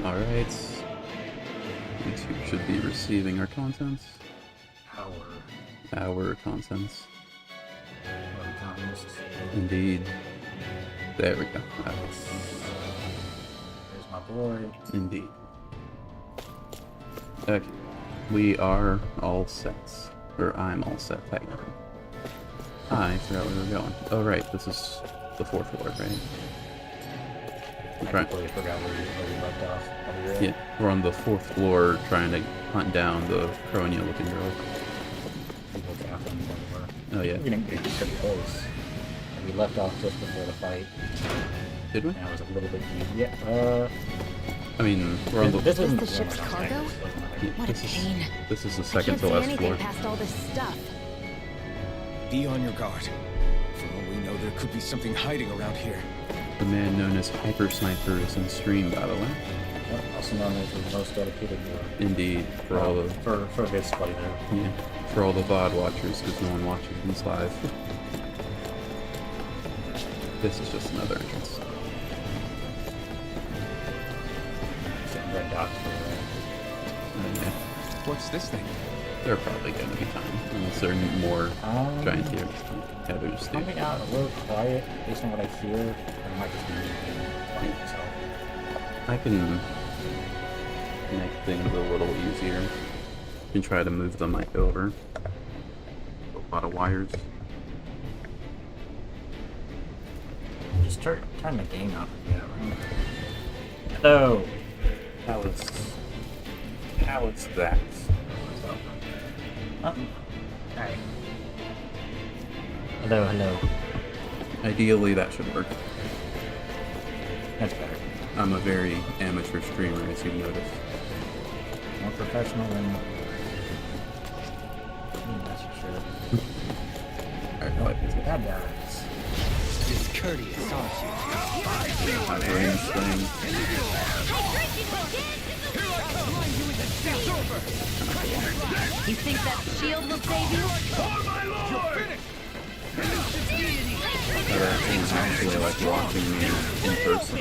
Alright. YouTube should be receiving our contents. Our contents. Indeed. There we go. There's my boy. Indeed. Okay. We are all set. Or I'm all set, technically. I forgot where we were going. Oh, right. This is the 4th floor, right? I completely forgot where we left off. Yeah, we're on the 4th floor trying to hunt down the Cronia looking girl. Oh, yeah. We're getting pretty close. And we left off just before the fight. Did we? And it was a little bit deep. Yeah, I mean, we're on the... This is the ship's cargo? Yeah, What a pain. This is the second to last floor. Past all this stuff. Be on your guard. For all we know, there could be something hiding around here. The man known as Hyper Sniper is in stream, by the way. Yep, also known as the most dedicated viewer. Indeed, for all the... For this playthrough. Yeah, for all the VOD watchers, because no one watches these live. This is just another entrance. Some red dots for Yeah. What's this thing? They're probably going to be fine, unless they're more giant here. Yeah, they're just coming out a little quiet, based on what I hear. It might just be quiet, so... I can make things a little easier. You can try to move the mic over. A lot of wires. Just turn the game up. Yeah, right. Hello! How is that? Oh. Hi. Hello. Ideally, that should work. That's better. I'm a very amateur streamer, as you've noticed. More professional than... that's for sure. Alright, Oh, bad guys. Discourteous, aren't you? my brain's thing. You think that shield will save you? It's actually like watching me in person.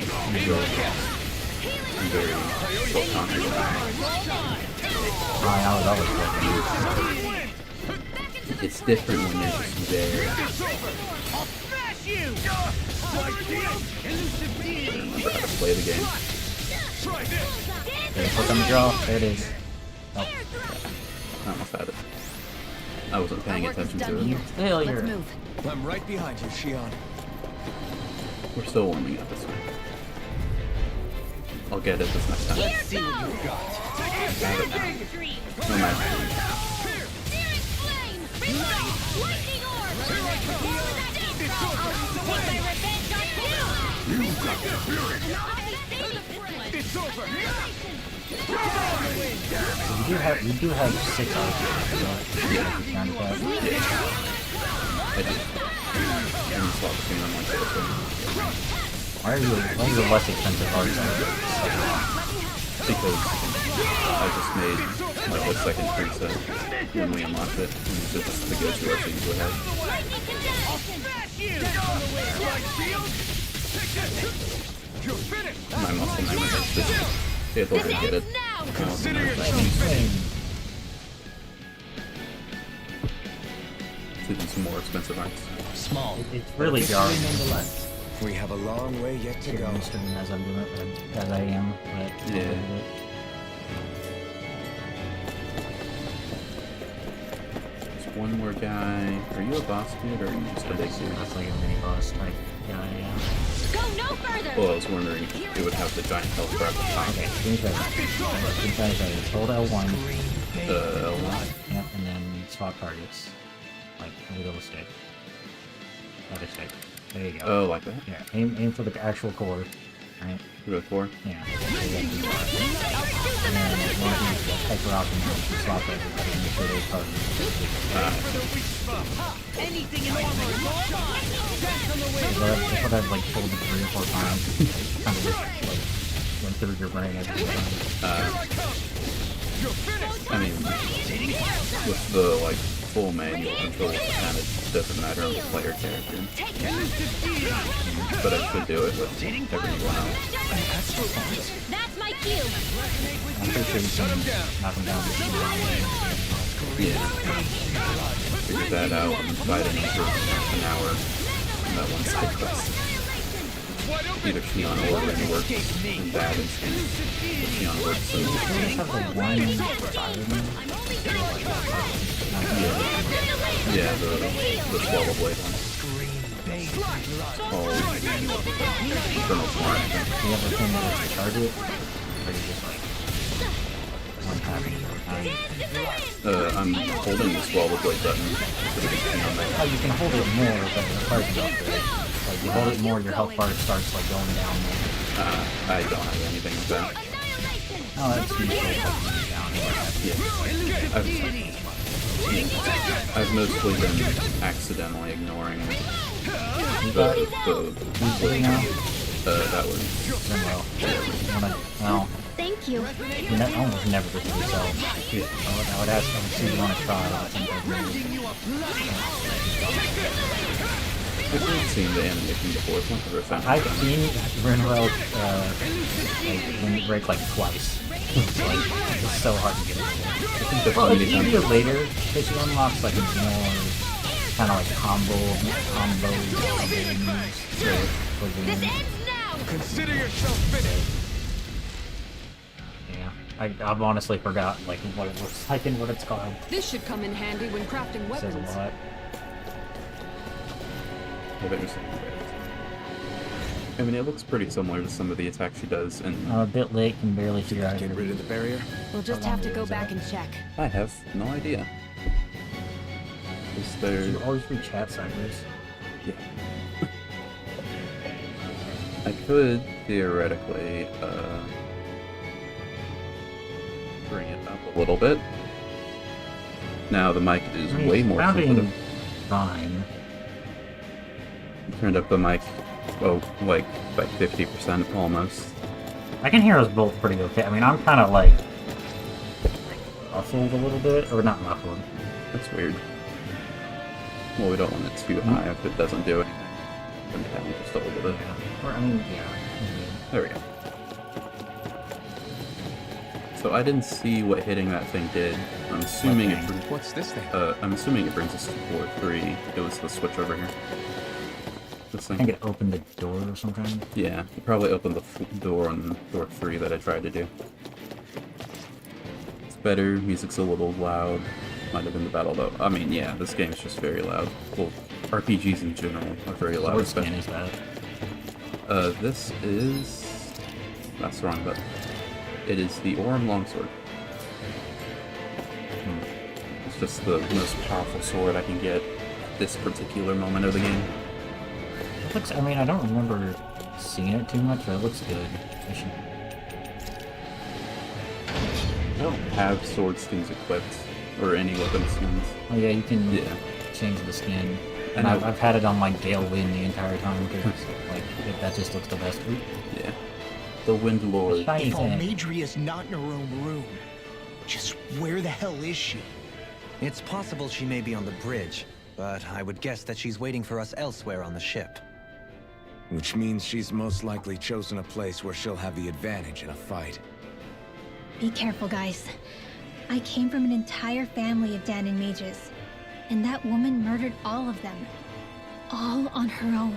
I'm very self-conscious about it. It's different when you're just there. Remember how to play the game. Okay, put on the draw. There it is. Oh. I almost had it. I wasn't paying attention to it. Failure. Let's move. I'm right behind you, Shion. We're still warming up this way. I'll get it this next time. Let's see what you've got. Have it now. No matter. We do have 6 archers. I do. And swap between them like this. Why are you less expensive archers? Because I just made like a second preset when we unlocked it, and it's just the go-to I usually have. My muscle memory is just able to get it. To do some more expensive arts. Small. It's really jarring nonetheless. We have a long way yet to go. As I'm doing it, as I am, but Yeah. There's one more guy. Are you a boss dude or are you just a big dude? That's like a mini boss type guy, yeah. Go no further! Well, I was wondering if it would have the giant health bar at the top. Okay, finish that. Hold L1. L1. Yep, and then swap targets. Like a little stick. Other stick. There you go. Oh, like that? Yeah, aim for the actual core. Right? You go 4? Yeah. And then one thing is type rock and swap everybody and make sure they target. That's what I've like told you 3 or 4 times. Kind of just like went through your brain every time. I mean, with the like full manual controls, it kind of doesn't matter on the player character. But I could do it with everyone else. That's my cue! I'm pretty sure you can knock him down. Yeah. Figured that out and fighting for half an hour on that one side quest. Either Shion or Rin works in that instance. But Shion works in... You just have the one fire move? Yeah, the swallow blade one. Oh, Eternal Swarm. Do you have a thing that is to target? Or you just like one tap it every time? I'm holding the swallow blade button so that it can on Oh, you can hold it more, but the card's not good. Like, you hold it more, your health bar starts like going down more. I don't have anything with that. Oh, that's usually fucking down. Yeah. I've mostly been accidentally ignoring the now? that was Well, Thank you. that almost never gets yourself. I would ask them if you want to try, but sometimes I've seen the animation before, it's not the first time. I've seen Rinwell when break like twice. It's like, it's so hard to get it. I think that's Well, many it's times. easier later, because she unlocks like more kind of like combo moves. This ends now! Consider yourself finished. Yeah, I've honestly forgot like what it looks like and what it's called. This should come in handy when crafting It says weapons. a lot. I mean, it looks pretty similar to some of the attacks she does, and I'm a bit late, can barely figure out Get rid of the barrier. We'll just How long have to go is back that? and check. I have no idea. Is there... You always read chat sideways. Yeah. I could theoretically bring it up a little bit. Now the mic is I mean, way more sounding sensitive. fine. Turned up the mic, oh, like by 50% almost. I can hear us both pretty okay. I mean, I'm kind of like muffled a little bit, or not muffled. That's weird. Well, we don't want it too high if it doesn't do anything. Turn it down just a little bit. Yeah. Or I mean, yeah. There we go. So I didn't see what hitting that thing did. I'm assuming it. What's this thing? I'm assuming it brings us to floor 3. It was the switch over here. This I thing. think it opened the door or something. Yeah, it probably opened the door on door 3 that I tried to do. It's better. Music's a little loud. Might have been the battle though. I mean, yeah, this game's just very loud. Well, RPGs in general are very loud. What skin is that? This is... That's the wrong button. It is the Orem Longsword. It's just the most powerful sword I can get at this particular moment of the game. It looks. I mean, I don't remember seeing it too much, but it looks good. I should. I don't have sword skins equipped, or any weapon skins. Oh yeah, you can Yeah. change the skin. I And know. I've had it on like Gale Wind the entire time because like that just looks the best. Ooh, Yeah. The Wind Lord. shiny If thing. Almadria's not in her own room, just where the hell is she? It's possible she may be on the bridge, but I would guess that she's waiting for us elsewhere on the ship. Which means she's most likely chosen a place where she'll have the advantage in a fight. Be careful, guys. I came from an entire family of Danon mages, and that woman murdered all of them. All on her own.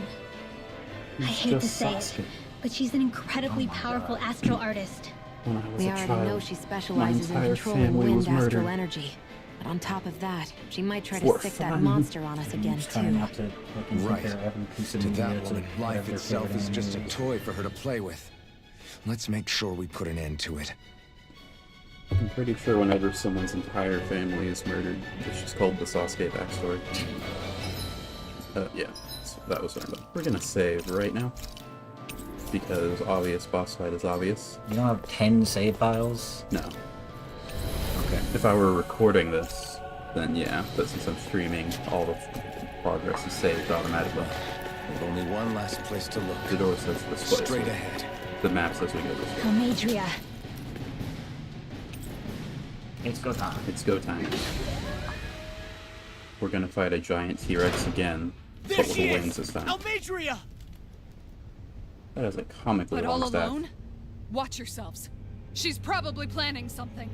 I hate to just say Sasuke. it, but she's an incredibly powerful astral artist. When I was We a already child, know she specializes in entire controlling family was wind astral murdered. energy. But on top of that, she might try For to stick that fun. monster on us I'm again, just trying too. not to fucking Right. sit there every piece of To media that woman, whatever life their itself favorite is just a anime is. toy for her to play with. Let's make sure we put an end to it. I'm pretty sure whenever someone's entire family is murdered, it's just called the Sasuke backstory. Yeah, so that was random. We're gonna save right now. Because obvious boss fight is obvious. You don't have 10 save files? No. Okay. If I were recording this, then yeah, but since I'm streaming, all the progress is saved automatically. With only one last place to look. The door says this way. Straight so ahead. The map says we go this way. Almadria. It's go time. It's go time. We're gonna fight a giant T-Rex again, but with wings this time. Almadria! That is a comically But long all staff. alone? Watch yourselves. She's probably planning something.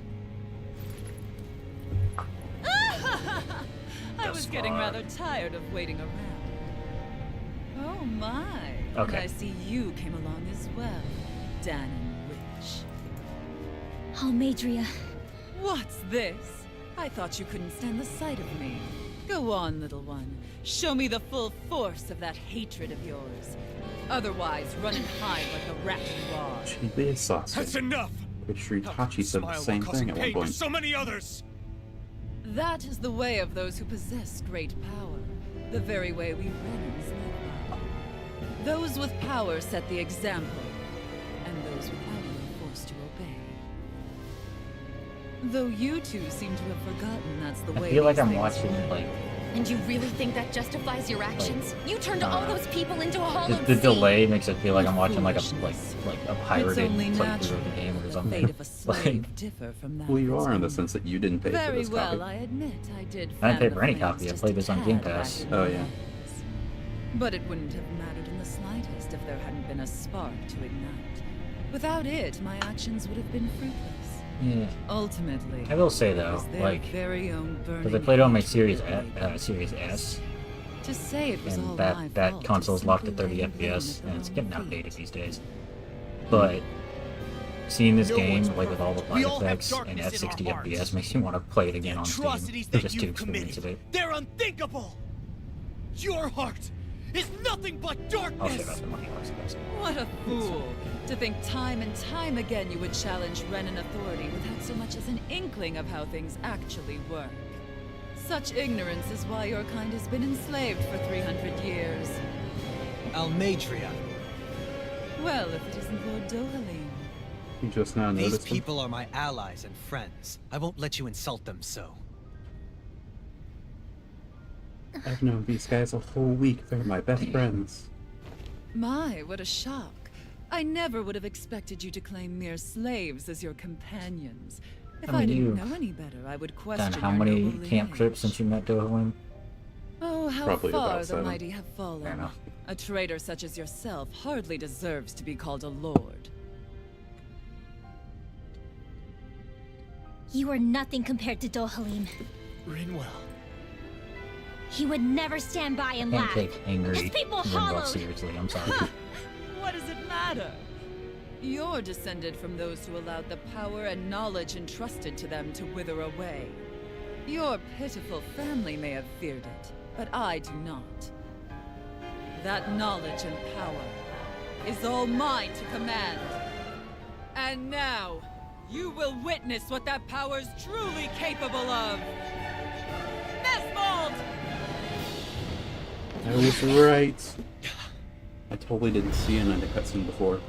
I was getting rather tired of waiting around. Oh my. Okay. And I see you came along as well, Dan and Rich. Almadria. What's this? I thought you couldn't stand the sight of me. Go on, little one. Show me the full force of that hatred of yours. Otherwise, run and hide like the rat you are. She is Sasuke. That's enough! Pretty sure Itachi said the Smile same while causing thing at one pain to point. so many others! That is the way of those who possess great power. The very way we Renans live by. Those with power set the example, and those without it are forced to obey. Though you two seem to have forgotten that's the way I feel like these I'm things watching work. like And you really think that justifies your actions? You turned all those people into a hollow the sea. delay makes it feel like I'm watching like a Foolishness. pirated only playthrough natural of the game or the something. fate of a slave Like, differ from that Well, of you its are in the owner. sense that you didn't pay for Very this well, copy. I admit I did. I didn't pay fan for the any flames copy. I just played a this on tad Game back Pass. in Oh, the yeah. days. But it wouldn't have mattered in the slightest if there hadn't been a spark to ignite. Without it, my actions would have been fruitless. yeah. Ultimately, I will say it though, was their like, very own because I burning played it on my hatred Series that Series S, to say it was all and my that fault console's is locked at simply 30 laying blame FPS, at the and it's wrong getting feet. outdated these days. But seeing this No game one's like with all the perfect. We side all have effects and darkness at in 60 our hearts. FPS makes me want to play it again on Steam. Atrocities that Just to you've experience committed, it. they're unthinkable! Your heart is nothing but I'll darkness! shut up the money guys. What a fool! To think time and time again you would challenge Renan authority without so much as an inkling of how things actually work. Such ignorance is why your kind has been enslaved for 300 years. Almadria, Well, if it isn't Lord Dohalim. You just now these noticed him? people are my allies and friends. I won't let you insult them so. I've known these guys a whole week. They're my best friends. My, what a shock. I never would have expected you to claim mere slaves as your companions. If I mean, I didn't you've know any better, I would question Done how your many noble camp lineage. trips since you met Dohalim? Oh, how Probably far about the 7. mighty have fallen. Fair enough. A traitor such as yourself hardly deserves to be called a lord. You are nothing compared to Dohalim. Rinwell. He would never stand by and Can't laugh. take angry His people Rinwell hollowed. seriously, I'm sorry. What does it matter? You're descended from those who allowed the power and knowledge entrusted to them to wither away. Your pitiful family may have feared it, but I do not. That knowledge and power is all mine to command. And now, you will witness what that power's truly capable of. Nesmold! I was right. I totally didn't see it in the cutscene before.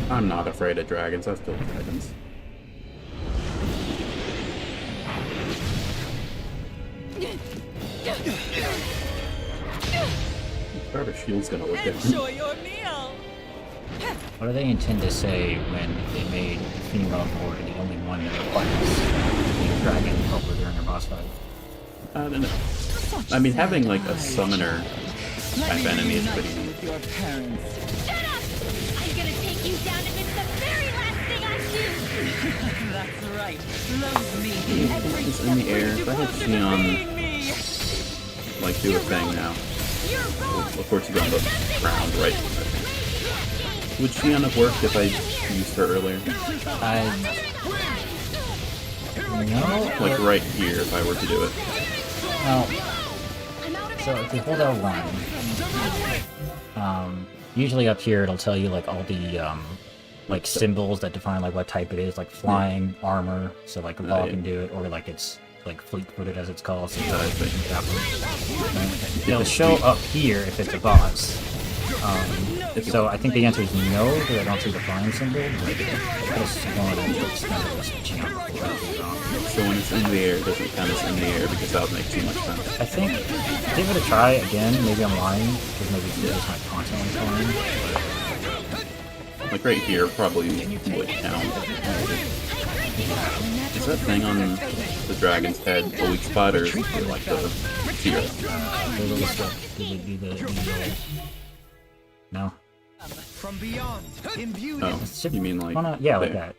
I'm not afraid of dragons. I've killed dragons. Starter shield's gonna look different. Enjoy your meal! What do they intend to say when they made female Lord the only one that requires the dragon helper during a boss fight? I don't know. I mean, having like a summoner type enemy is pretty neat. With your parents. Shut up! I'm gonna take you down if it's the very last thing I do! That's right. Love me. Every It's step in the brings air. you If I had closer to Xion, being me. like, do a thing now. You're wrong! Of course, you're on the ground, right? Would Xion have worked if I used her earlier? No? Like right here, if I were to do it. Well, so if you hold L1, usually up here it'll tell you like all the like symbols that define like what type it is, like flying, armor, so like Law yeah. can do it, or like it's like fleet-footed as it's called. So I think. it'll show up here if it's a boss. So I think the answer is no, because I don't see the flying symbol. But I could have sworn I just never listened to Xion before. So when it's in the air, it doesn't count as in the air because that would make too much sense. I think give it a try again. Maybe I'm lying because maybe it's just my constantly flying. Like right here, probably would count. Is that thing on the dragon's head a weak spot, or is it like the tear? The little stuff. Did they do the no? From beyond, imbued Oh, Should- you mean like One on, yeah, like there?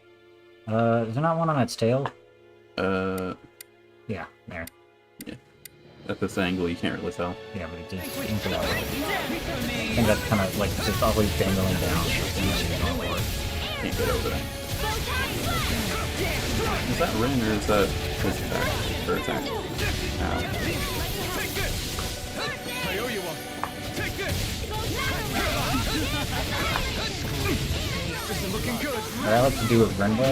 that. Is there not one on its tail? Yeah, there. at this angle you can't really tell. Yeah, but it just into that. I think that's kind of like just always dangling down. Can't get over that. Is that Rin or is that his attack? Her attack? Ow. I owe you one. Take this. This is looking good. What I like to do with Renbo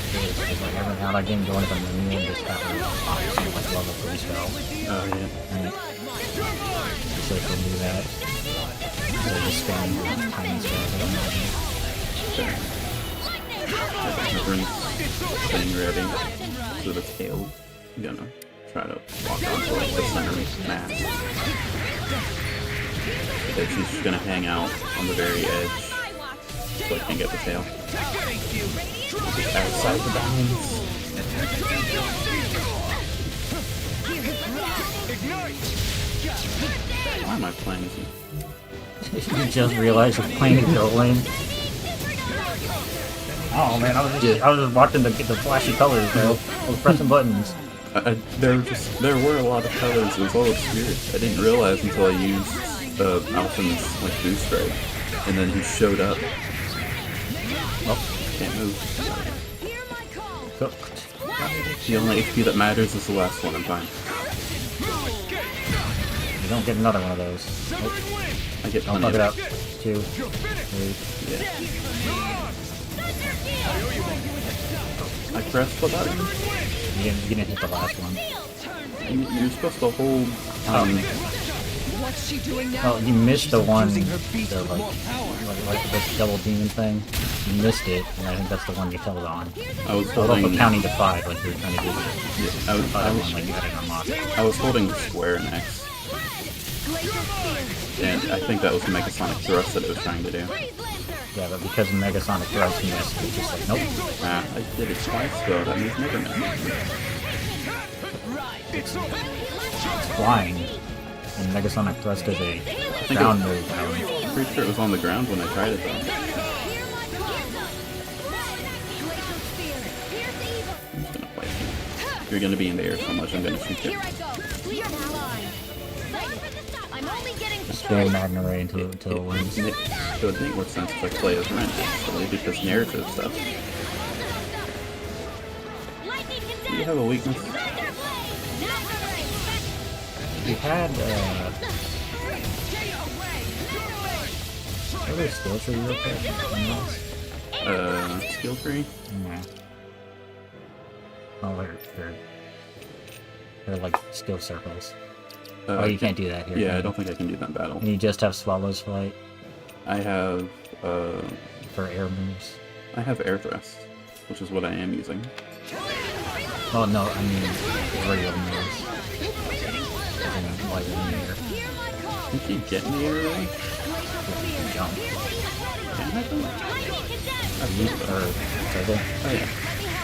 is like every now and again go into the menu and just have a option like level 3 spell. Oh yeah. Right? So if we do that, so just spam tiny spells. Rin's getting ready with a tail. I'm gonna try to walk onto like the center mass. But she's just gonna hang out on the very edge so I can get the tail. Just outside the bounds. Why am I playing this? You just realized you're playing Girl Lane. Oh man, I was just watching the flashy colors, bro. I was pressing buttons. There were a lot of colors. It was all obscured. I didn't realize until I used Alphin's like boost ray, and then he showed up. Oh, can't move. Cooked. The only HP that matters is the last one. I'm fine. You don't get another one of those. Nope. I get Don't plenty fuck it of up. 2, 3. Yeah. I pressed the button. You didn't hit the last one. You're supposed to hold. What's she doing now? Oh, you missed the one, Using her beast the with more power. like the double demon thing. You missed it, and I think that's the one you held on. I was Hold up holding. counting to 5, like you were trying to do the I other was, one, like you had it unlocked. I was holding the square next, and I think that was the Megasonic Thrust that it was trying to do. Yeah, but because Megasonic Thrust missed, it's just like, nope. Ah, I did it twice though. That means Mega Man. It's flying. And Megasonic Thrust is a ground move. I'm pretty sure it was on the ground when I tried it though. I'm just gonna play it. You're gonna be in the air so much, I'm gonna shoot you. Just spam Magna Ray until it wins. It would make more sense if I play as Ren, actually, because narrative stuff. Do you have a weakness? We had, what are their skill tree real quick? Skill tree? Yeah. Oh, they're like skill circles. Oh, you can't do that here. Yeah, can I you? don't think I can do that in battle. And you just have Swallow's Flight I have, for air moves. I have Air Thrust, which is what I am using. Oh no, I mean aerial moves. Like in the air. You can get in the air already? Jump. Can I do it? I've Leap used or that. circle. Oh yeah.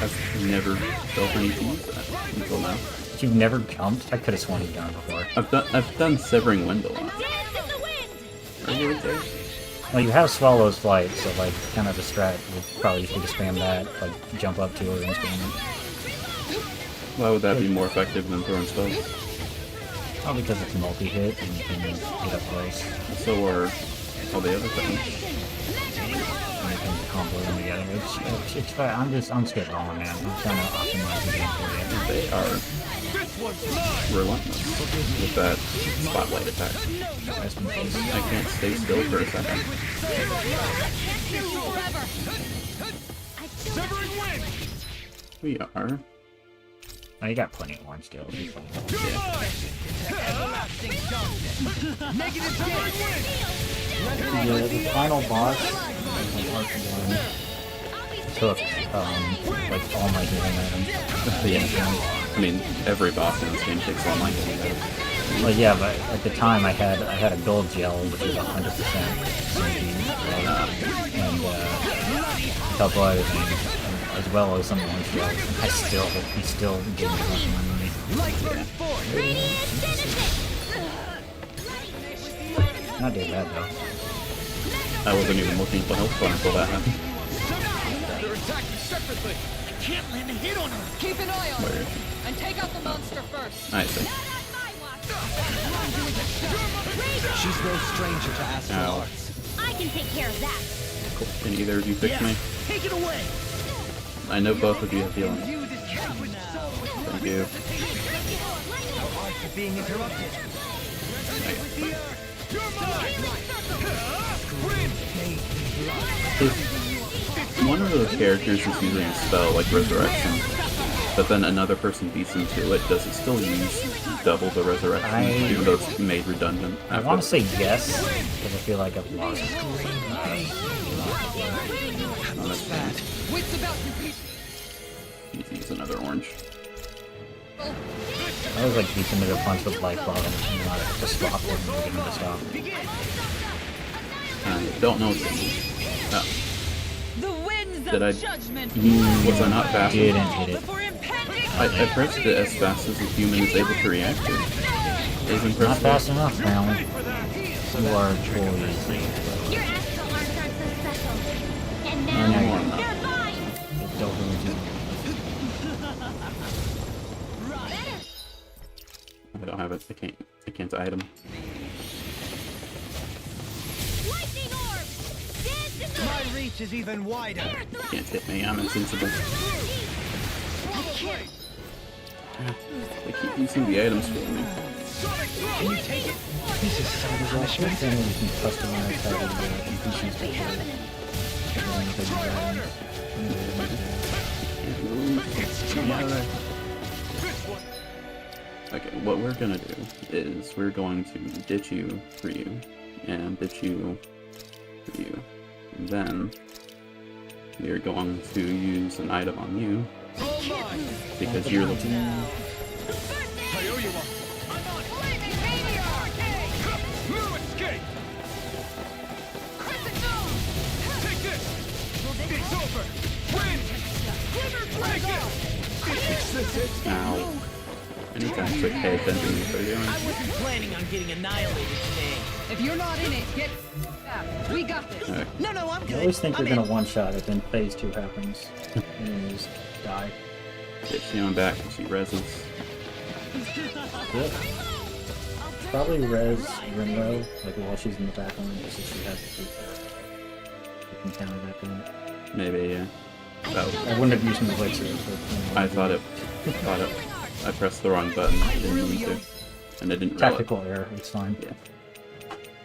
I've never felt any to use that until now. You've never jumped? I could have sworn you've done it before. I've done Severing Wind a lot. Are you right there? Well, you have Swallow's Flight, so like kind of the strat would probably just be to spam that, like jump up to her and spam it. Why would that be more effective than throwing spells? Oh, because it's multi-hit and you can hit up close. So are all the other things. And you can combo them together. It's fine. I'm spitballing, man. I'm trying to optimize the game for you. They are relentless with that spotlight attack. Rest in peace. I can't stay still for a second. We are. Oh, you got plenty of orange skills. You're fine. Yeah, the final boss took like all my healing items. I mean, every boss in this game takes all my healing items. Well, yeah, but at the time I had a gold gel, which is 100% CP, right? And a couple other things. as well as some orange yellow. He's still getting most of my money. Not doing bad though. I wasn't even looking at the health bar until that happened. They're attacking separately. Can't land a hit on her. Keep an eye on Where? her and take out the monster first. I see. She's no stranger to astral Ow. arts. I can take care of that. Cool. Can either of you fix me? Take it away. I know both of you have healing. You this coward soul. Thank you. Arts are being interrupted. One of those characters is using a spell like Resurrection, but then another person beats into it. Does it still use double the Resurrection, even though it's made redundant? I want to say yes, because I feel like I've lost. Oh, that's bad. Wits about you, people. Need to use another orange. I was like beat him with a punch with life bar and not just swap it and get him to stop. I don't know what's in oh. The winds Did I- of judgment Was I not fast enough? Didn't hit it. before impending I pressed it as fast as a human is able to react to it. Is Not impressive. fast enough, apparently. You are totally Your astral arms aren't so special. And I now, know you're not. you're mine! don't really do. I don't have it. I can't item. Lightning orb! Dance in the My reach is even wider. Can't hit me. I'm insensible. They keep using the items for me. Can you take it? This is so punishment. Then we can customize how the NPCs can Okay, what we're gonna do is we're going to ditch you for you, and ditch you for you. And then we're going to use an item on you because you're looking. I owe you one. No escape. Take this. It's over. Win. Take it. Fix this. Ow. I need to actually pay attention to what they're doing. I wasn't planning on getting annihilated today. If you're not in it, get back. We got this. Okay. No, I'm I good. always think I'm you're gonna in. one-shot it, then phase 2 happens. And then you just die. Get Xion back and she reses. Good. Probably res Ringo, like while she's in the back line, just so she has the you can counter that gun. Maybe, yeah. That was, I wouldn't have used my blitzer, but you know, I thought it. I pressed the wrong button. I didn't mean to. And I didn't realize. tactical error, it's fine. Yeah.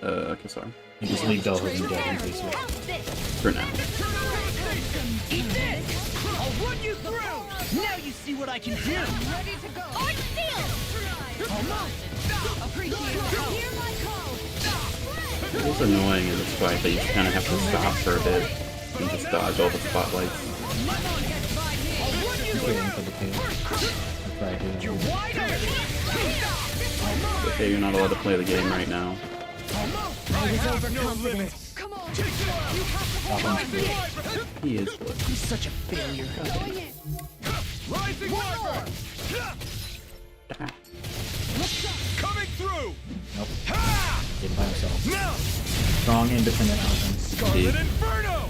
Okay, sorry. You just leave Doho and dead in case of For now. Eat this. I'll run you through. Now you see what I can do. Ready to go. Art steel! Appreciate it. Hear my call! It was annoying in this fight that you kind of have to stop for a bit and just dodge all the spotlights. waiting for the tail. That's what I do. Okay, you're not allowed to play the game right now. I was overconfident. Come on. He is good. He's such a failure. Rising Wyvern. Coming through. Nope. Ha! Did by himself. Now. Strong, independent offense. Scarlet Inferno.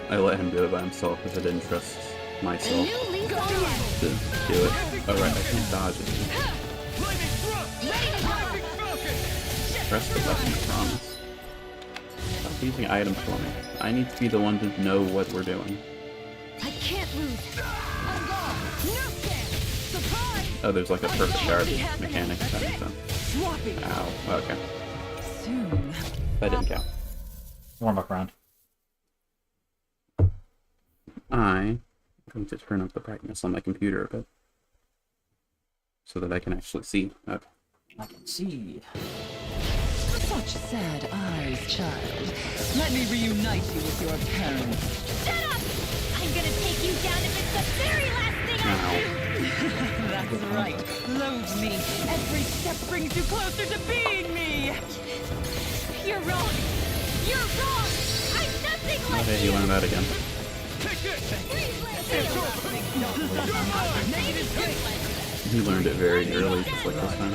I let him do it by himself because I didn't trust myself New leaf on life. to do it. Alright, I can't dodge it. Flaming thrust. Rising Falcon. Press the button, I promise. Stop using items for me. I need to be the one to know what we're doing. I can't lose. I'm gone. Nerf gun. Surprise. Oh, there's like a perfect guard mechanic. That makes sense. Swapping. Ow. Okay. Soon. That didn't count. Warm-up round. I'm going to turn up the brightness on my computer a bit so that I can actually see. Okay. I can see. Such sad eyes, child. Let me reunite you with your parents. Shut up! I'm gonna take you down if it's the very last thing I Ow. That's right. Loathe me. Every step brings you closer to being me. You're wrong. You're wrong. I'm nothing like Okay, you you. learned that again. He learned it very early, just like this time.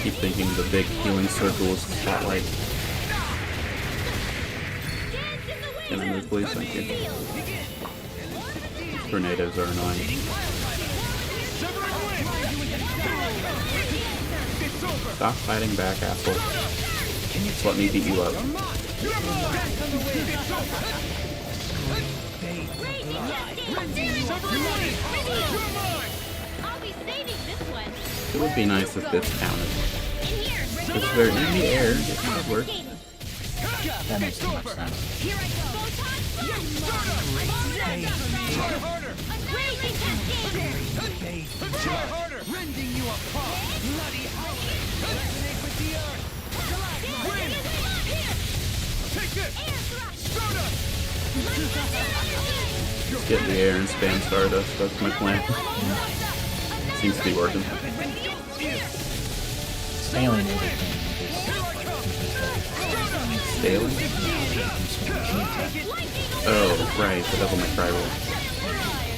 Keep thinking the big healing circle is the spotlight. Can I move, please? Thank you. These tornadoes are annoying. Stop fighting back, asshole. Just let me beat you up. It would be nice if this counted. Because they're in the air, it could work. That makes too much sense. Just get in the air and spam Stardust, that's my plan. Seems to be working. Scaling everything. Scaling? Oh, right, the Devil May Cry rule.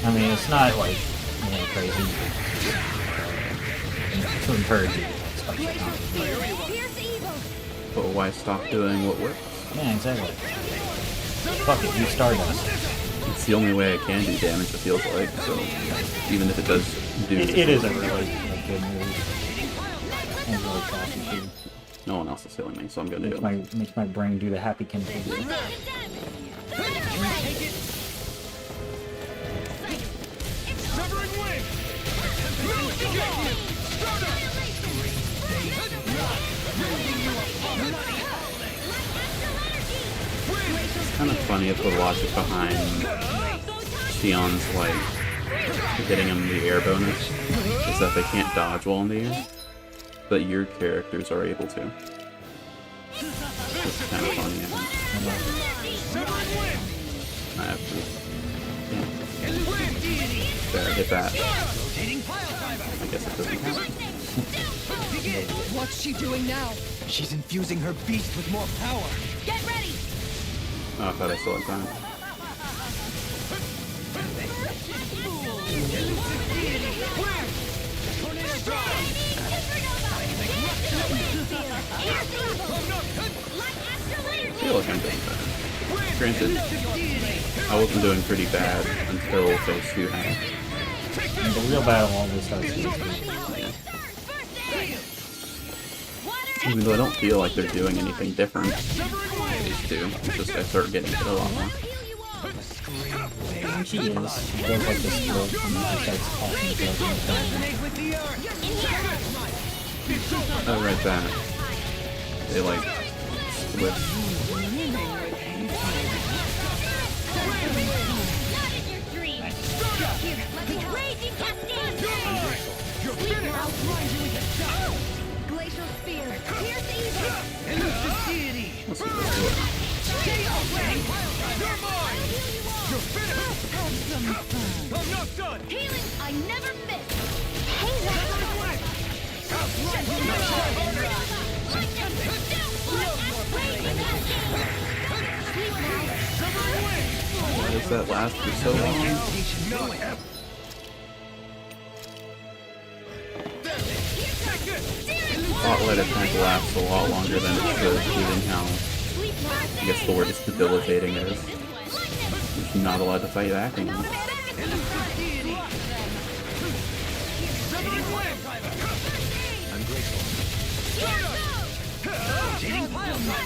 I mean, it's not like, you know, crazy. To encourage you. But why stop doing what works? Yeah, exactly. Fuck it, use Stardust. It's the only way I can do damage, it feels like, so even if it does do... It is a really good move. And really flashy too. No one else is healing me, so I'm gonna do it. Makes my brain do the happy kindle. It's kind of funny if the logic behind Sion's, like, getting him the air bonus is that they can't dodge while in the air, but your characters are able to. It's kind of funny, I think. I have to... Yeah. There, hit that. I guess it doesn't count. What's she doing now? She's infusing her beast with more power. Get ready! Oh, I thought I still had time. I feel like I'm doing better. Granted, I wasn't doing pretty bad until phase 2 happened. And the real battle always starts with Even though I don't feel like they're doing anything different, phase 2, it's just I start getting hit a lot more. She is. She does like this look and she starts talking to Oh, right, that. They, like, split. Glacial spear. Pierce evil. Let's see this do it. You're mine! You're finished! I'm not done! Healing I never miss. Why does that last for so long? Spotlight attack lasts a lot longer than it should, given how, I guess the word is debilitating it is. You're not allowed to fight back anymore.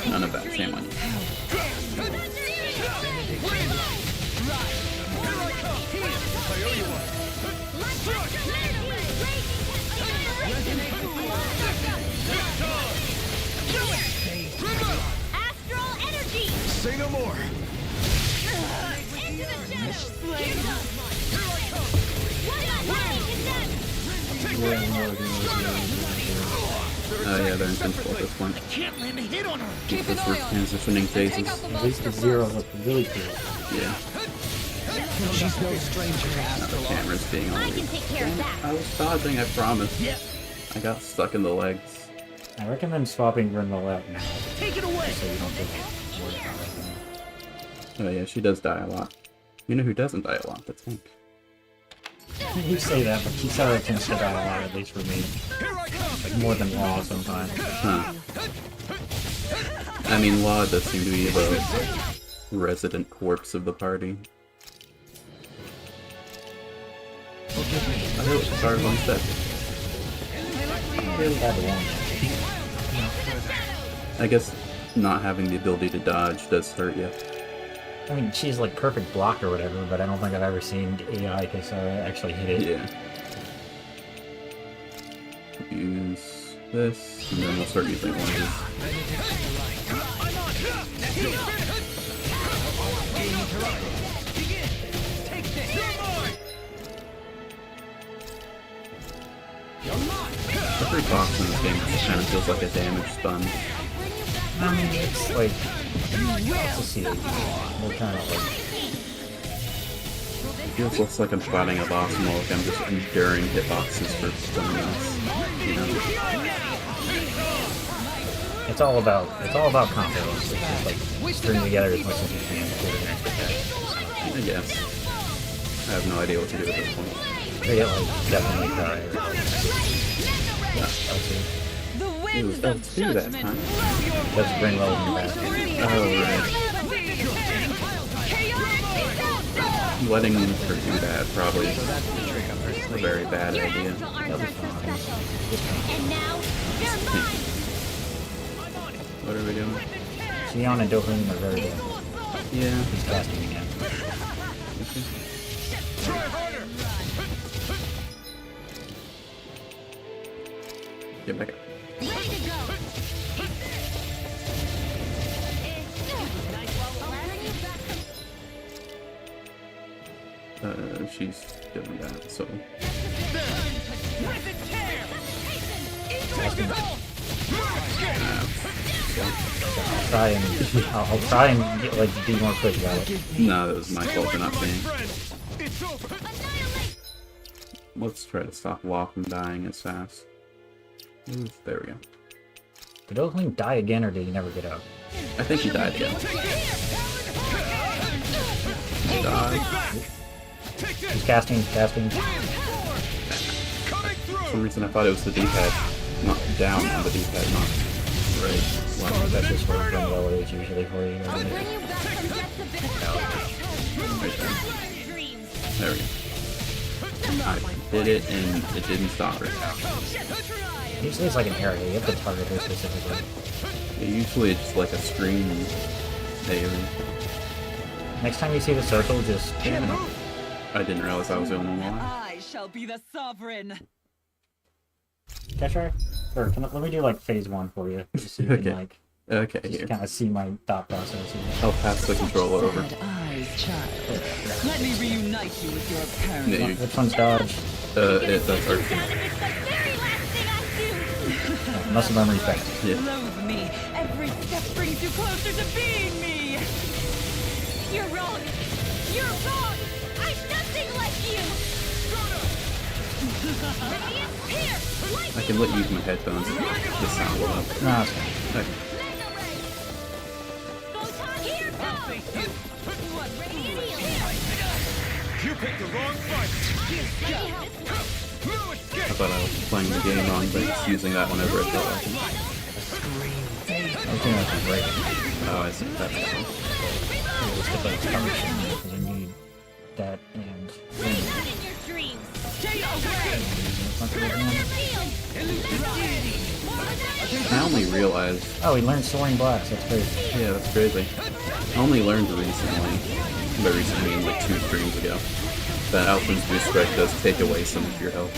None of that, shame on you. Astral energy. Say no more. Into the chest. Oh yeah, they're invincible at this point. Can't let me hit on her! Because we're transitioning phases. At least the zeros look really cool. Yeah. She's no stranger to Now the astral camera's being all I weird. can take care of that. I was dodging, I promise. I got stuck in the legs. I recommend swapping Grimlow out now. Take it away! So you don't get worried about it. Oh yeah, she does die a lot. You know who doesn't die a lot? The tank. You say that, but Kisara tends to die a lot, at least for me. Like more than Law sometimes. Huh. I mean, Law does seem to be the resident corpse of the party. I hope Sargon's dead. Really bad one. I guess not having the ability to dodge does hurt you. I mean, she's like perfect block or whatever, but I don't think I've ever seen AI Kisara actually hit it. Yeah. Use this, and then we'll start using one of these. Every box in this game kind of feels like a damage sponge. I mean, it's like, let's just see, they're kind of like, It feels less like I'm fighting a boss and more like I'm just enduring hitboxes for someone else. You know? it's all about combos. It's just like string together as much as you can to the next attack. I guess. I have no idea what to do at this point. They get like definitely cry. Yeah, L2. The Ooh, winds of L2 that judgment time. blow your Does bring way. low in your basket. Oh, right. Letting her do that probably is a very bad Your idea. astral arms aren't so special. And now, they're mine! What are we doing? Xion and Dohun are very good. Yeah. He's casting again. Get back up. Ready to go! She's doing that, so. I'll try and get, like, be more quick about it. No, that was my fault for not seeing. Let's try to stop Law from dying as fast. Ooh, there we go. Did Oakling die again, or did he never get out? I think he died again. Die. He's casting. For some reason I thought it was the D-pad. Not down on the D-pad, not right. Well, that's just where Grimlow is usually for you. I'll Isn't bring it? you back from depths of bitter Right there. dreams. There we go. I did it and it didn't stop her. Usually it's like an area. You have to target her specifically. Usually it's like a screen AoE. Next time you see the circle, just I didn't realize I was the only one alive. I shall be the sovereign. Can I try? Or let me do like phase 1 for you, just so you Okay. can like Okay, just here. kind of see my thought process. I'll pass the controller over. Eyes, child. Let me reunite you with your parents. Yeah, you, Which one's dodge? that's our It's the very last thing I do! Muscle memory fast. Yeah. Loathe me. Every step brings you closer to being me. You're wrong! You're wrong! I'm nothing like you! Here! I can let you use my headphones if the sound will up. No, it's fine. Okay. Here goes! What radiant here? You picked the wrong fight! I thought I was playing the game wrong, but just using that whenever I felt like it. I think that's great. Oh, I see. That makes sense. Just get like coverage because you need that and. Not in your dreams! Stay away. I only realized. Oh, he learned Soaring Blast. That's great. Yeah, that's crazy. I only learned recently, by recently I mean like 2 streams ago, that Alpha's Boost Strike does take away some of your health.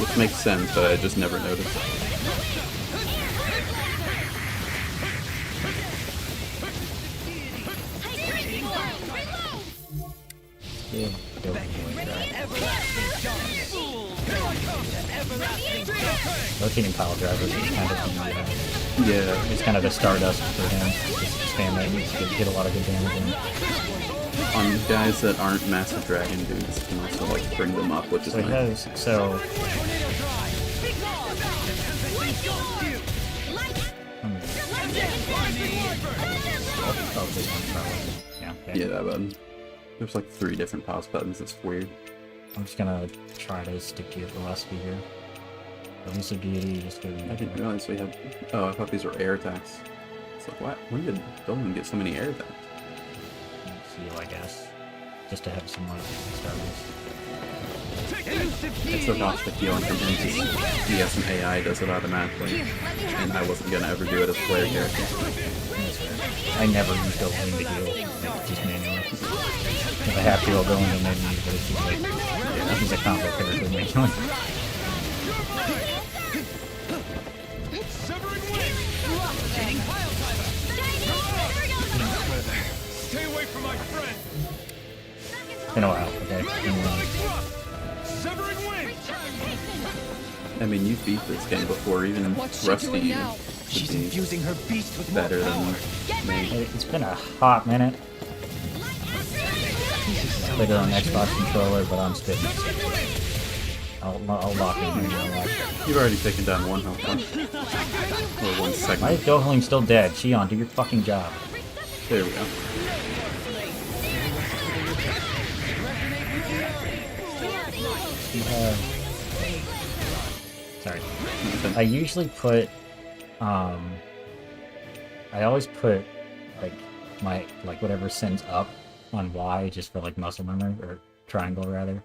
Which makes sense, but I just never noticed. Yeah. Go. Rotating pile drivers is kind of Yeah, it's kind of the Stardust for him. Just spam get a lot of good damage in. On guys that aren't Massive Dragon dudes, you can also like bring them up, which is So he nice. has, so... Oh, this one's probably... Yeah, okay. Yeah, that button. There's like 3 different pause buttons, it's weird. I'm just gonna try to stick to your philosophy here. Release of Deity, just go... I didn't realize we had... Oh, I thought these were air attacks. It's like, what? When did Dolan get so many air attacks? Seal, I guess. Just to have some like start with. It's so caustic healing from him because he has some AI does it automatically. And I wasn't gonna ever do it as a player character. I never use Dolan to heal, like, just manually. If I have to, I'll go into menu, but it's just like... Yeah, he's a combo character manually. Stay away from my friend. Been a while, okay. Severing wind. I mean, you beat this game before, even Rusty She's should be infusing her beast with better more than power. me. It's been a hot minute. Played it on Xbox controller, but I'm spitting. I'll lock in here and watch. You've already taken down 1 health point. Or 1 second. Why is Gohling still dead? Shion, do your fucking job. There we go. Sorry. I usually put, I always put, like, my, like, whatever sends up on Y just for, like, muscle memory, or triangle, rather.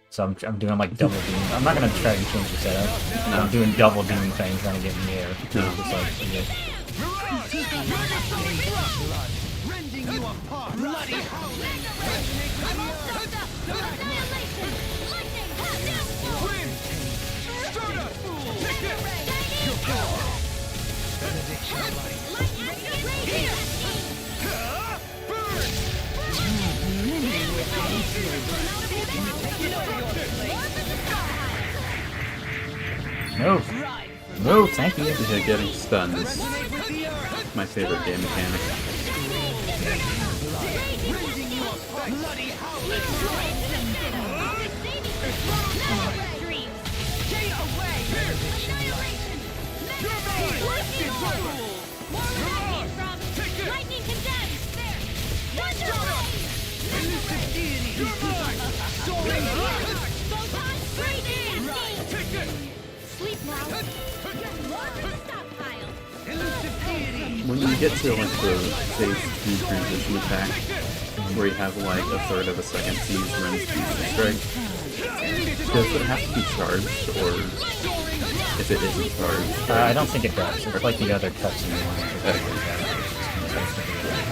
So I'm doing, like, double beam. I'm not gonna try and change the setup. No. I'm doing double beam things, trying to get in the air. No. Just like, yeah. Rending you apart. Bloody No! No, thank you! Yeah, getting stunned is my favorite game mechanic. When you get to like the phase 2 transition attack, where you have like a third of a second to use Ren's Fusion Strike, does it have to be charged, or if it isn't charged? I don't think it does. It's like the other cutscene one. I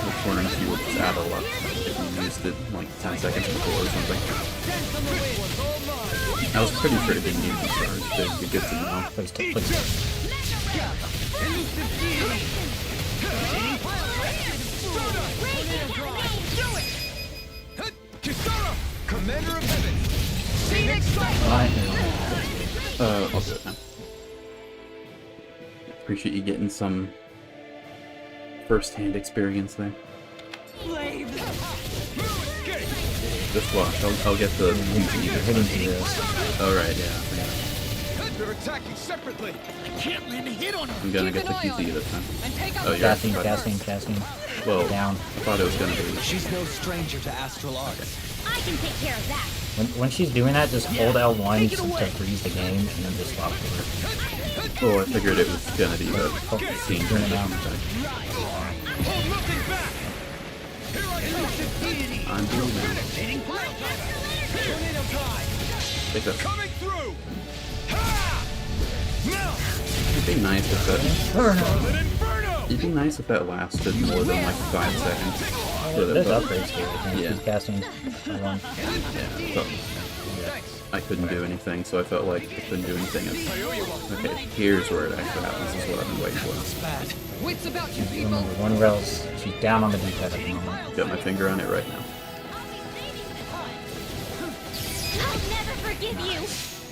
was wondering if you would just add a lot if you used it like 10 seconds before or something. I was pretty sure it didn't need to be charged, but it'd be good to know. Please. Commander of Heaven. I'll do it now. Appreciate you getting some first-hand experience there. Just watch, I'll get the QT. Alright, yeah. They're attacking separately. I can't land a hit on her. I'm gonna get the QT this time. Oh, you're Casting. Well, Down. I thought it was gonna be. She's no stranger to astral arts. I can take care of that. When she's doing that, just hold L1 to freeze the game, and then just swap over. Oh, I figured it was gonna be the scene Doing it now. I'm doing that. Take that. Coming through. It'd be nice if that. Inferno. It'd be nice if that lasted more than like 5 seconds. So that There's the- upgrades here, I think. Yeah. He's casting L1. Yeah, so I couldn't do anything, so I felt like I couldn't do anything. Okay, here's where it actually happens. This is what I've been waiting for. Wits about you Remember, people. one rails, she's down on the D-pad at the moment. Got my finger on it right now. I'll never forgive you.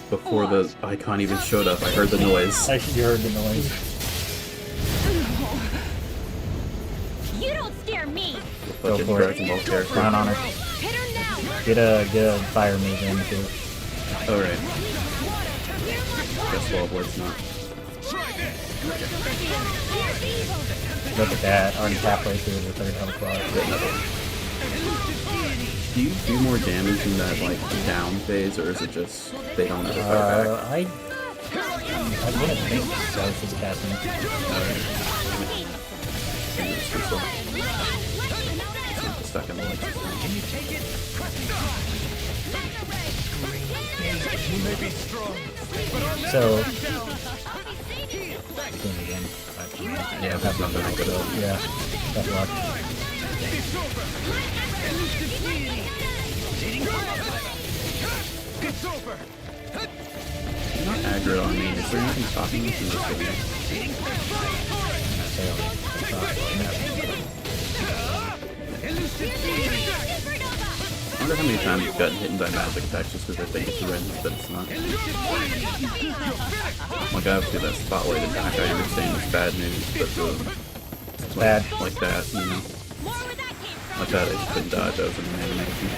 Before the icon even showed up, I heard the noise. You heard the noise. You don't scare me. Go Fucking for it. Dragon Ball character. Run on her. Hit her now. Get a fire move in too. Oh, right. Guess Wall Board's not. Look at that. Already halfway through the third health bar. Do you do more damage in that, like, down phase, or is it just they don't ever fight back? I wouldn't think so for the casting. Stuck in the legs. So, doing it again. Yeah, that's not gonna good out. Yeah, tough luck. You're not aggro on me. Is there anything stopping me from just hitting I wonder how many times you've gotten hit by magic attacks just because I think it's a range, but it's not. Like, obviously that spotlight attack, I understand it's bad news, but the... It's bad. Like that, you know. Like that, I just couldn't dodge, I was in an animation.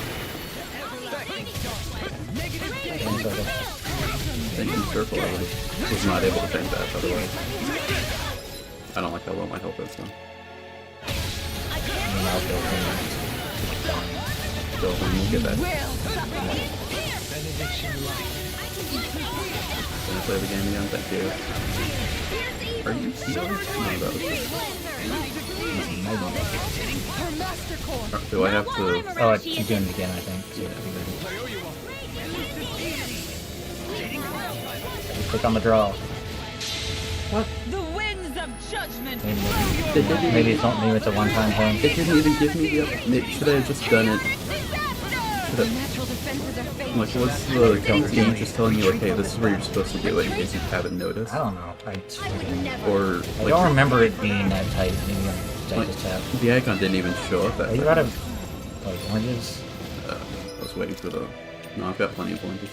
Thinking circle, I was not able to think that otherwise. I don't like how low my health is though. So when we get that. Can I play the game again? Thank you. Are you healing? No, that was just... Do I have to... Oh, she's doing it again, I think. Yeah. Click on the draw. What? The winds of judgment. Maybe it's a one-time thing. It didn't even give me the... Should I have just done it? Like, what's the game just telling you, like, hey, this is where you're supposed to do it in case you haven't noticed? I don't know. Or, I like, don't remember it being that tight. Maybe I like, just have. the icon didn't even show up that Are you out of, like, oranges? I was waiting for the... No, I've got plenty of oranges.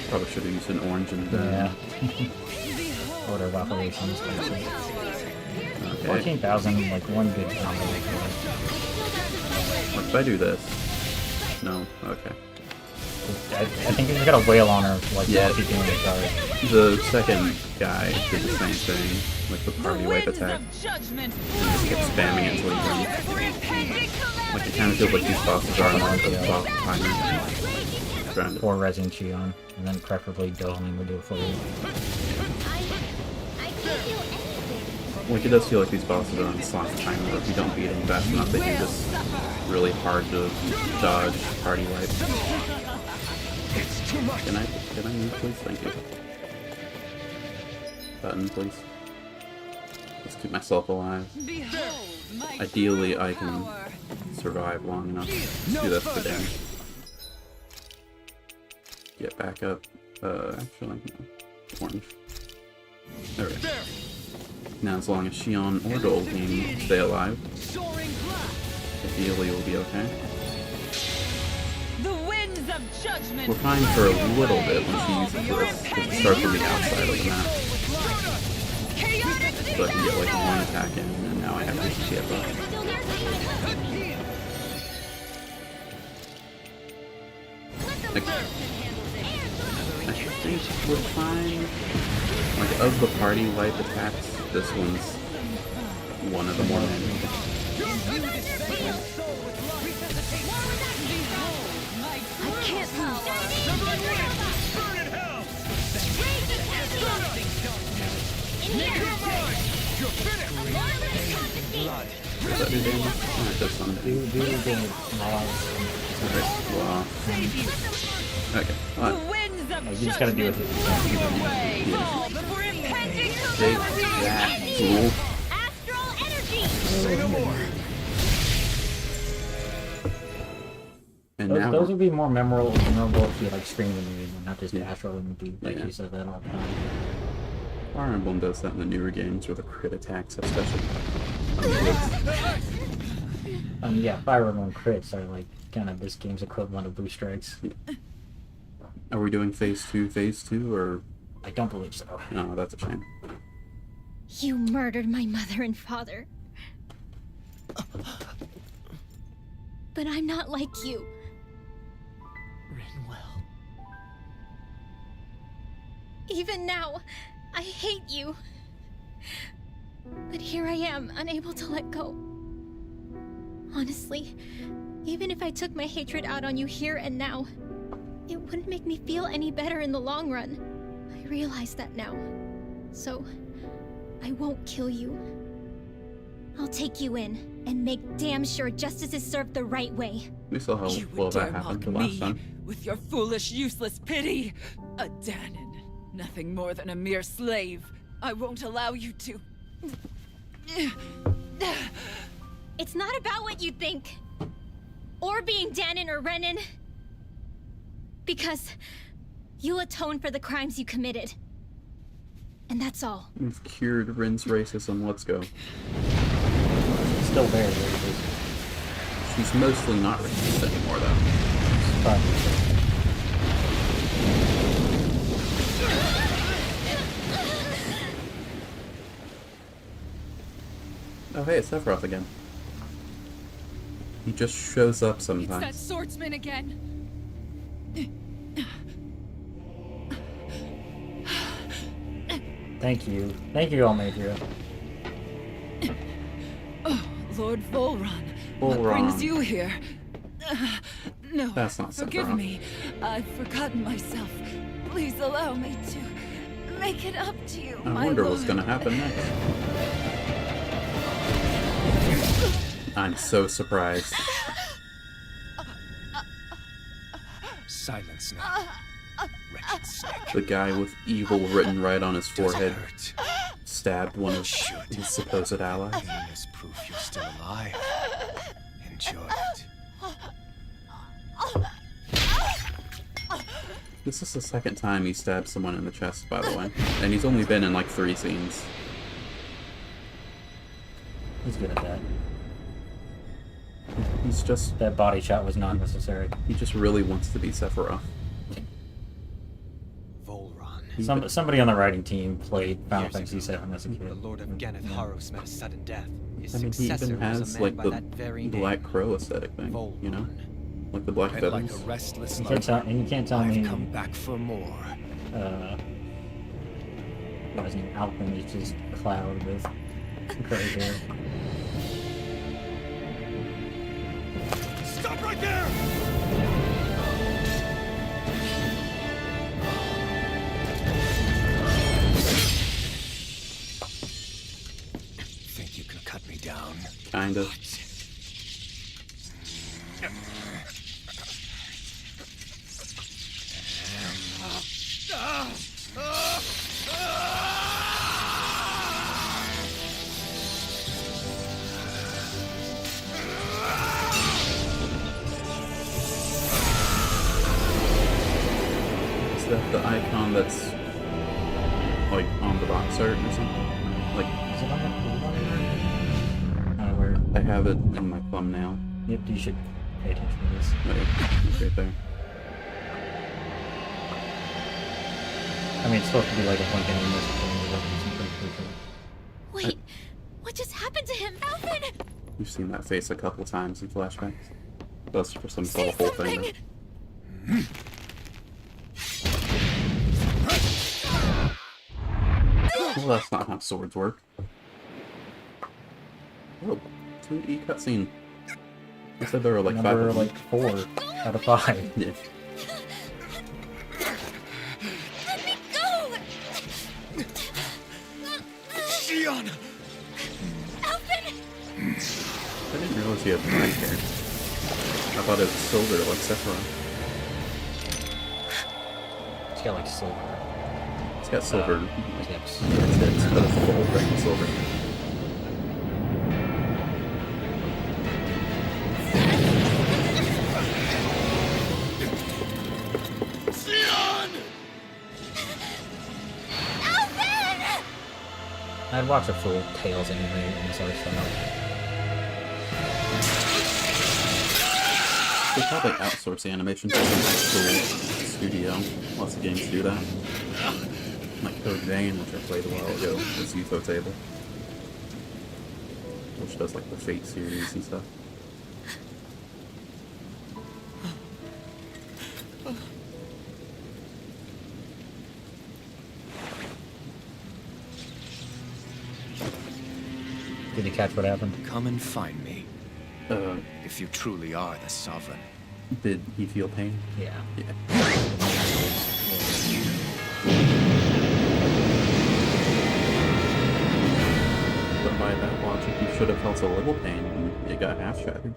Probably should have used an orange and Yeah. Order of operations. Okay. 14,000, like, one good combo. What if I do this? No? Okay. I think you just gotta wail on her, like, Yeah. while she's doing the card. The second guy did the same thing, like the party wipe attack. Judgment. And just kept spamming it until he done. Like it kind of feels like these bosses are on the boss timer. Trying to... Or Resin Chion, and then preferably Dohling would do it for you. Like it does feel like these bosses are on slot timer. If you don't beat them fast enough, they do this really hard to dodge party wipe. Can I move, please? Thank you. Button, please. Let's keep myself alive. Ideally, I can survive long enough to do this for damage. Get back up. Actually, no. Orange. There we go. Now, as long as Shion or Dole can stay alive, ideally we'll be okay. The winds of judgment. We're fine for a little bit when she uses this, because it starts from the outside of the map. So I can get like one attack in, and now I have to get up. I think we're fine. Like, of the party wipe attacks, this one's one of the more manageable. Does that do damage? Oh, it does some damage. Okay, well, You just gotta deal with it. take that, fool. Astral energy. And now Those would be more memorable if you like scream the movie, not just Yeah. astral energy, like Yeah. you said that all the time. Fire Emblem does that in the newer games where the crit attacks have special. Yeah, Fire Emblem crits are like kind of this game's equivalent of boost strikes. Are we doing phase 2, or? I don't believe so. No, that's a shame. You murdered my mother and father. But I'm not like you. Rinwell. Even now, I hate you. But here I am, unable to let go. Honestly, even if I took my hatred out on you here and now, it wouldn't make me feel any better in the long run. I realize that now. So, I won't kill you. I'll take you in and make damn sure justice is served the right way. We saw how You well would that dare happened mock the last me time. with your foolish, useless pity? A Danon, nothing more than a mere slave. I won't allow you to. It's not about what you think. Or being Danon or Renan. Because you'll atone for the crimes you committed. And that's all. We've cured Rin's racism. Let's go. Still very racist. She's mostly not racist anymore, though. Probably. Oh, hey, it's Sephiroth again. He just shows up It's that sometimes. swordsman again. Thank you. Thank you, Almadria. Oh, Lord Volron. What brings you here? No, That's not forgive Sephiroth. me. I've forgotten myself. Please allow me to make it up to you, I my wonder lord. what's gonna happen next. I'm so surprised. Silence now. Wretched snake. The guy with evil written right on his Does it forehead hurt? stabbed one of his supposed allies. Then there's proof you're still alive. Enjoy it. This is the second time he stabbed someone in the chest, by the way. And he's only been in like 3 scenes. He's good at that. He's just... That body shot was not necessary. He just really wants to be Sephiroth. Volron. Somebody on the writing team played Final Years Fantasy ago, VII as a The kid. Lord of Genneth Haros met a sudden death. His I mean, he successor even was has a man like by the that very Black name. Crow aesthetic thing, you know? Like the black And like feathers. a restless You light, can't tell I've me come back for more. what his name, Alpin is just Cloud with gray hair. Stop right there! Think you can cut me down? Kinda. Is that the icon that's like on the box art or something? Like, Is it on the where? I have it in my thumbnail. Yep, you should pay attention to this. Wait, it's right there. I mean, it's supposed to be like a point in this thing, but it's pretty crucial. Wait, what just happened to him? Alvin! You've seen that face a couple times in flashbacks. That's for some Say whole thing. something! Well, that's not how swords work. Oh, 2D cutscene. I said there were like 5 Number of them. like 4 out of 5. Yeah. Let me go! Shion! Alvin! I didn't realize he had black hair. I thought it was silver like Sephiroth. It's got like silver. It's got silver. Tips. It's but it's the whole thing is silver. I'd watch a full Tales anime in this other stuff. They probably outsource the animation to some actual studio. Lots of games do that. like Code Vein, which I played a while ago, this UFO table, which does like the Fate series and stuff. Did you catch what happened? Come and find me, Uh, if you truly are the Sovereign. did he feel pain? Yeah. Yeah. But by that logic, you should have felt a little pain when it got half shattered.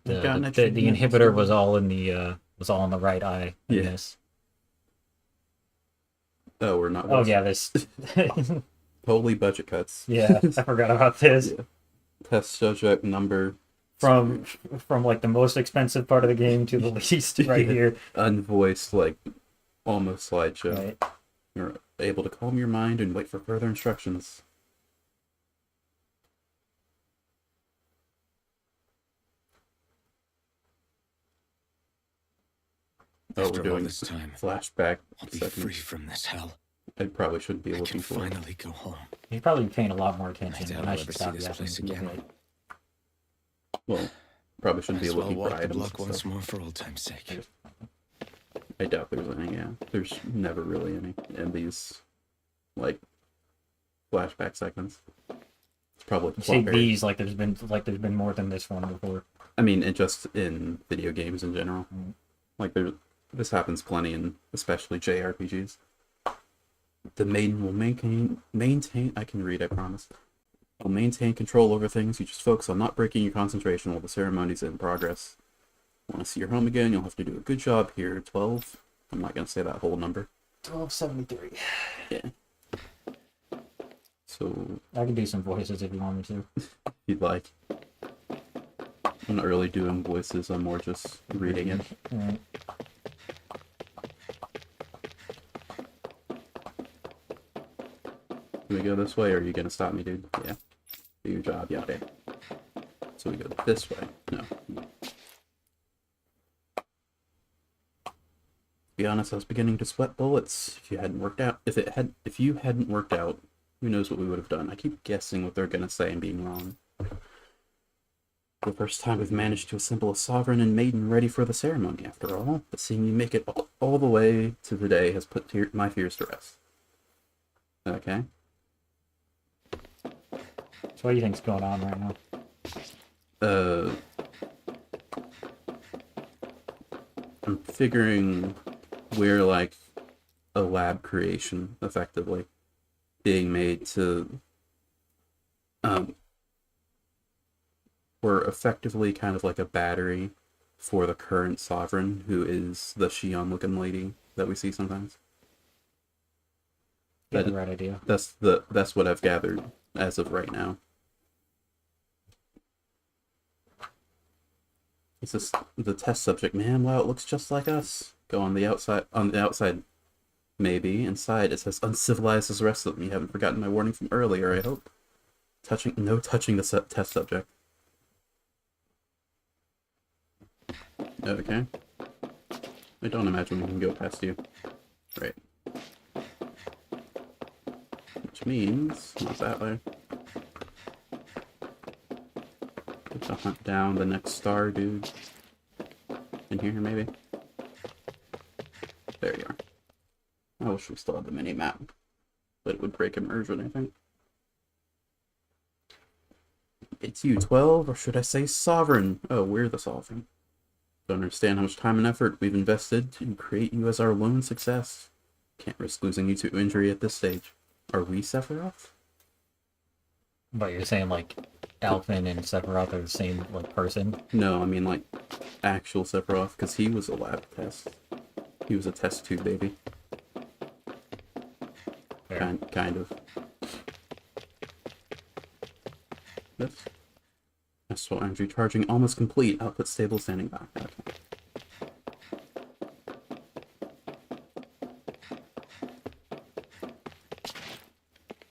The, Got an the, extra the minute, inhibitor so- was all in the right eye. I Yeah. guess. Oh, we're not. Oh yeah, this. Totally budget cuts. Yeah, I forgot about this. Yeah. Test subject number. From like the most expensive part of the game to the least right Yeah. here. Unvoiced, like almost slideshow. Right. You're able to calm your mind and wait for further instructions. Oh, After we're all doing this time, flashback I'll be seconds. free from this hell. I probably shouldn't be I looking can for it. finally go home. You're probably paying a lot more I attention. doubt And I I'll should ever see stop this yapping. place again. Well, probably shouldn't Might be as well looking for walk the items block and once stuff. more for old time's sake. I doubt there's any, yeah. There's never really any in these, like, flashback segments. It's probably You say plot these like there's been more than this one before. I mean, it just in video games in general. Like, this happens plenty in especially JRPGs. The maiden will maintain, I can read, I promise. Will maintain control over things. You just focus on not breaking your concentration while the ceremony's in progress. Want to see your home again? You'll have to do a good job here. 12. I'm not going to say that whole number. 1273. Yeah. So, I can do some voices if you want me to. if you'd like. I'm not really doing voices, I'm more just reading it. Alright. Do we go this way, or are you gonna stop me, dude? Yeah. Do your job, yeah, okay. So we go this way. No. To be honest, I was beginning to sweat bullets. If you hadn't worked out, if you hadn't worked out, who knows what we would have done. I keep guessing what they're gonna say and being wrong. The first time we've managed to assemble a sovereign and maiden ready for the ceremony, after all. But seeing you make it all the way to the day has put my fears to rest. Okay. So what do you think's going on right now? I'm figuring we're like a lab creation, effectively, being made to, we're effectively kind of like a battery for the current sovereign, who is the Shion-looking lady that we see sometimes. You have the right idea. That's what I've gathered as of right now. It's just the test subject, man. Wow, it looks just like us. Go on the outside. On the outside, maybe. Inside, it says uncivilized as the rest of them. You haven't forgotten my warning from earlier, I hope. No touching the test subject. Okay. I don't imagine we can go past you. Right. Which means, not that way. To hunt down the next star, dude. In here, maybe? There you are. I wish we still had the mini-map. But it would break immersion, I think. It's you, 12, or should I say Sovereign? Oh, we're the Sovereign. Don't understand how much time and effort we've invested to create you as our lone success. Can't risk losing you to injury at this stage. Are we Sephiroth? But you're saying like Alphen and Sephiroth are the same like person? No, I mean like actual Sephiroth, because he was a lab test. He was a test tube baby. Fair. Kind of. This. Astral energy charging almost complete. Output stable, standing by. Okay.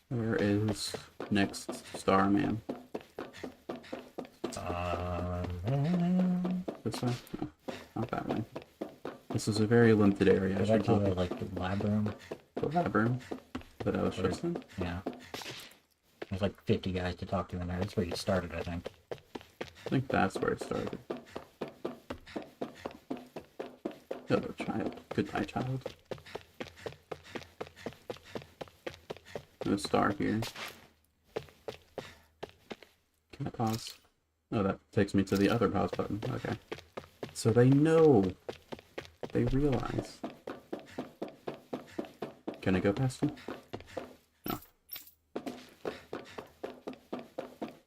Where is next Starman? This way? No, not that way. This is a very limited area. I Go should back to probably the, like, the lab room. the lab room that I was just in. Yeah. There's like 50 guys to talk to in there. That's where you started, I think. I think that's where it started. Hello, child. Goodbye, child. No star here. Can I pause? Oh, that takes me to the other pause button. Okay. So they know. They realize. Can I go past him? No.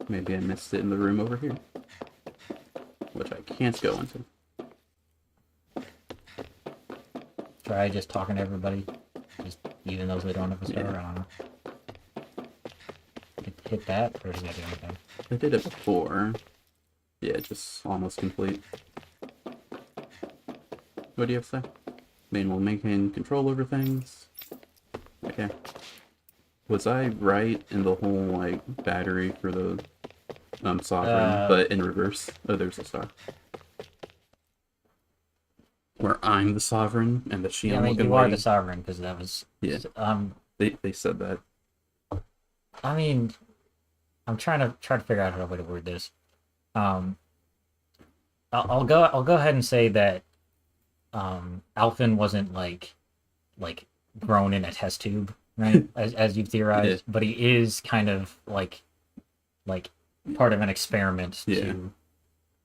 Maybe I missed it in the room over here. Which I can't go into. Try just talking to everybody. Just even those that don't have a star. Yeah. I don't know. Hit that, or does that do anything? I did it before. Yeah, just almost complete. What do you have to say? I mean, we'll maintain control over things. Okay. Was I right in the whole, like, battery for the sovereign, but in reverse? Oh, there's a star. Where I'm the sovereign and the Shion Yeah, I mean, looking you are lady. the sovereign, because that was... Yeah. They said that. I mean, I'm trying to figure out how to word this. I'll go ahead and say that Alphen wasn't like grown in a test tube, right? as you've theorized, but he is kind of like part of an experiment to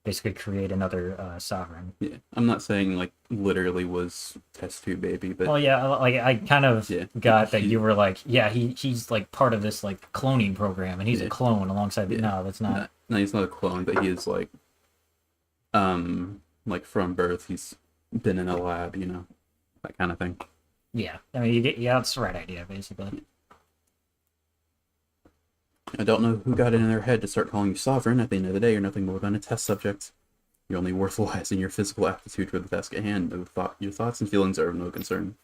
basically create another sovereign. Yeah, I'm not saying like literally was test tube baby, but Well, yeah, like I kind of got that you were like, yeah, he's like part of this like cloning program, and he's a clone alongside. No, that's not. No, he's not a clone, but he is like from birth, he's been in a lab, you know, that kind of thing. Yeah, I mean, yeah, that's the right idea, basically. I don't know who got it in their head to start calling you sovereign. At the end of the day, you're nothing more than a test subject. You're only worthwhile in your physical aptitude for the task at hand. Your thoughts and feelings are of no concern.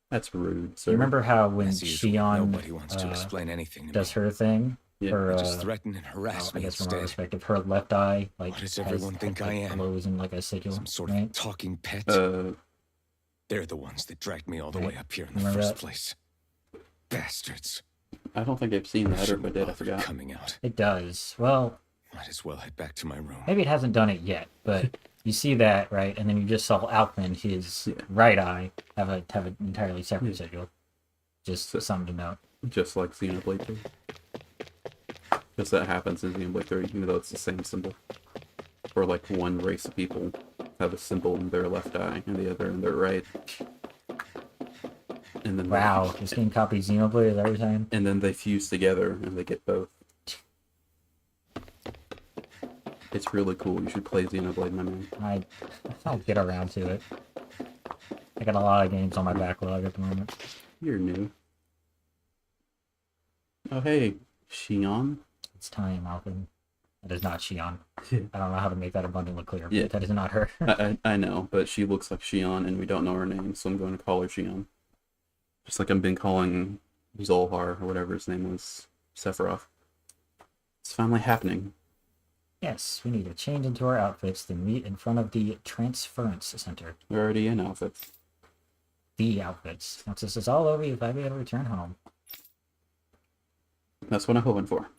That's rude, sir. You remember how when As usual, Shion nobody wants to explain anything to does me. her thing? Yeah, her, Just threaten and harass I me guess from our instead. perspective, her left eye like What does everyone think I am? glows in like a sigil, Some sort right? of talking pet? They're the ones that dragged me all the way up here in the Remember first that? place. Bastards. I don't think I've seen that, or if I did, I forgot. Coming out. It does. Well, Might as well head back to my room. maybe it hasn't done it yet, but you see that, right? And then you just saw Alphen, his right eye, have an entirely separate sigil. Just something to note. Just like Xenoblade 3. Because that happens in Xenoblade 3, even though it's the same symbol. Or like one race of people have a symbol in their left eye and the other in their right. And then Wow, this game copies Xenoblade, is that what you're saying? And then they fuse together and they get both. It's really cool. You should play Xenoblade, my man. I'll get around to it. I got a lot of games on my backlog at the moment. You're new. Oh hey, Shion. It's time, Alphen. That is not Shion. Yeah. I don't know how to make that abundantly clear, but Yeah. that is not her. I know, but she looks like Shion and we don't know her name, so I'm going to call her Shion. Just like I've been calling Zolhar, or whatever his name was, Sephiroth. It's finally happening. Yes, we need to change into our outfits to meet in front of the Transference Center. We're already in outfits. The outfits. Once this is all over, you'll be able to return home. That's what I'm hoping for.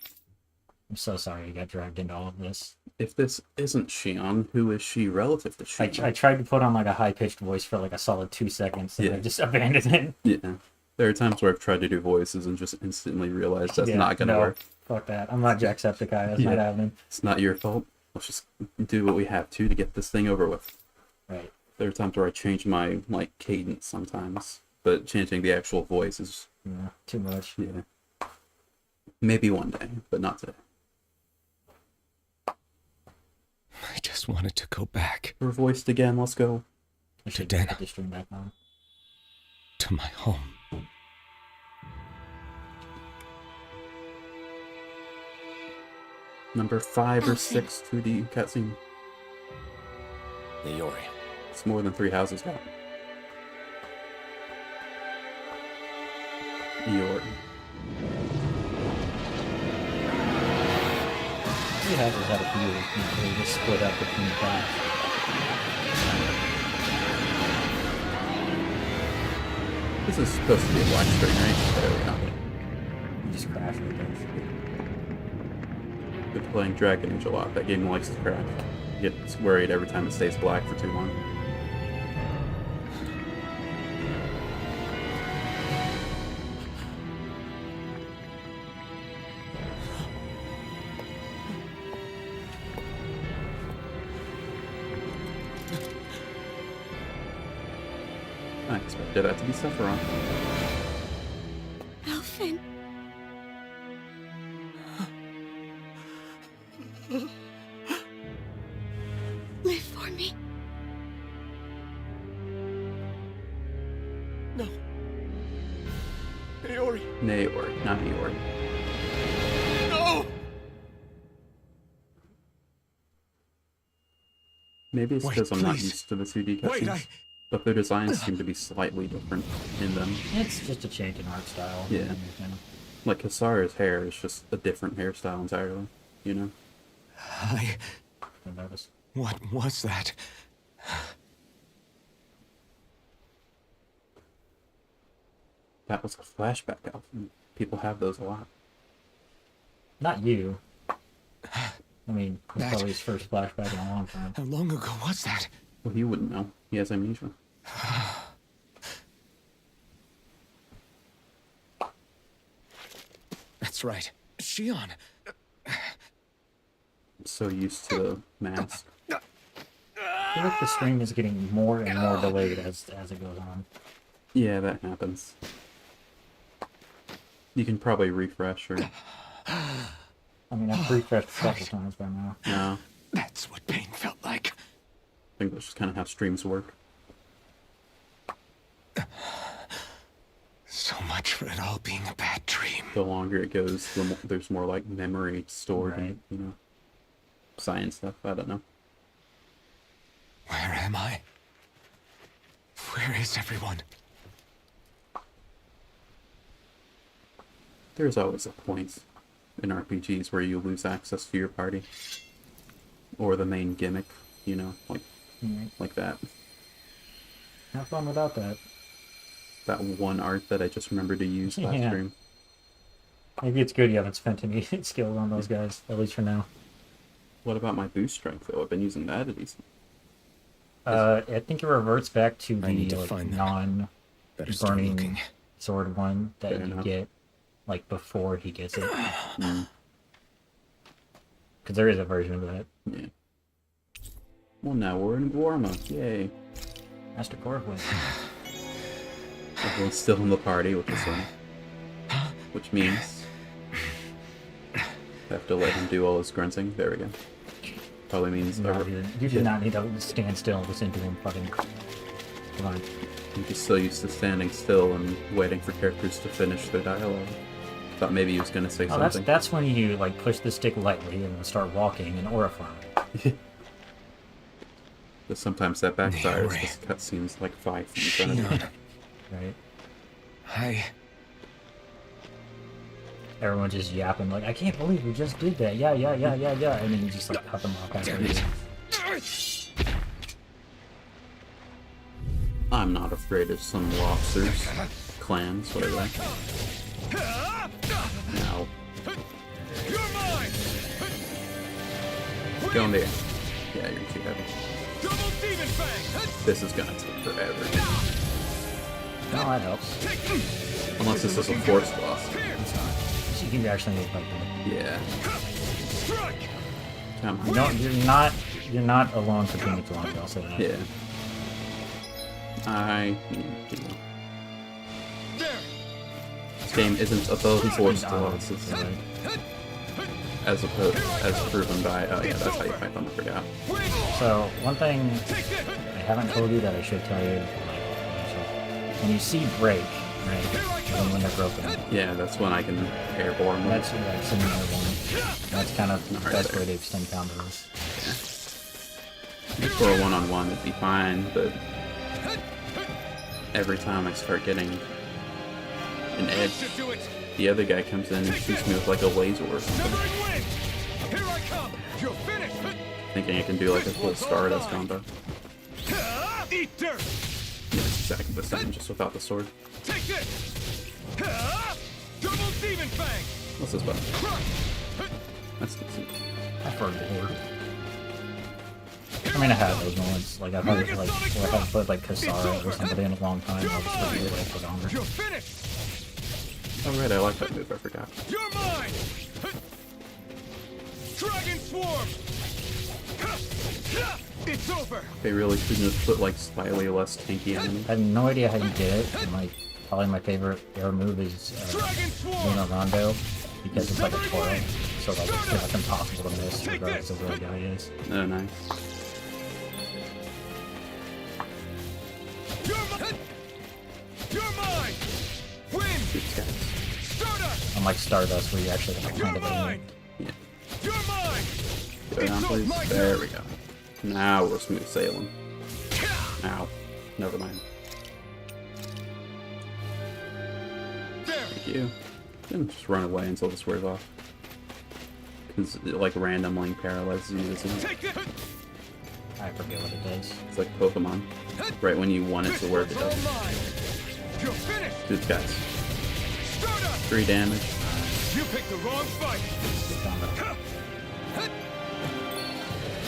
I'm so sorry you got dragged into all of this. If this isn't Shion, who is she relative to Shion? I tried to put on like a high-pitched voice for like a solid 2 seconds, and I just abandoned it. Yeah. There are times where I've tried to do voices and just instantly realized that's not gonna work. Fuck that. I'm not Jacksepticeye. That's not happening. It's not your fault. Let's just do what we have to get this thing over with. Right. There are times where I change my like cadence sometimes, but changing the actual voice is too much. Yeah. Maybe one day, but not today. I just wanted to go back. We're voiced again. Let's go. I should Dana. put the stream back on. To my home. Number 5 or 6 2D cutscene. The Yori. It's more than 3 houses got. Eeyore. Three houses had a few, they just split up between the class. This is supposed to be a black screen, right? There we go. You just crash with those. Been playing Dragon Age a lot. That game likes to crash. Gets worried every time it stays black for too long. I expected that to be Sephiroth. Elfin. Live for me. No. Aori. Naori, not Eori. No! Maybe it's Wait, because I'm not please. used to the 2D Wait, cutscenes. But their designs seem to be slightly different in them. It's just a change in art style. Yeah. You know. Like Kasara's hair is just a different hairstyle entirely, you know? You'll notice. What was that? That was a flashback album. People have those a lot. Not you. I mean, it's probably his first flashback in a long time. How long ago was that? Well, he wouldn't know. He has amnesia. That's right. Shion. I'm so used to the mask. I feel like the stream is getting more and more delayed as it goes on. Yeah, that happens. You can probably refresh or... I mean, I've refreshed a couple times by now. No. That's what pain felt like. I think that's just kind of how streams work. So much for it all being a bad dream. The longer it goes, the more, there's more like memory stored Right. in, you know, science stuff. I don't know. Where am I? Where is everyone? There's always a point in RPGs where you lose access to your party. Or the main gimmick, you know, like that. Have fun without that. That one art that I just remembered to use last Yeah. stream. Maybe it's good you haven't spent any skills on those guys, at least for now. What about my boost strength though? I've been using that at least. I think it reverts back to I need the to like, find them. Better start non-burning looking. sword one that Fair you enough. get like before he gets it. Mm, Because there is a version of that. yeah. Well, now we're in Guarma. Yay. Master Corvus. Everyone's still in the party, which is funny. Which means I have to let him do all his grunting. There we go. Probably means No, you do not need to stand still and listen to him fucking. Come on. I'm just so used to standing still and waiting for characters to finish their dialogue. Thought maybe he was gonna say Oh, something. that's when you like push the stick lightly and then start walking and aura farming. But sometimes that backfires. Naori. This cutscene's like 5 feet in front of me. Shion. Right? Everyone just yapping like, I can't believe we just did that. Yeah, yeah, yeah, yeah, yeah. And then you just like cut them off Damn halfway. it. I'm not afraid of some lobsters, clams, whatever. Now, You're mine! go in there. Yeah, you're too heavy. Double demon fang! This is gonna take forever. No, that helps. Unless this is a force boss. It's not. So you can actually make like that. Yeah. Strike! Come You on. don't, you're not alone for being a I'll say that. Yeah. You know, There! this game isn't above force He's bosses, right. as proven by, oh yeah, that's how you fight them, I forgot. So one thing I haven't told you that I should tell you, like, when you see break, right, when they're broken, Yeah, that's when I can airborne them. that's an one. That's kind of the Alright, best there. way to extend combos. For a one-on-one, it'd be fine, but every time I start getting an edge, Should do it! the other guy comes in and shoots me with like a laser or something. Severing wing! Here I come! You're finished! Thinking I can do like a full Stardust combo. Eat dirt! Yeah, it's exactly the same, just without the sword. Take this! Double Demon Fang! What's this button? That's decent. I prefer Lord. I mean, I have those moments. Like, I've had like, where I haven't played like Kasara or somebody in a long time. I'll just put it like for longer. You're finished! Oh right, I like that move, I forgot. You're mine! Dragon Swarm! It's over! They really couldn't have put like slightly less tanky enemies. I have no idea how you did it. And, like, probably my favorite air move is Luna Rondo, because it's like a twirl. So like, it's pretty much impossible to miss regardless of where the guy is. Oh, nice. You're mine! Win! Good guys. Stardust! Unlike Stardust, where you actually have to kind of aim it. Yeah. You're mine! Go down, please. There we go. Now we're smooth sailing. Ow. Never mind. Thank you. Then just run away until this wears off. Because it like randomly paralyzes you, isn't it? I forget what it does. It's like Pokemon. Right when you want it to work, it does. You're finished! Dude, guys. Stardust! 3 damage. You picked the wrong fight! Good combo.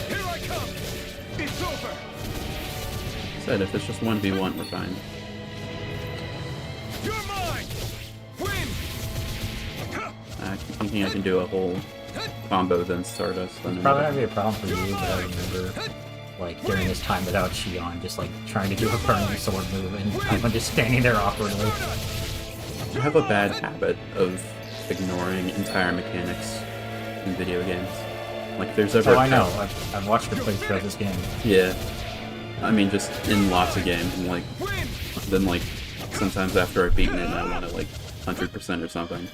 Here I come! It's over! Said if it's just 1v1, we're fine. You're mine! Win! I keep thinking I can do a whole combo then Stardust. Then Probably gonna be a problem for you, but I remember, like, during this time without Shion, just like trying to do a burning sword move, and I'm just standing there awkwardly. I have a bad habit of ignoring entire mechanics in video games. Like, if there's ever Oh, I know. I've watched her play throughout this game. Yeah. I mean, just in lots of games, and like, then like, sometimes after I've beaten it and I want to like 100% or something,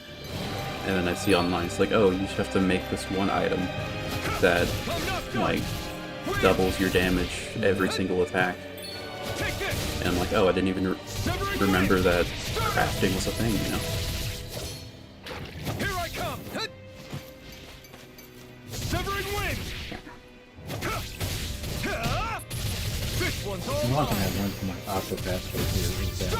and then I see online, it's like, oh, you just have to make this one item that like doubles your damage every single attack. And I'm like, oh, I didn't even remember that crafting was a thing, you know? Here I come! Severing wind! This one's all One thing mine! I've learned from my Octopath playthrough is that,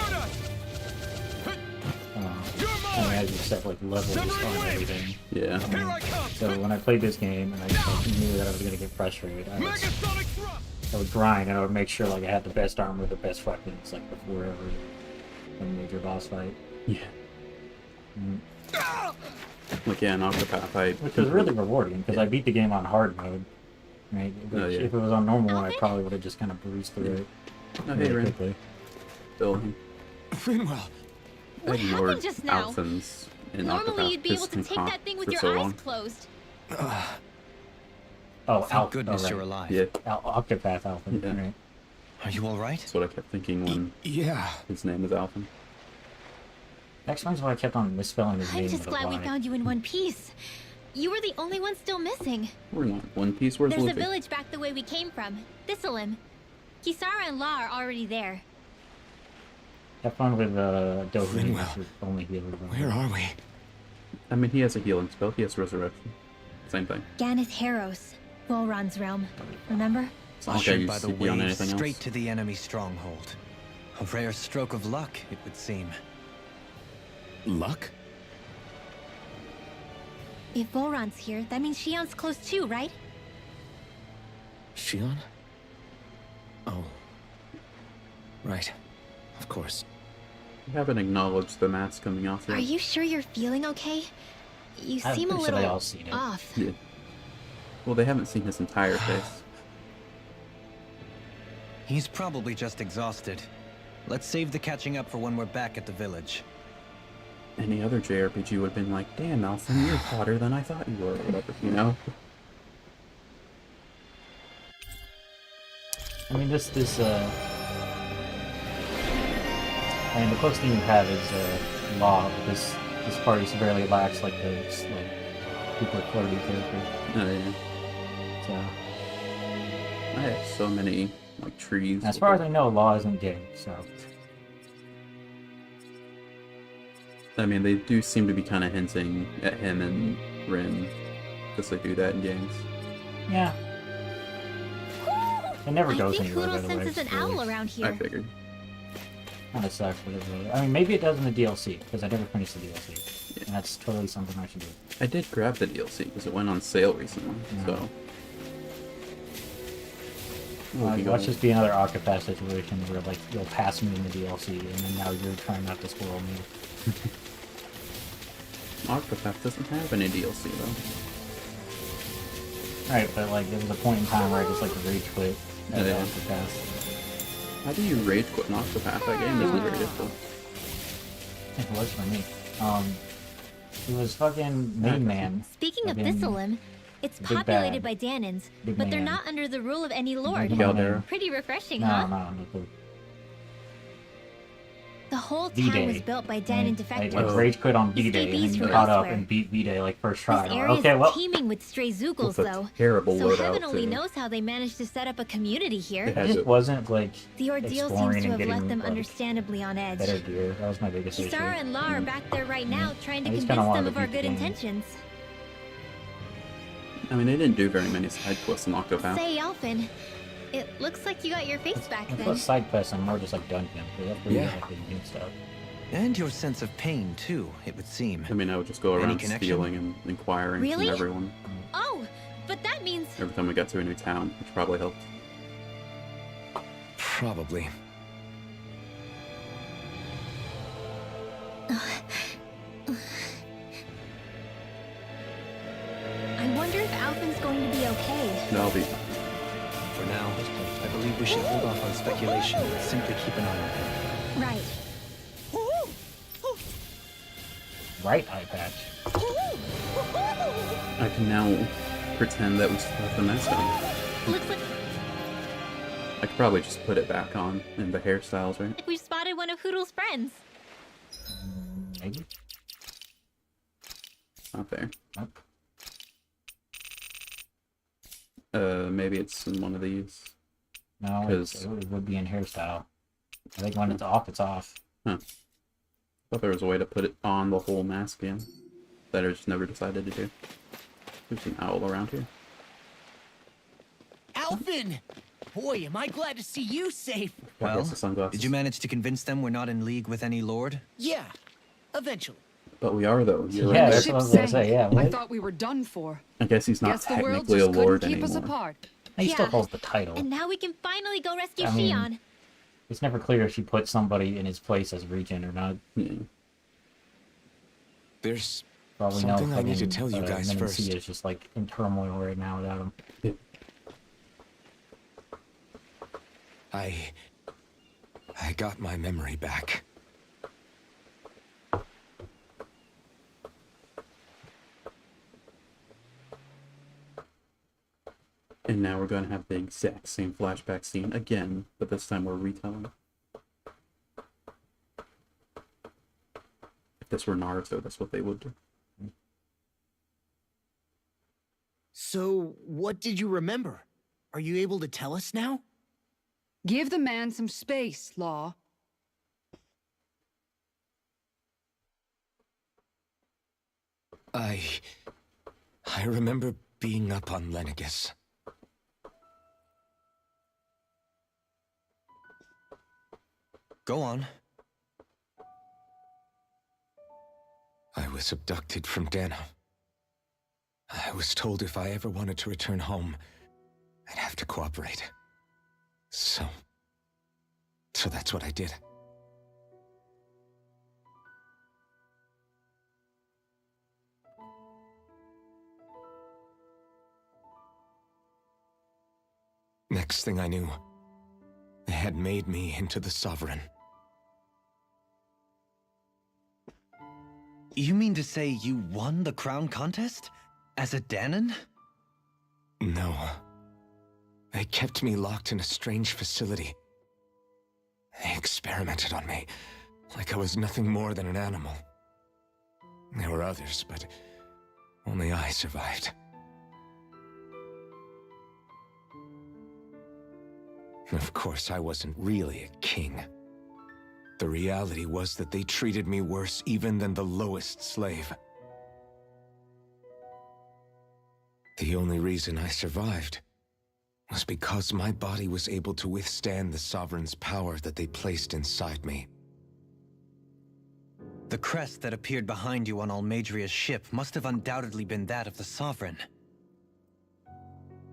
I mean, as you set like levels on everything. Yeah. Here I come! So when I played this game and I like, knew that I was gonna get frustrated, Megasonic thrust! I would grind and I would make sure like I had the best armor, the best weapons, like before every major boss fight. Yeah. Like, yeah, in Octopath, Which was really rewarding because I beat the game on hard mode. Right? Which, Oh, yeah. if it was on normal mode, I probably would have just kind of breezed through it Oh, hey, really Ren. quickly. Bill, Finwell! What I ignored happened just now? Alphins in Normally Octopath you'd be able to Piston take Comp that thing with for your so eyes long. closed. Oh, Thank goodness right. you're alive. Yeah, Octopath Alpha. Yeah. Right. Are you all right? that's what I kept thinking when Yeah. his name was Alphin. That explains why I kept on misspelling his I'm name just with a glad we Y. found you in one piece. You were the only one still missing. We're not One Piece, where's There's a Luffy? village back the way we came from. Thistleim. Kisara and La are already there. Have fun with Doheny, Finwell. which is only healer. Where are we? I mean, he has a healing spell, he has resurrection. Same thing. Ganeth Heros, Volron's realm. Remember? It's not like I Ushered use by the CP on waves anything straight else. to the enemy stronghold. A rare stroke of luck, it would seem. Luck? If Volron's here, that means Shion's close too, right? Shion? Oh. Right. Of course. We haven't acknowledged the mask coming off yet. Are you sure you're feeling okay? You I'm seem a pretty sure they little all seen it. off. Yeah. Well, they haven't seen his entire face. He's probably just exhausted. Let's save the catching up for when we're back at the village. Any other JRPG would have been like, damn, Alphin, you're hotter than I thought you were, or whatever, you know? I mean, I mean, the closest thing you have is Law, because this party severely lacks like the super flirty character. Oh, yeah. So, I have so many, like, trees. as far as I know, Law isn't gay. So, I mean, they do seem to be kind of hinting at him and Rin because they do that in games. Yeah. It never I goes think anywhere, by Poodle the way. senses an It's owl really around I here. figured. kind of sucks, but it really... I mean, maybe it does in the DLC, because I never finished the DLC. Yeah. And that's totally something I should do. I did grab the DLC because it went on sale recently, so... Watch this be another Octopath situation where, like, you'll pass me in the DLC, and then now you're trying not to spoil me. Octopath doesn't have any DLC, though. Right, but, like, there was a point in time where I just, like, rage quit as Yeah. Octopath. How do you rage quit an Octopath? That game isn't very difficult. It was for me. It was fucking Main Man. Speaking of Fucking Thistleum, it's Big populated Bad. by Danons, Big but they're Man. not under the rule of any lord. Big Caldera. Pretty refreshing, No, huh? no, no. The whole V-Day. town was built by Danon defectors. Like, rage quit on V-Day, and then Escapees you from caught up elsewhere. and beat V-Day, like, first try. This I'm area like, okay, is well... teeming with stray Zoogles, With a though. terrible So loadout, heaven only too. knows how they managed to set up a community here. It I has just it. wasn't, like, The ordeal exploring seems to and have left getting, them like, understandably on edge. better gear. That was my biggest issue. Kisara and La are back there right now, trying to I just convince kinda wanted them to of our beat the good game. intentions. I mean, they didn't do very many side quests in Octopath. Say, Alphen, it looks like you got your face back It's then. less side quests and more just, like, dungeons, because that's where you Yeah. have to do stuff. And your sense of pain, too, it would seem. I mean, I would just go Any around connection? stealing and inquiring Really? from everyone. Oh, but that means... Every time we got to a new town, which probably helped. Probably. I wonder if Alphen's going to be okay. No, I'll be For now, I believe we should hold off on speculation and simply keep an eye on him. Right. Right eye patch. I can now pretend that we still have the mask on. Looks like I could probably just put it back on in the hairstyles, right? we've spotted one of Hoodle's friends. Maybe? Not there. Nope. Maybe it's in one of these. No, Because- it would be in hairstyle. I think when it's off, it's off. Thought there was a way to put it on the whole mask again. That I just never decided to do. There's an owl around here. Alphen! Boy, am I glad to see you safe. I Well, guess the sunglasses. did you manage to convince them we're not in league with any lord? Yeah, eventually. But we are, though. You're Yeah, right that's there. what I was gonna say, yeah. I What? thought we were done for. I guess he's not Guess the world technically a just couldn't lord keep us anymore. apart. He still Yeah. holds the title. And now we can finally go rescue I mean- Shion. It's never clear if she put somebody in his place as regent or not. Yeah. There's Probably something no I need to fucking, tell you guys Menace first. is just like in turmoil right now without him. I got my memory back. And now we're going to have the exact same flashback scene again, but this time we're retelling. If this were Naruto, that's what they would do. So, what did you remember? Are you able to tell us now? Give the man some space, Law. I remember being up on Lenegus. Go on. I was abducted from Dano. I was told if I ever wanted to return home, I'd have to cooperate. So that's what I did. Next thing I knew, they had made me into the Sovereign. You mean to say you won the crown contest? As a Danon? No. They kept me locked in a strange facility. They experimented on me, like I was nothing more than an animal. There were others, but only I survived. Of course, I wasn't really a king. The reality was that they treated me worse even than the lowest slave. The only reason I survived was because my body was able to withstand the Sovereign's power that they placed inside me. The crest that appeared behind you on Almadria's ship must have undoubtedly been that of the Sovereign.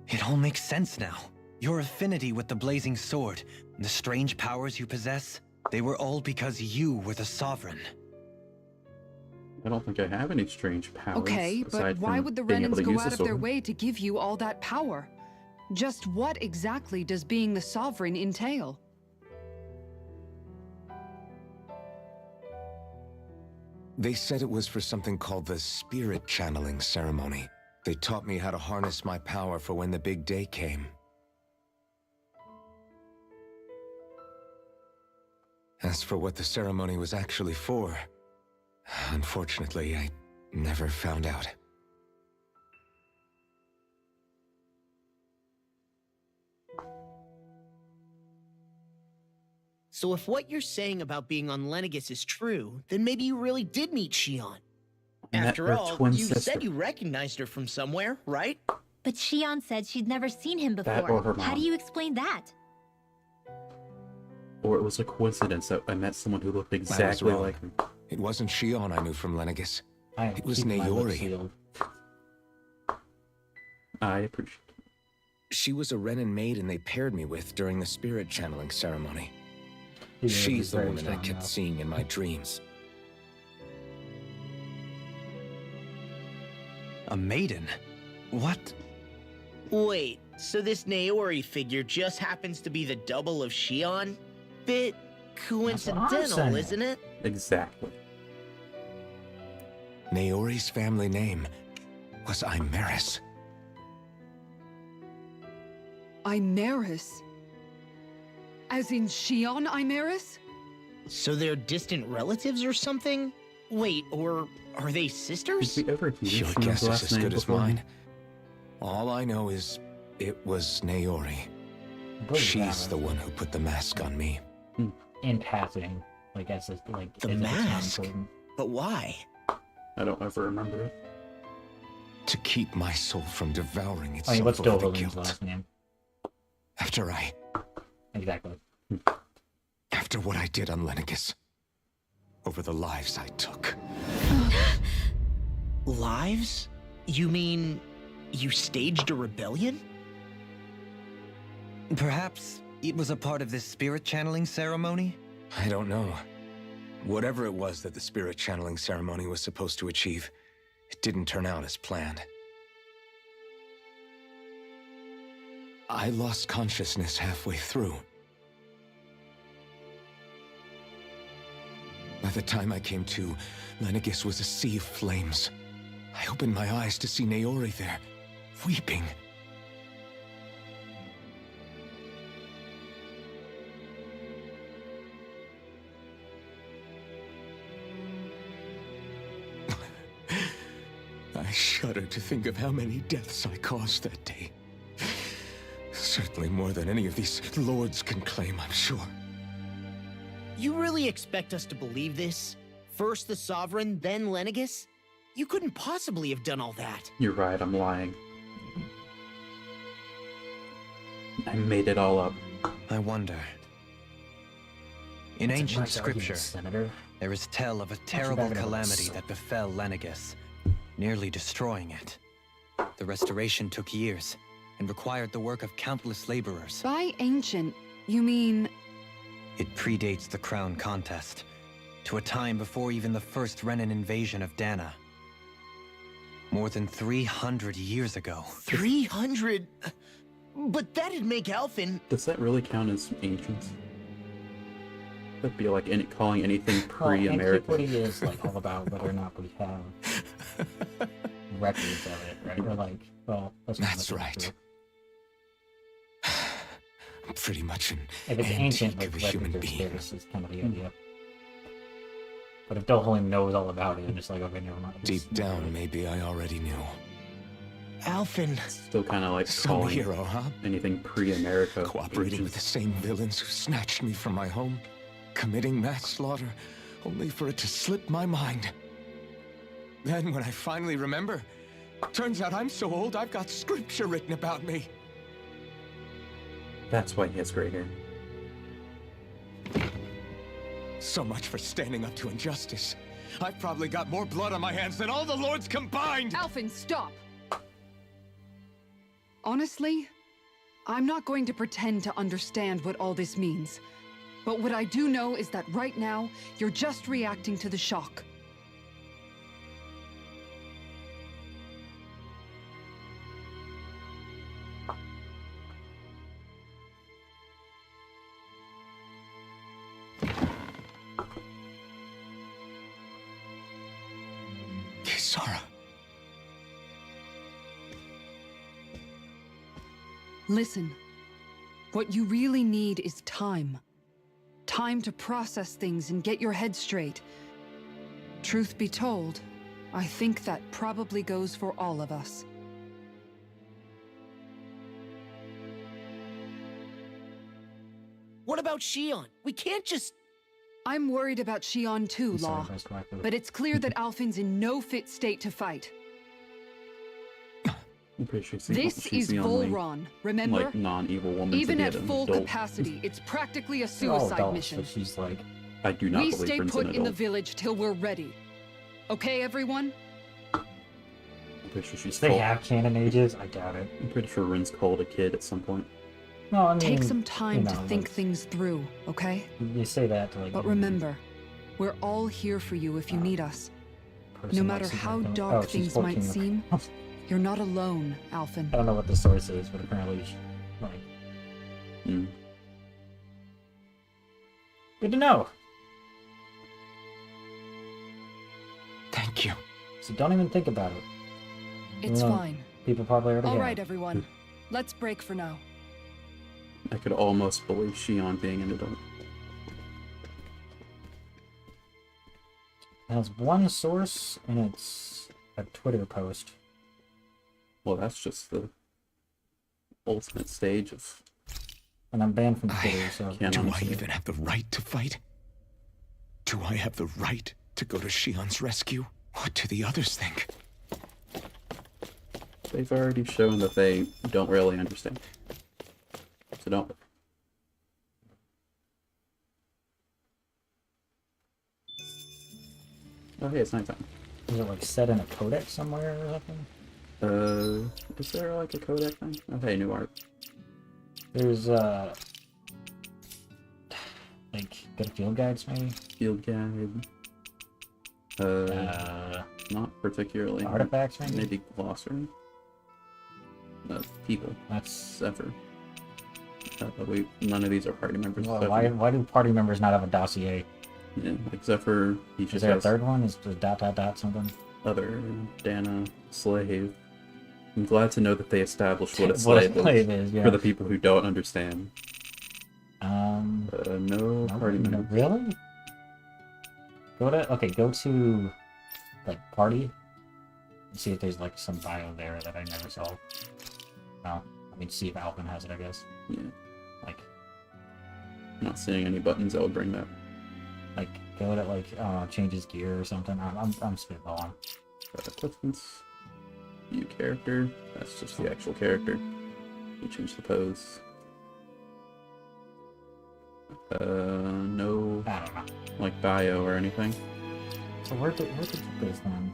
It all makes sense now. Your affinity with the Blazing Sword, and the strange powers you possess, they were all because you were the Sovereign. I don't think I have any strange powers. Okay, but aside why from would the being able Renans to go use out the of their sword. way to give you all that power? Just what exactly does being the Sovereign entail? They said it was for something called the Spirit Channeling Ceremony. They taught me how to harness my power for when the big day came. As for what the ceremony was actually for, unfortunately, I never found out. So if what you're saying about being on Lenegis is true, then maybe you really did meet Shion. Met After her all, twin you sister. said you recognized her from somewhere, right? But Shion said she'd never seen him That or before. her How mom. do you explain that? Or it was a coincidence that I met someone who looked I was exactly wrong. like me. It wasn't Shion I knew from Lenegis. I It was keep my lips Naori. sealed. I appreciate it. She was a Renan maiden they paired me with during the Spirit Channeling Ceremony. He She's is the very woman I strong kept now. seeing in my dreams. A maiden? What? Wait, so this Naori figure just happens to be the double of Shion? Bit coincidental, saying. isn't it? Exactly. Naori's family name was Imeris. Imeris? As in Shion Imeris? So they're distant relatives or something? Wait, or are they sisters? Did we ever hear Your Shion's guess is last as name good as before? mine. All I know is it was Naori. I believe She's that the was one who put the mask on me. in passing, like as a, like The as if it's not mask? important. But why? I don't ever remember it. To keep my soul from devouring I mean, itself what's over the Dovalin's guilt. last name? Exactly. After what I did on Lenegis. Over the lives I took. Lives? You mean you staged a rebellion? Perhaps it was a part of this spirit channeling ceremony? I don't know. Whatever it was that the Spirit Channeling Ceremony was supposed to achieve, it didn't turn out as planned. I lost consciousness halfway through. By the time I came to, Lenegis was a sea of flames. I opened my eyes to see Naori there, weeping. I shudder to think of how many deaths I caused that day. Certainly more than any of these lords can claim, I'm sure. You really expect us to believe this? First the Sovereign, then Lenegis? You couldn't possibly have done all that. You're right, I'm lying. I made it all up. I wonder. In That's a ancient nice argument, scripture, Senator. there is tell of a bad terrible at all. calamity that befell Lenegis, nearly destroying it. The restoration took years and required the work of countless laborers. By ancient, you mean... It predates the crown contest, to a time before even the first Renan invasion of Dana. More than 300 years ago. 300? But that'd make Alphen... Does that really count as ancient? That'd be like calling anything pre-American. Antiquity is like all about whether or not we have records of it, right? Or like, well, That's right. I'm pretty much an If it's ancient, antique like of a human records are being. scarce is kind of the idea. But if Dovalim knows all about it, I'm just like, okay, never mind. Deep down, maybe I already knew. Alphen... Still kind of like Some calling hero, huh? anything pre-America. Cooperating with the same villains who snatched me from my home, committing mass slaughter, only for it to slip my mind. Then, when I finally remember, Turns out I'm so old I've got scripture written about me. That's why he has gray hair. So much for standing up to injustice. I've probably got more blood on my hands than all the lords combined! Alphen, stop! Honestly, I'm not going to pretend to understand what all this means. But what I do know is that right now, you're just reacting to the shock. Kisara. Listen, what you really need is time. Time to process things and get your head straight. Truth be told, I think that probably goes for all of us. What about Shion? We can't just... I'm worried about Shion too, Sorry, Law. that's correct. But it's clear that Alphen's in no fit state to fight. I'm pretty sure This she's is the only, Volron, remember? like, non-evil woman Even to at be an full adult. capacity, it's practically a They're all suicide adults, mission. so she's like, I do not We believe stay Rin's put an in the adult. village till we're ready. Okay, everyone? I'm pretty sure she's they called, have canon ages? I doubt it. I'm pretty sure Rin's called a kid at some point. No, I mean, Take some time you to know, think like, things through, okay? You say that to like. But remember, we're all here for you if you need us. person No like matter Super how Nintendo. dark she's things might 14. seem, you're not alone, Alphen. I don't know what the source is, but apparently, like, Mm. good to know. Thank you. So don't even think about it. It's You know, fine. People probably already All have. right, everyone. Let's break for now. I could almost believe Shion being an adult. It has one source, and it's a Twitter post. Well, that's just the ultimate stage of... And I'm banned from Twitter, so... can't Do I honestly- even have the right to fight? Do I have the right to go to Shion's rescue? What do the others think? They've already shown that they don't really understand. So don't... Oh hey, it's nighttime. Is it like set in a codec somewhere or something? Is there like a codec thing? Oh hey, new art. There's, like, good field guides, maybe? Field guide. Not particularly. Artifacts, maybe? Maybe glossary. People. That's... Zephyr. None of these are party members. Well, Zephyr. why do party members not have a dossier? Yeah, like Zephyr, he Is just there a has third one? Is there dot something? other Dana, Slave. I'm glad to know that they established what a What a slave slave is, yeah. for the people who don't understand. No No, party no, members. really? Go to, like, party, and see if there's, like, some bio there that I never saw. No, I mean, see if Alphen has it, I guess. Yeah, Like, I'm not seeing any buttons that would bring that. like, go to, like, change his gear or something. I'm spitballing. Equipments. View character. That's just the actual character. You change the pose. No, I don't know. like, bio or anything. So where did you put this then?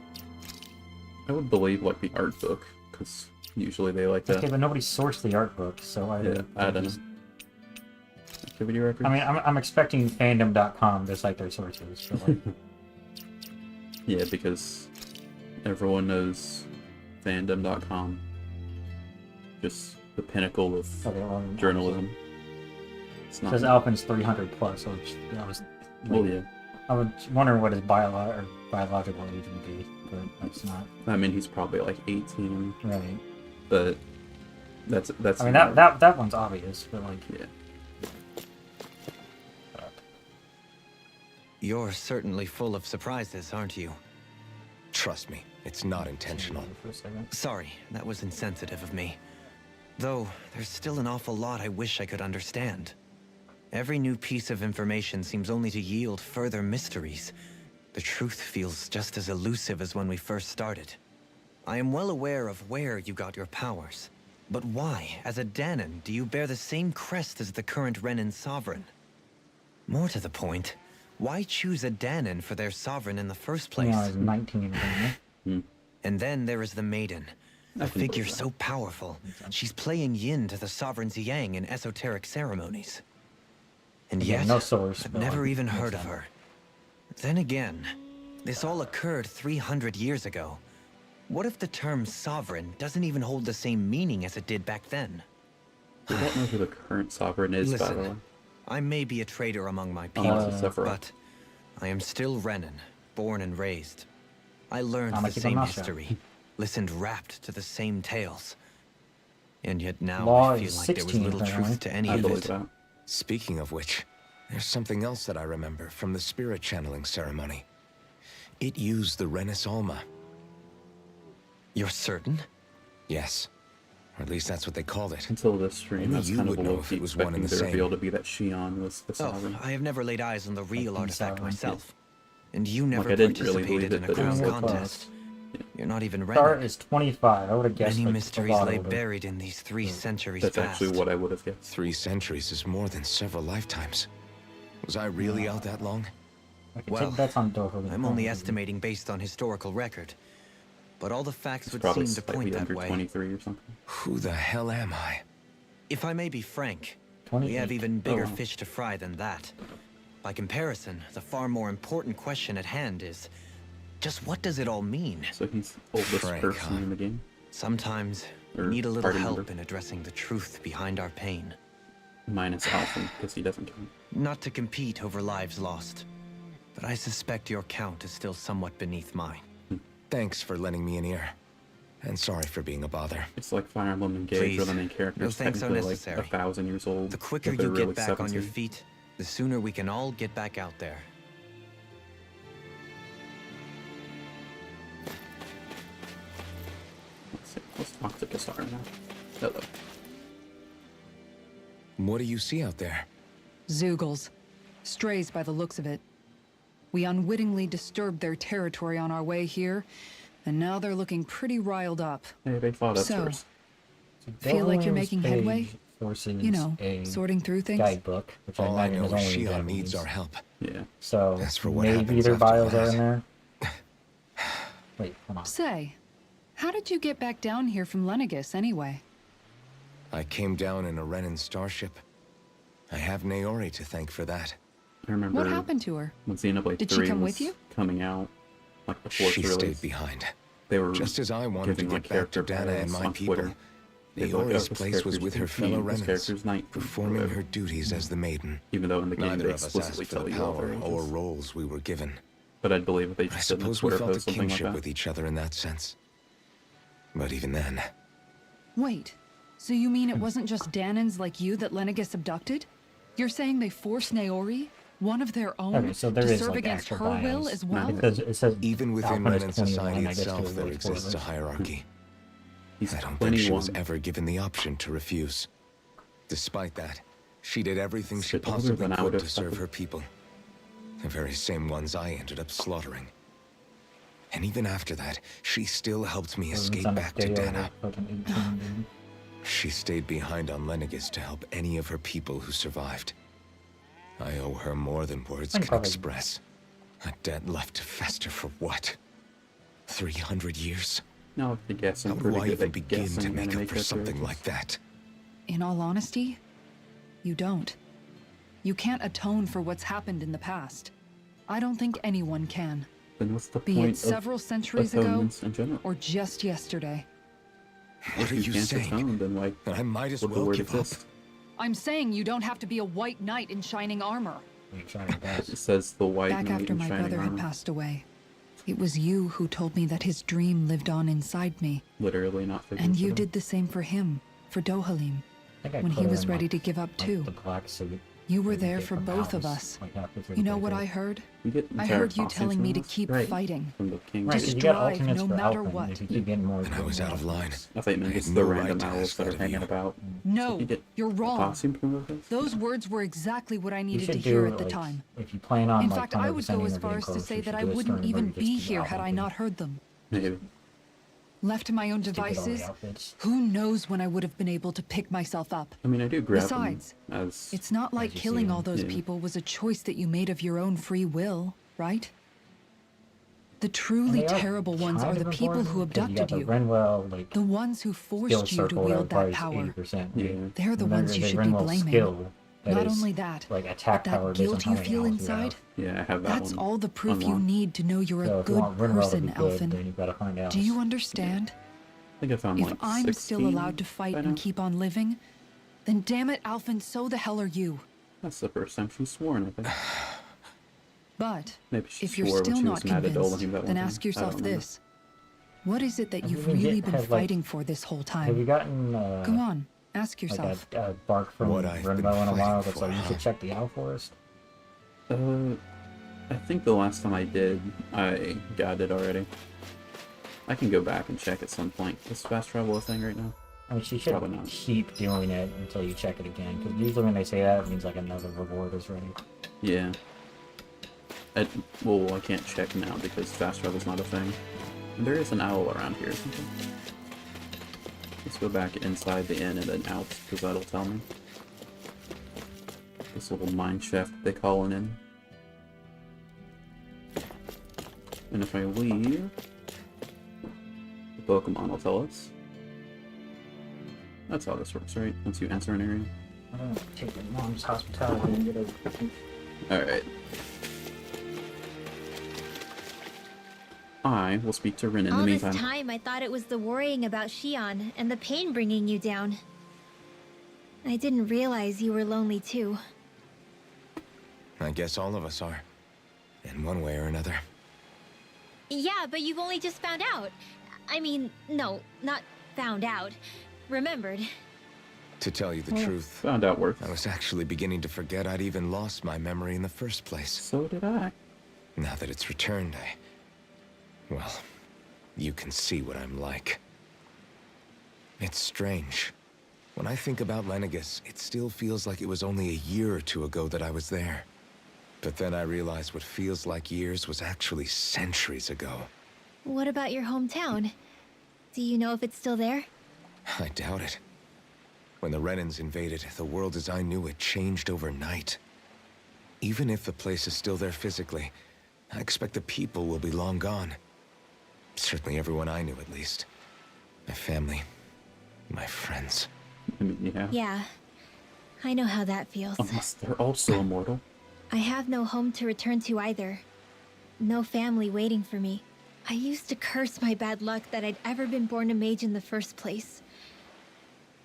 I would believe, like, the art book, because usually they like that. Okay, but nobody sourced the art book, so I don't know. Activity record? I mean, I'm expecting fandom.com to cite their sources, but like, Yeah, because everyone knows fandom.com. Just the pinnacle of okay, well, journalism. It's It not. says Alphen's 300 plus, so I was Well, yeah. I was wondering what his biological age would be, but that's not I mean, he's probably like 18, right. but that's. I mean, that one's obvious, but like, Yeah. You're certainly full of surprises, aren't you? Trust me, it's not intentional. for a second. Sorry, that was insensitive of me. Though, there's still an awful lot I wish I could understand. Every new piece of information seems only to yield further mysteries. The truth feels just as elusive as when we first started. I am well aware of where you got your powers. But why, as a Danon, do you bear the same crest as the current Renin sovereign? More to the point, why choose a Danon for their sovereign in the first place? Yeah, I was 19 in the And then there is the Maiden. A figure so powerful, she's playing yin to the sovereign's yang in esoteric ceremonies. And Again, yet, no source, I've but never like, even makes heard of sense. her. Then again, this all occurred 300 years ago. What if the term sovereign doesn't even hold the same meaning as it did back then? We don't know who the current sovereign is, by the way. Listen, I may be a traitor among my Oh, people, it's a Sephiroth. but I am still Renin, born and raised. I learned I'ma the keep my same mouth shut. history, listened rapt to the same tales. And yet now Law I is feel like there was 16 little apparently. truth to any I of believe it. that. Speaking of which, there's something else that I remember from the spirit channeling ceremony. It used the Renis Alma. You're certain? Yes. Or at least that's what they called it. Until this stream, Only that's you kind of would a know low if it was one and expecting the the reveal same. to be that Shion was the Oh, sovereign. I have never laid eyes on the real the artifact sovereign, myself. And you never I didn't really participated believe in it, a but it was crown so contest. You're not even Star Renin. is 25. I would have guessed Many like, mysteries a lot lay older. buried in these 3 centuries That's past. actually what I would have guessed. 3 centuries is more than several lifetimes. Was I really out that long? I could Well, take bets on Doho. I'm only estimating based on historical record. But all the facts It's would probably seem to slightly point that under way. 23 or something. Who the hell am I? If I may be frank, we 28. have even bigger Oh, wow. fish to fry than that. By comparison, the far more important question at hand is, just what does it all mean? So he's the oldest Frank, person huh? in the game. Sometimes we Or need a little party help member. in addressing the truth behind our pain. Minus Alphen, because he doesn't count. Not to compete over lives lost, but I suspect your count is still somewhat beneath mine. Thanks for lending me an ear. And sorry for being a bother. It's like Fire Emblem and Gage, Please, where the main character no is thanks are technically like necessary. 1,000 years old. The quicker but they're you get really back on your 17. feet, the sooner we can all get back out there. Let's see. Let's talk to Kasar now. Hello. What do you see out there? Zeugles. Strays by the looks of it. We unwittingly disturbed their territory on our way here, and now they're looking pretty riled up. Hey, they fought us So, first. Feel like you're Doho's making headway? page Sources You know, a sorting through things. guidebook, which All I I imagine know is is only in Shion needs Japanese. our help. Yeah. So As for what maybe happens their after bios are that. in there. Wait, hold on. Say, how did you get back down here from Lenegis anyway? I came down in a Renin starship. I have Naori to thank for that. I remember What happened to her? when Xenoblade Did she 3 come was with you? coming out, like before She its release. stayed behind. They were Just as I wanted to giving, like, get back to character Dana and bios my on people, Twitter. They'd be like, Naori's this place was character's with her 18, fellow this Renins, character's 19, performing whatever. her duties as the maiden. Even though in the game Neither they of us explicitly asked for tell the you all power their or ages. roles we were given. But I'd believe if they I just did a suppose we Twitter felt a post something like kinship that. with each other in that sense. But even then, Wait, so you mean it wasn't just Danons like you that Lenegis abducted? You're saying they forced Naori, one of their own, Okay, so there to is serve like against actual her will bios. as well? It says even within Alphen is Renin 21, society I guess itself, there's there like four of exists a us. hierarchy. He's I don't think she was 21. ever given the option to refuse. Despite that, she did everything she Shit, older possibly than I would could to have serve expected. her people. The very same ones I ended up slaughtering. And even after that, she still helped me escape back to Dana. She stayed behind on Lenegis to help any of her people who survived. I owe her more than words I'm can probably- express. A debt left to fester for what? 300 years? No, if you guess, How I'm do pretty I good even at begin guessing to make anime up for character something ages. like that? In all honesty, you don't. You can't atone for what's happened in the past. I don't think anyone can. Then what's the Be point it several of centuries ago, atonements in general? or just yesterday. What are If you can't saying? atone, then like, I might as would the well word give up. exist? I'm saying you don't have to be a white knight in shining armor. It says the white Back knight after in my shining brother had armor. passed away, it was you who told me that his dream lived on inside me. Literally not And figuratively. you did the same for him, for Dohalim, when he was ready to give up too. The black suit. You were that there get for from both of Alice, us. like, halfway through You the know what playthrough. I heard? We get I entire heard you costumes telling from me to this? keep Right. fighting. From the King. Right, To 'cause you got strive alternates no for matter Alphen what. if you keep getting more. When I was out of line, I thought you meant I just had the no right random to owls ask that that are of hanging you. about. No, You get you're a wrong. costume from those? Those words were exactly what I You needed to should hear do, at the like, time. if you plan on In like fact, I would 100% go as or far getting as to close, say you that should I do a wouldn't story even where you be just do here Alphen had I thing. not heard them. Maybe. Left to my own Stupid all the devices, outfits. who knows when I would have been able to pick myself up. I mean, I do grab Besides, them as... It's not like you see killing them. all those Yeah. people was a choice that you made of your own free will, right? The And truly they are terrible ones are kind the of people who important, 'cause abducted you. you. Got the Renwell, like, The ones who skill forced you to circle wield that requires power. 80%. Yeah. They're the And then ones you there's a should be Renwell blaming. skill that Not is, only that, like, attack but power that based on guilt how you many feel owls you have. inside, Yeah, I have that that's one all the proof you unlocked. need to know you're So a if you good want Renwell to person, be good, Elfin. then you gotta find out. Do you understand? I think I found If like I'm 16 still allowed to fight by and now. keep on living, then damn it, Alphen, so the hell are you. That's the first time she's sworn, I think. But Maybe she if you're swore when still she not was mad at convinced, Oldham that then one ask time. I yourself don't remember. this. What is it that Have you've you really get- been have, like- fighting for this whole Have time? you gotten Go on, ask like yourself. a bark from What I've been Renwell in a while fighting that's like for, you huh? should check the owl forest? I think the last time I did, I got it already. I can go back and check at some point. Is fast travel a thing right now? I mean, she should Probably not. keep doing it until you check it again, because usually when they say that, it means like another reward is ready. Yeah. Well, I can't check now because fast travel's not a thing. And there is an owl around here or something. Let's go back inside the inn and then out, because that'll tell me. This little mine shaft they call an inn. And if I leave, the Pokemon will tell us. That's how this works, right? Once you enter an area. I don't take your mom's hospitality and get a... Alright. I will speak to Rin in the All this meantime. time, I thought it was the worrying about Shion and the pain bringing you down. I didn't realize you were lonely too. I guess all of us are. In one way or another. Yeah, but you've only just found out. I mean, no, not found out. Remembered. To tell you the truth, Found out worth. I was actually beginning to forget I'd even lost my memory in the first place. So did I. Now that it's returned, well, you can see what I'm like. It's strange. When I think about Lenegus, it still feels like it was only a year or two ago that I was there. But then I realized what feels like years was actually centuries ago. What about your hometown? Do you know if it's still there? I doubt it. When the Renans invaded, the world as I knew it changed overnight. Even if the place is still there physically, I expect the people will be long gone. Certainly everyone I knew, at least. My family, my friends. I mean, yeah. Yeah. I know how that feels. Unless they're also immortal. I have no home to return to either. No family waiting for me. I used to curse my bad luck that I'd ever been born a mage in the first place.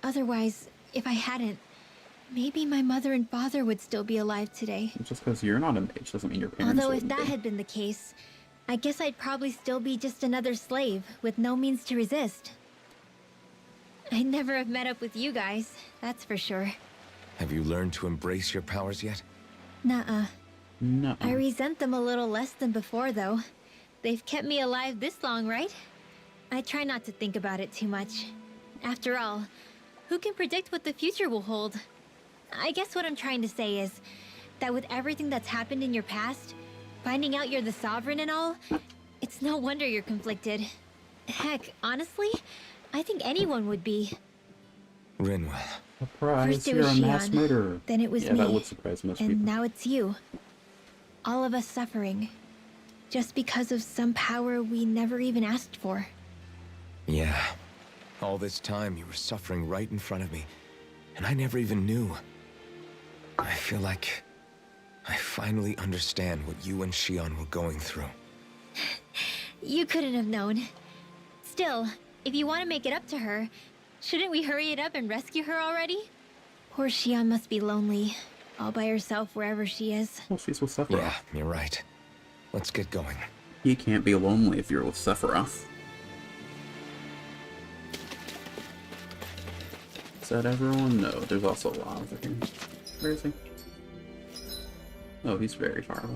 Otherwise, if I hadn't, maybe my mother and father would still be alive today. Just because you're not a mage doesn't mean your parents Although if wouldn't that be. had been the case, I guess I'd probably still be just another slave with no means to resist. I'd never have met up with you guys, that's for sure. Have you learned to embrace your powers yet? Nuh-uh. No. I resent them a little less than before, though. They've kept me alive this long, right? I try not to think about it too much. After all, who can predict what the future will hold? I guess what I'm trying to say is that with everything that's happened in your past, finding out you're the Sovereign and all, it's no wonder you're conflicted. Heck, honestly, I think anyone would be. Rinwell. Surprise, First it you're was a mass Shion, murderer. then it was yeah, me, that would surprise most and people. now it's you. All of us suffering. Just because of some power we never even asked for. Yeah. All this time you were suffering right in front of me, and I never even knew. I feel like I finally understand what you and Shion were going through. You couldn't have known. Still, if you want to make it up to her, shouldn't we hurry it up and rescue her already? Poor Shion must be lonely, all by herself wherever she is. Well, she's with Sephiroth. Yeah, you're right. Let's get going. You can't be lonely if you're with Sephiroth. Does that everyone? No, there's also lava here. Where is he? Oh, he's very far away.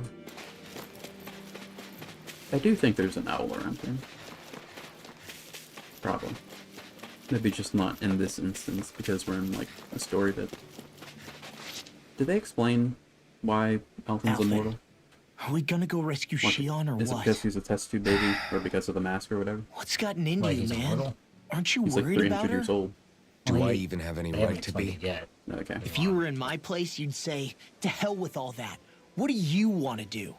I do think there's an owl around here. Probably. Maybe just not in this instance, because we're in, like, a story bit. Did they explain why Alphen's Alphen. immortal? Are we gonna go rescue Shion or Is it what? because he's a test tube baby, or because of the mask or whatever? What's gotten into Like you, he's man? immortal? Aren't you He's like worried 300 about her? years old. Do Well, I he- even have any They haven't right to be? explained it yet. Okay. If you were in my place, you'd say, to hell with all that. What do you want to do?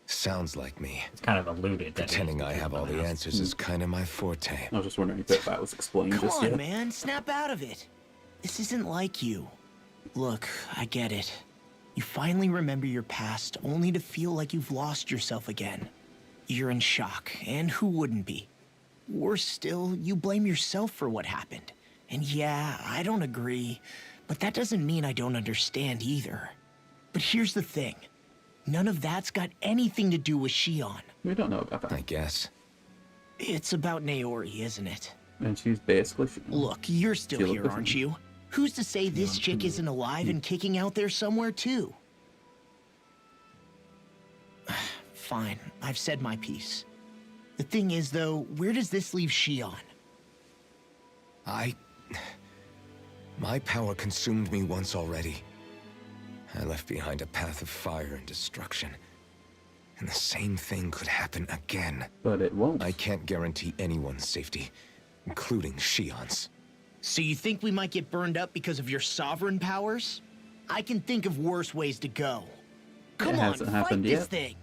Sounds like me. It's kind of alluded that Pretending I have all the answers is kind of my forte. I was just wondering if that was explained Come just on, yet. man. Snap out of it. This isn't like you. Look, I get it. You finally remember your past, only to feel like you've lost yourself again. You're in shock, and who wouldn't be? Worse still, you blame yourself for what happened. And yeah, I don't agree, but that doesn't mean I don't understand either. But here's the thing. None of that's got anything to do with Shion. We don't know about that. I guess. It's about Naori, isn't it? And she's basically... Look, you're still She looked here, different. aren't you? Who's to say this chick isn't alive and kicking out there somewhere, too? Fine, I've said my piece. The thing is, though, where does this leave Shion? My power consumed me once already. I left behind a path of fire and destruction. And the same thing could happen again. But it won't. I can't guarantee anyone's safety, including Shion's. So you think we might get burned up because of your sovereign powers? I can think of worse ways to go. Come on, hasn't fight happened this yet. thing.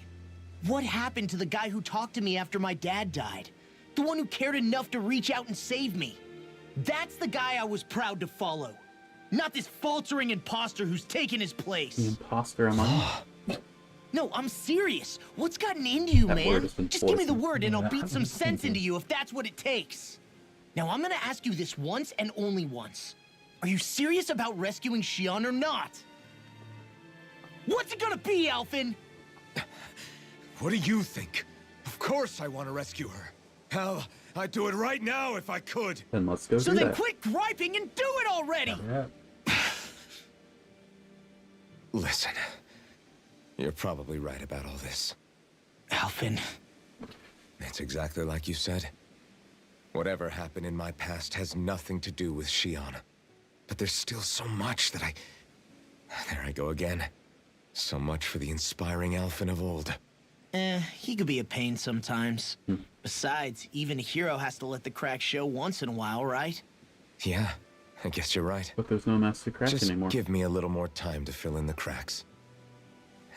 What happened to the guy who talked to me after my dad died? The one who cared enough to reach out and save me. That's the guy I was proud to follow. Not this faltering imposter who's taken his The place. imposter among No, I'm serious. What's gotten into you, That word man? has been Just give me the poisoned. word and I'll Yeah, beat some I'm sense thinking. into you if that's what it takes. Now, I'm gonna ask you this once and only once. Are you serious about rescuing Shion or not? What's it gonna be, Alphen? What do you think? Of course I want to rescue her. Hell, I'd do it right now if I could. Then let's go So do then that. quit griping and do it already! Yeah. Listen, you're probably right about all this. Alphen, It's exactly like you said. Whatever happened in my past has nothing to do with Shion. But there's still so much that There I go again. So much for the inspiring Alphen of old. he could be a pain sometimes. Besides, even a hero has to let the cracks show once in a while, right? Yeah, I guess you're right. But there's no master crack Just anymore. give me a little more time to fill in the cracks.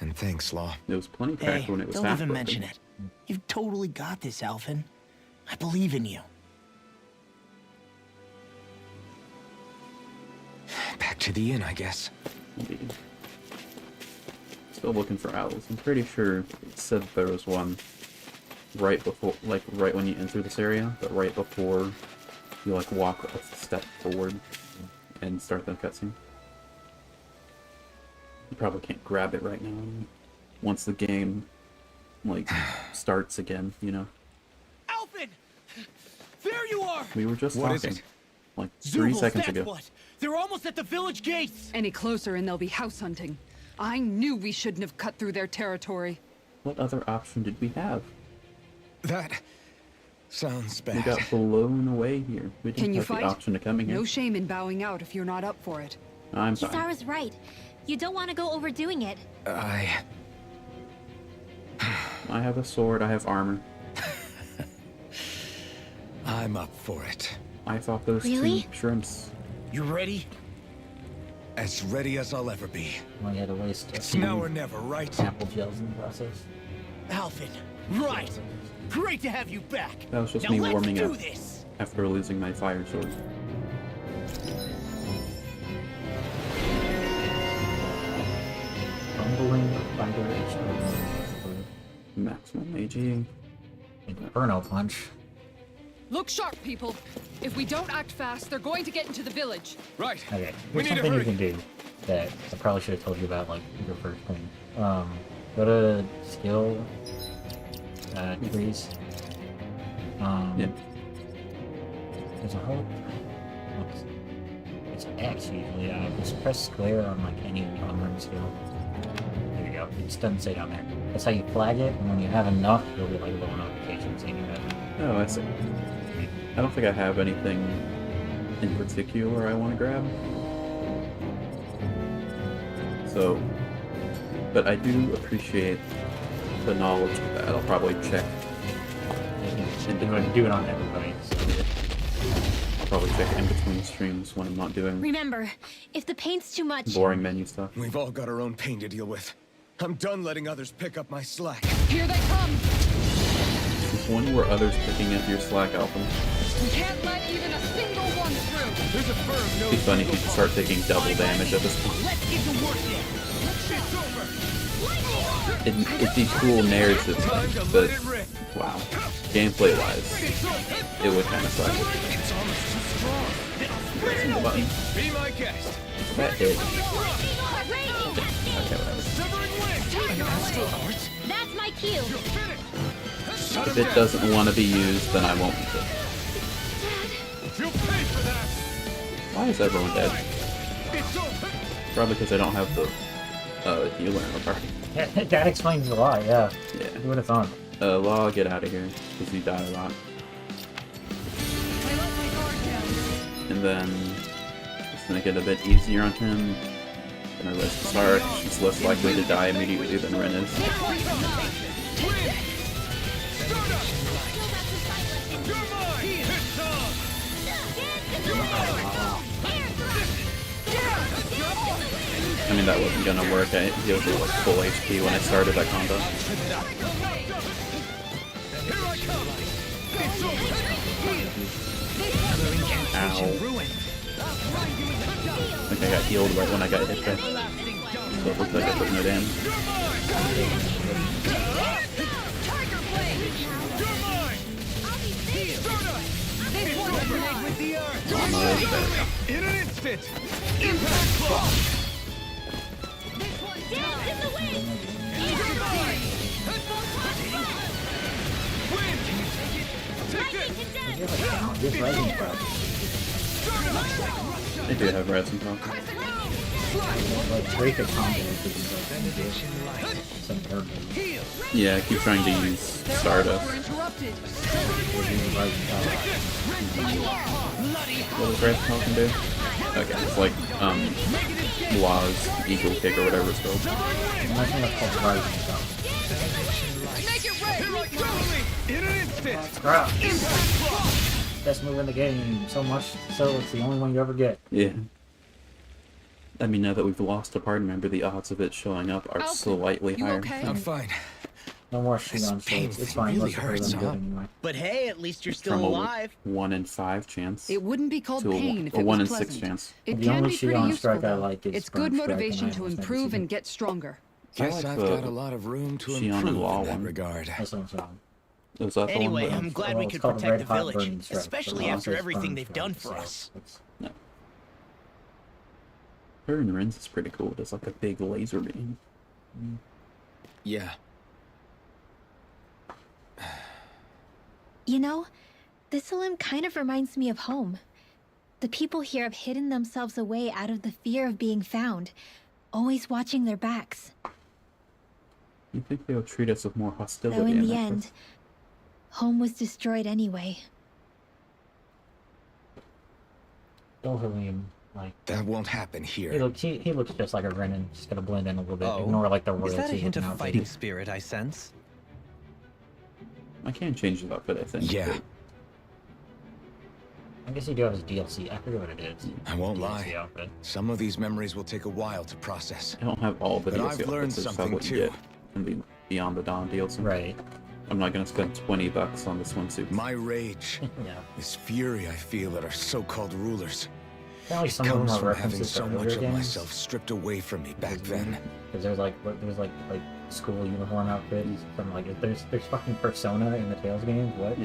And thanks, Law. There was plenty cracked Hey, when it was don't half even broken. mention it. You've totally got this, Alphen. I believe in you. Back to the inn, I guess. Indeed. Still looking for owls. I'm pretty sure it said there was one right before, like right when you enter this area, but right before you like walk a step forward and start the cutscene. You probably can't grab it right now. Once the game like starts again, you know. Alphen! There you are! We were just What is talking it? like 3 Zoobles, seconds that's ago. what! They're almost at the village gates! Any closer and they'll be house hunting. I knew we shouldn't have cut through their territory. What other option did we have? That sounds We bad. got blown away here. We didn't Can you have fight? the option to come in here. No shame in bowing out if you're not up for it. I'm fine. Kisara's right. You don't want to go overdoing it. I have a sword, I have armor. I'm up for it. I thought those Really? two shrimps. You ready? As ready as I'll ever be. Well, you had to waste a It's few now or never, right? sample gels in the process. Alphen, right! Great to have you back! That was just now me let's warming do up this! after losing my fire sword. Rumbling fire explosion. Maximum AG. Inferno punch. Look sharp, people. If we don't act fast, they're going to get into the village. Right. Okay, We here's need to something you hurry. can do that I probably should have told you about, like, your first thing. Go to skill, degrees. Yeah. There's a whole... It's X usually, just press square on, like, any armor skill. There you go, it just doesn't say down there. That's how you flag it, and when you have enough, you'll get, like, a little notification saying you have it. Oh, I see. I don't think I have anything in particular I want to grab. So, But I do appreciate the knowledge of that. I'll probably check. And do it on everybody. I'll probably check in between streams when I'm not doing Remember, if the paint's too much, boring menu stuff. We've all got our own pain to deal with. I'm done letting others pick up my slack. Here they come! Since when were others picking up your slack, Alpha? We can't let even a single one through! There's a firm It'd be funny if you could start taking double damage at this point. Let's get to work then. It'd be cool narrative, but wow, gameplay-wise, it would kind of suck. Pressing the button. Be my guest. That hit. Okay, whatever. that's my cue. If it doesn't want to be used, then I won't use it. You'll pay for that. Why is everyone dead? Probably because I don't have the healer in the party. Yeah, that explains a lot, yeah. Yeah. Who would have thought? Law, get out of here, because you die a lot. And then, just make it a bit easier on him. Gonna risk Sark, she's less likely to die immediately than Ren is. I mean, that wasn't gonna work. He was like full HP when I started that combo. Ow. I think I got healed right when I got hit there. So it looked like I took no damage. In an instant. Impact ball. They do have resin pump. Like, break a combo with some herb. Yeah, I keep trying to use Stardust. What does resin pump can do? Okay, it's like, Law's Eagle Kick or whatever it's called. I think that's called rising stuff. In an instant. Crap. Best move in the game, so much so it's the only one you ever get. Yeah. I mean, now that we've lost a party member, the odds of it showing up are slightly higher. Okay? I'm fine. No more Shion shades. It's fine. really Most of them hurts, good huh? anyway. But hey, at least you're still From alive. a 1 in 5 chance It wouldn't be called to pain if a it 1 in was 6 pleasant. chance. It The can only be pretty Shion useful, strike I though. like is It's Burn good Strike, and motivation I to almost never improve see and it. get stronger. Guess like I've the got a lot of room to Shion and improve Law in that one. regard. That's what I'm saying. Was that Anyway, the one? I'm glad Well, we it's could called protect the Red Hot village, Burning Strike, especially but after it's everything Burn they've Strike, done for so us. it's- No. Burn Rins is pretty cool. It's like a big laser beam. Yeah. You know, this limb kind of reminds me of home. The people here have hidden themselves away out of the fear of being found, always watching their backs. You think they'll treat us with more hostility? Though in the that end, place? home was destroyed anyway. Don't really like. That won't happen He here. looks just like a Renin. Just gonna blend in a little bit. Oh. Ignore like the Is royalty. that a hint of outfit. fighting spirit I sense? I can change the outfit, I think. Yeah. but I guess he do have his DLC. I forget what it is. I won't DLC lie. outfit. Some of these memories will take a while to process. I don't have all the But DLC I've outfits, learned I just have something what you too. get in the Beyond the Dawn DLC. Right. I'm not gonna spend $20 on the swimsuits. My rage, Yeah. this fury I feel at our so-called rulers, Apparently some of them comes are from having references to so much earlier of games. myself stripped away from me back then. Because there's like school uniform outfits from like there's fucking Persona in the Tales games. What?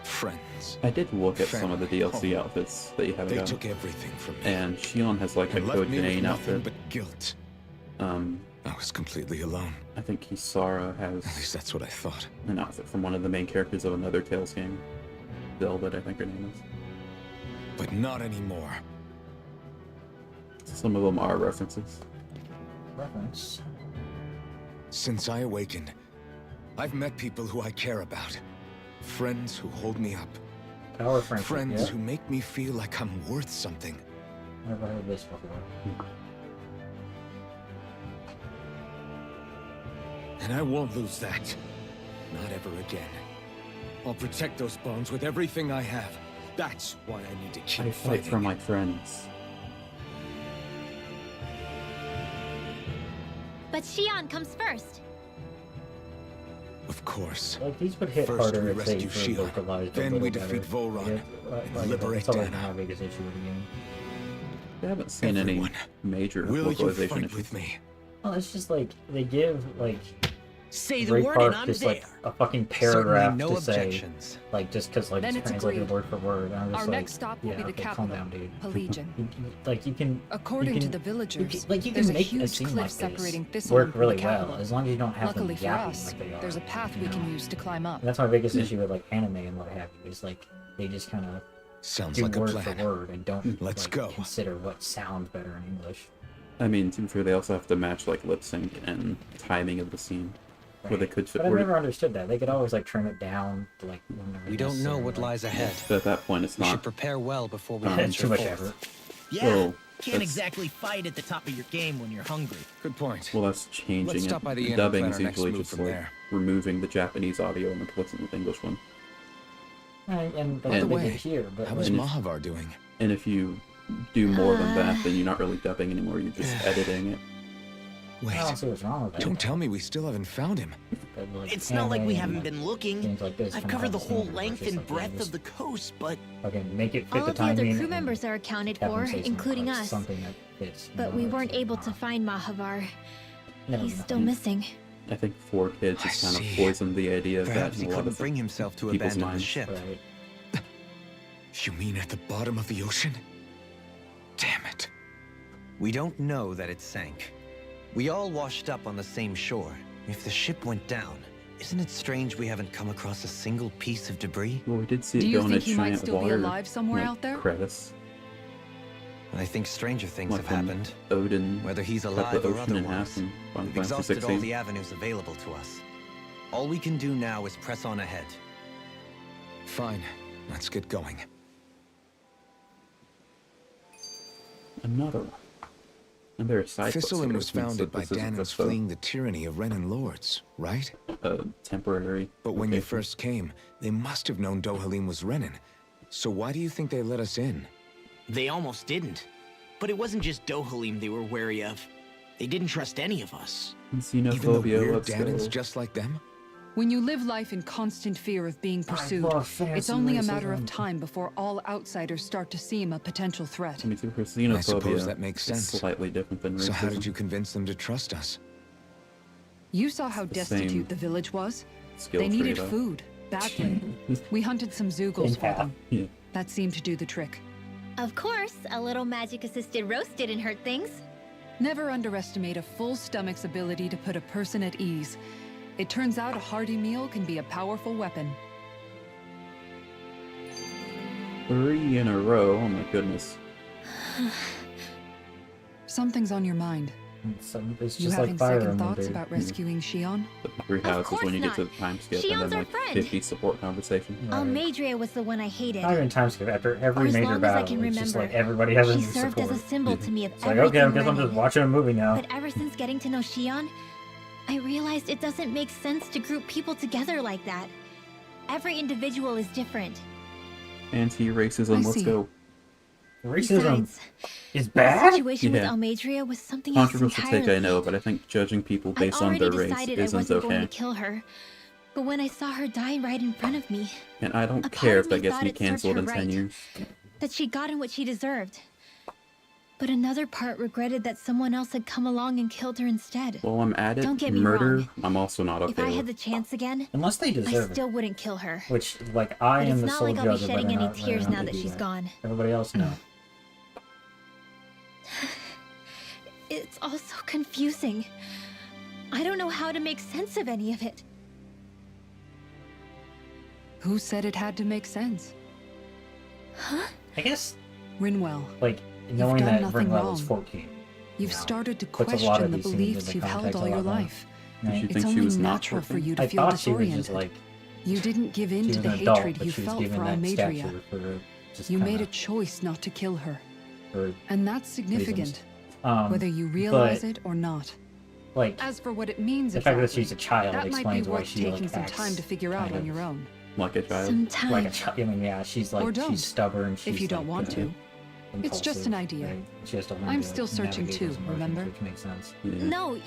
Friends. I did look at some of the Friend. DLC outfits that you haven't They gotten. took everything from me And Shion has like a and left Code me with Vein nothing outfit. but guilt. I was completely alone. I think Kisara At least has that's what I thought. an outfit from one of the main characters of another Tales game. Velvet, I think her name is. But not anymore. Some of them are references. Reference. Since I awakened, I've met people who I care about. Friends who hold me up. Power friendship. Friends Yeah. who make me feel like I'm worth something. Never heard this before. And I won't lose that. Not ever again. I'll protect those bones with everything I have. That's why I need to keep I fight fighting. for my friends. But Shion comes first. Of course. Like, these would hit First harder we if they rescue were Shion, localized a then little we better. defeat Volron, and liberate that's always Dana. my biggest issue with the game. I haven't seen Everyone, any major Will you localization fight issues. with me? Well, it's just like, they give, like, Say the Great word Park and I'm just there. like a fucking paragraph Certainly no to say, objections. like, just because like Then it's it's translated agreed. word for word. And I'm just Our like, next stop will yeah, be the okay, capital, calm down, dude. Pelegion. Like you can, According you to can- the villagers, you can there's a make a huge scene cliff like separating this Thistlewood work from really the well, capital. as long as you don't have Luckily them for yapping us, like they are. there's a path you we know? can use to climb up. And that's my biggest issue with like anime and what have you. Is like they just kind of Sounds do like a word plan. for word and don't Let's like, go. consider what sounds better in English. I mean, to be fair, they also have to match like lip sync and timing of the scene. Where they could fit. But I never understood that. They could always like trim it down to like. Whenever We don't know what necessary, like, lies ahead. But at that point, it's We should not. prepare well before we Too venture much forth. effort. Yeah, Well, can't that's- exactly fight at the top of your game when you're hungry. Good point. Well, that's changing Let's it. stop by the inn and Dubbing plan is our next usually move just from like there. removing the Japanese audio and replacing it with the English one. And By that's the what they way, did here. But How is And- Mahavar doing? And if you do more than that, then you're not really dubbing anymore. You're just editing it. I Wait, don't see what's wrong with that. don't tell me we still haven't found him. But, like, It's not like we anime haven't and, been looking. games like this I've kinda covered have the the whole standard length versus, and like, breadth just of the coast, but fucking make it fit All the of the other timing crew and members are accounted have them for, say something, including like, us. something that fits, But you we know, weren't it's able not- to find Mahavar. never He's mind. still missing. I think 4Kids I has kind of see. poisoned the idea of Perhaps that he in a lot couldn't of bring himself to people's abandon the minds. ship. Right. You mean at the bottom of the ocean? Damn it. We don't know that it sank. We all washed up on the same shore. If the ship went down, isn't it strange we haven't come across a single piece of debris? Well, we did see Do it you go in a think he might giant still be water alive somewhere like, out there? crevice. I think stranger things Like have when happened. Odin Whether he's cut alive the or ocean in half otherwise, in Final we've Fantasy exhausted all 16. the avenues available to us. All we can do now is press on ahead. Fine, let's get going. Another one. And there are side quests Thistlewood here, was which means founded that by this isn't Danon's just a- fleeing the tyranny of Renan lords, right? a temporary. But when you location. first came, they must have known Dohalim was Renan. So why do you think they let us in? they almost didn't. But it wasn't just Dohalim they were wary of. They didn't trust any of us. And Even the xenophobia, weird let's Danons go. just like them? When you live life in constant fear of being pursued, love fantasy it's only a matter of racism. time before all outsiders start to seem a potential threat. I mean, to her xenophobia suppose that makes is sense. slightly different than racism. So how did you convince them to trust us? You saw how the same destitute the village was. Skill They tree, needed though. food, badly. We hunted some Zoogles for them. Yeah. That seemed to do the trick. Of course, a little magic-assisted roast didn't hurt things. Never underestimate a full stomach's ability to put a person at ease. It turns out a hearty meal can be a powerful weapon. 3 in a row. Oh my goodness. Something's on your mind. It's You just having like Fire second Emblem, thoughts dude. about rescuing Shion? The 3 houses course when you get not. to the time skip Shion's and then our like friend. 50 support conversation. Right. Almadria was the one I hated. Not even time skip. After Or every as major long as I battle, can it's just like remember. everybody has a She new served support. as a symbol to me of It's like, everything okay, I guess I'm Renan. just watching a movie now. But ever since getting to know Shion, I realized it doesn't make sense to group people together like that. Every individual is different. Anti-racism, I let's see. go. Racism Besides, is the bad? situation with Yeah. Almadria was something else Controversial entirely. take, I know, but I think judging people I based on already their race decided I isn't wasn't going okay. to kill her. But when I saw her die right in front of me, And I don't a care part if of that me gets thought me it served canceled her in 10 right. years. that she'd gotten what she deserved. But another part regretted that someone else had come along and killed her instead. Well, I'm at it. Don't get me Murder, wrong. I'm also not If I okay had with. the chance again, Unless they I deserve still it. wouldn't kill her. Which, like, I But am it's the not sole like I'll judge be of shedding whether or any not tears Renan now did that do she's gone. Everybody else, no. It's all so confusing. I don't know how to make sense of any of it. Who said it had to make sense? I guess, Rinwell, like, knowing done that nothing Ringwell is wrong. 14. you've now, started to puts a lot question of the these scenes beliefs into you've held context all a your lot more. life. Did you It's think she only was not natural for 14? you to I feel thought she was disoriented. just like, You didn't give in she to was the an adult, hatred but you she was felt given for that Almadria. stature for just You made a kinda- choice not to kill her. for And that's significant, reasons. whether you realize but it or not. like As for what it means the fact that exactly, she's a child that might be explains why worth she taking like, some acts time to figure out kind on of your own. Like a child. Sometimes. like a child. I mean, yeah, she's like Or don't, she's stubborn. She's if you don't like, want to. It's just impulsive, an idea. right? She has to learn I'm to still searching navigate too, those emotions, remember? Which makes sense. Yeah. No,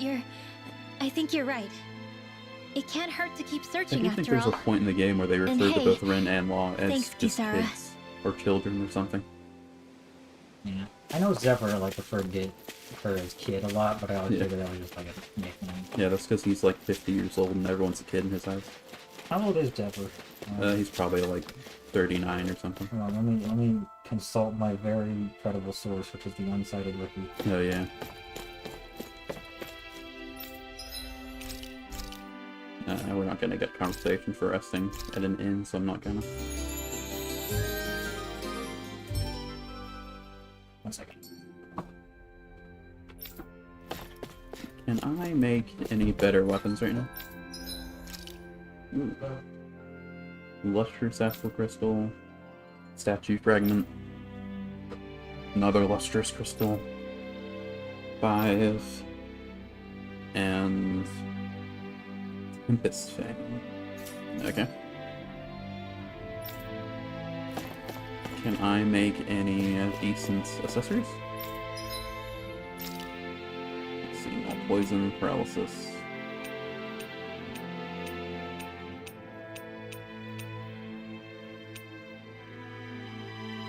I think you're right. It can't hurt to keep I searching do think after there's all. a point in the game where they refer to hey, both Ren and Law as thanks, just Kisara. kids or children or something. Yeah, I know Zephyr like referred to her as kid a lot, but I always figured that was just like a nickname. Yeah, that's because he's like 50 years old and everyone's a kid in his eyes. How old is Zephyr? He's probably like 39 or something. Hold on, let me consult my very credible source, which is the Unsighted Wiki. Oh yeah. We're not gonna get conversation for resting at an inn, so I'm not gonna. 1 second. Can I make any better weapons right now? Ooh. Lustrous Astral Crystal, Statue Fragment, another Lustrous Crystal, 5, and Tempest Fang. Okay. Can I make any decent accessories? Let's see, no poison, paralysis.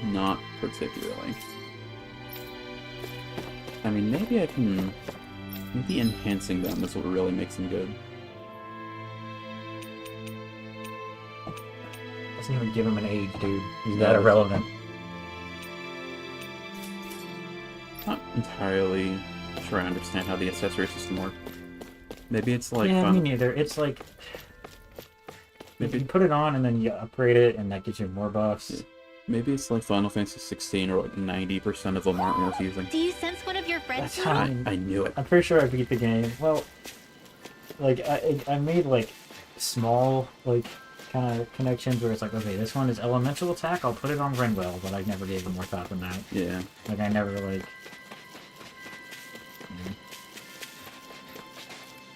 Not particularly. I mean, maybe I can... Maybe enhancing them is what really makes them good. Doesn't even give him an age, dude. He's that irrelevant. Not entirely sure I understand how the accessory system works. Maybe it's like... Yeah, me neither. It's like... Maybe you put it on and then you upgrade it and that gives you more buffs. Yeah. Maybe it's like Final Fantasy 16 or like 90% of them aren't worth using. Do you sense one of your friends? That's how I knew it. I'm pretty sure I beat the game. Well, like, I made, like, small, like, kind of connections where it's like, okay, this one is elemental attack, I'll put it on Renwell, but I never gave it more thought than that. Yeah. Like, I never, like...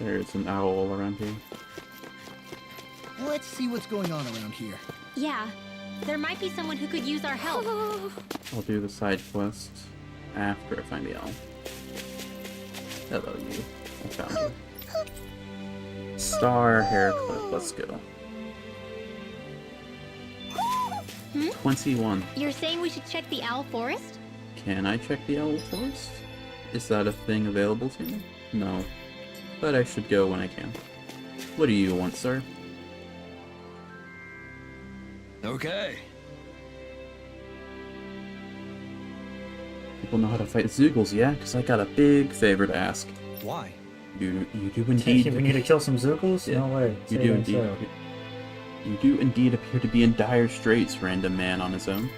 There's an owl around here. Let's see what's going on around here. Yeah. There might be someone who could use our help. I'll do the side quest after I find the owl. Hello, you. I found you. Star haircut. Let's go. 21. You're saying we should check the Owl Forest? Can I check the owl forest? Is that a thing available to me? No. But I should go when I can. What do you want, sir? Okay. People know how to fight Zoogles, yeah? Because I got a big favor to ask. Why? You do indeed... we need to kill some Zoogles? Yeah. No way. You Say do it indeed. so. You do indeed appear to be in dire straits, random man on his own.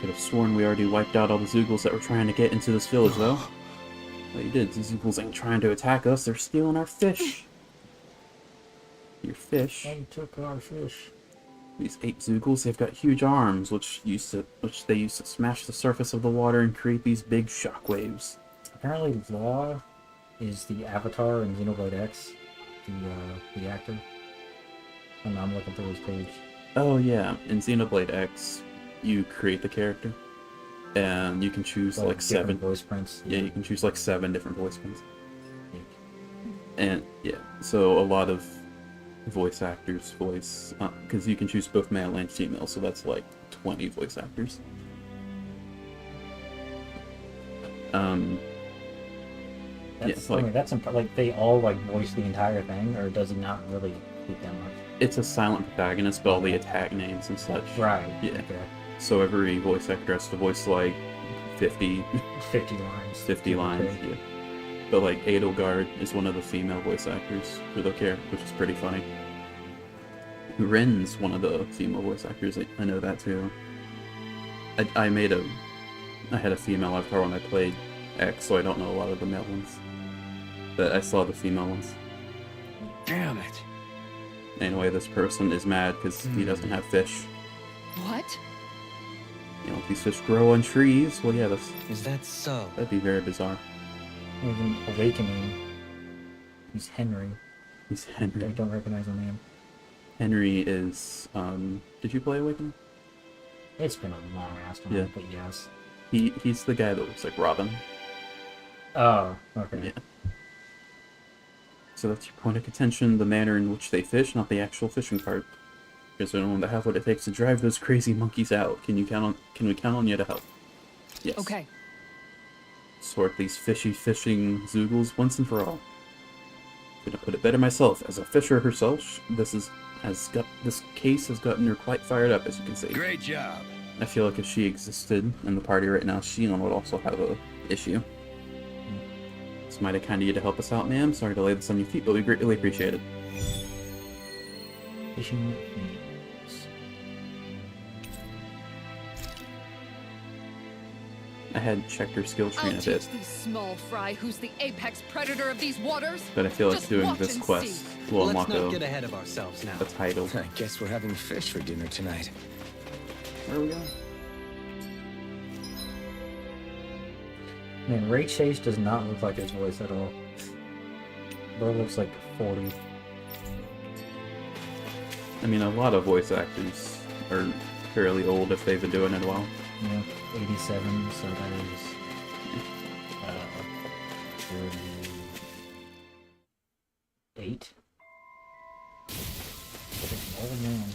Could have sworn we already wiped out all the Zoogles that were trying to get into this village, though. Well, you did. These Zoogles ain't trying to attack us. They're stealing our fish. Your fish. They took our fish. These ape Zoogles, they've got huge arms, which they use to smash the surface of the water and create these big shockwaves. Apparently, Law is the avatar in Xenoblade X, the actor. And I'm looking through his page. Oh yeah, in Xenoblade X, you create the character, and you can choose like 7 voice prints. Yeah, you can choose like 7 different voice prints. And yeah, so a lot of voice actors voice, because you can choose both male and female, so that's like 20 voice actors. That's, yeah, like, I mean, that's like they all like voice the entire thing, or does it not really speak that much? it's a silent protagonist, but all the attack names and such. Right. Yeah. Okay. So every voice actor has to voice like 50 lines. 50 lines, Okay. yeah. But like Edelgard is one of the female voice actors for the character, which is pretty funny. Ren's one of the female voice actors. I know that too. I had a female avatar when I played X, so I don't know a lot of the male ones. But I saw the female ones. Damn it. Anyway, this person is mad because he doesn't have fish. What? You know, if these fish grow on trees, well, yeah, Is that so? that'd be very bizarre. Even Awakening. He's Henry. He's Henry. I don't recognize the name. Henry is, did you play Awakening? It's been a long ass time, Yeah. but yes. He's the guy that looks like Robin. Oh, okay. Yeah. So that's your point of contention, the manner in which they fish, not the actual fishing part. Because we don't have what it takes to drive those crazy monkeys out. Can we count on you to help? Yes. Okay. Sort these fishy fishing zoogles once and for all. I'm gonna put it better myself. As a fisher herself, this case has gotten her quite fired up, as you can see. Great job. I feel like if she existed in the party right now, Shion would also have a issue. It's mighty kind of you to help us out, ma'am. Sorry to lay this on your feet, but we greatly appreciate it. Fishing needs. I had checked her skill tree in a I'll bit, teach these small fry who's the apex predator of these waters. but I feel like Just doing watch this and quest see. will Let's unlock not get ahead of ourselves now. a title. I guess we're having fish for dinner tonight. Where are we going? Man, Ray Chase does not look like his voice at all. Bro looks like 40. I mean, a lot of voice actors are fairly old if they've been doing it a while. Yeah, 87, so that is 38. What an old man.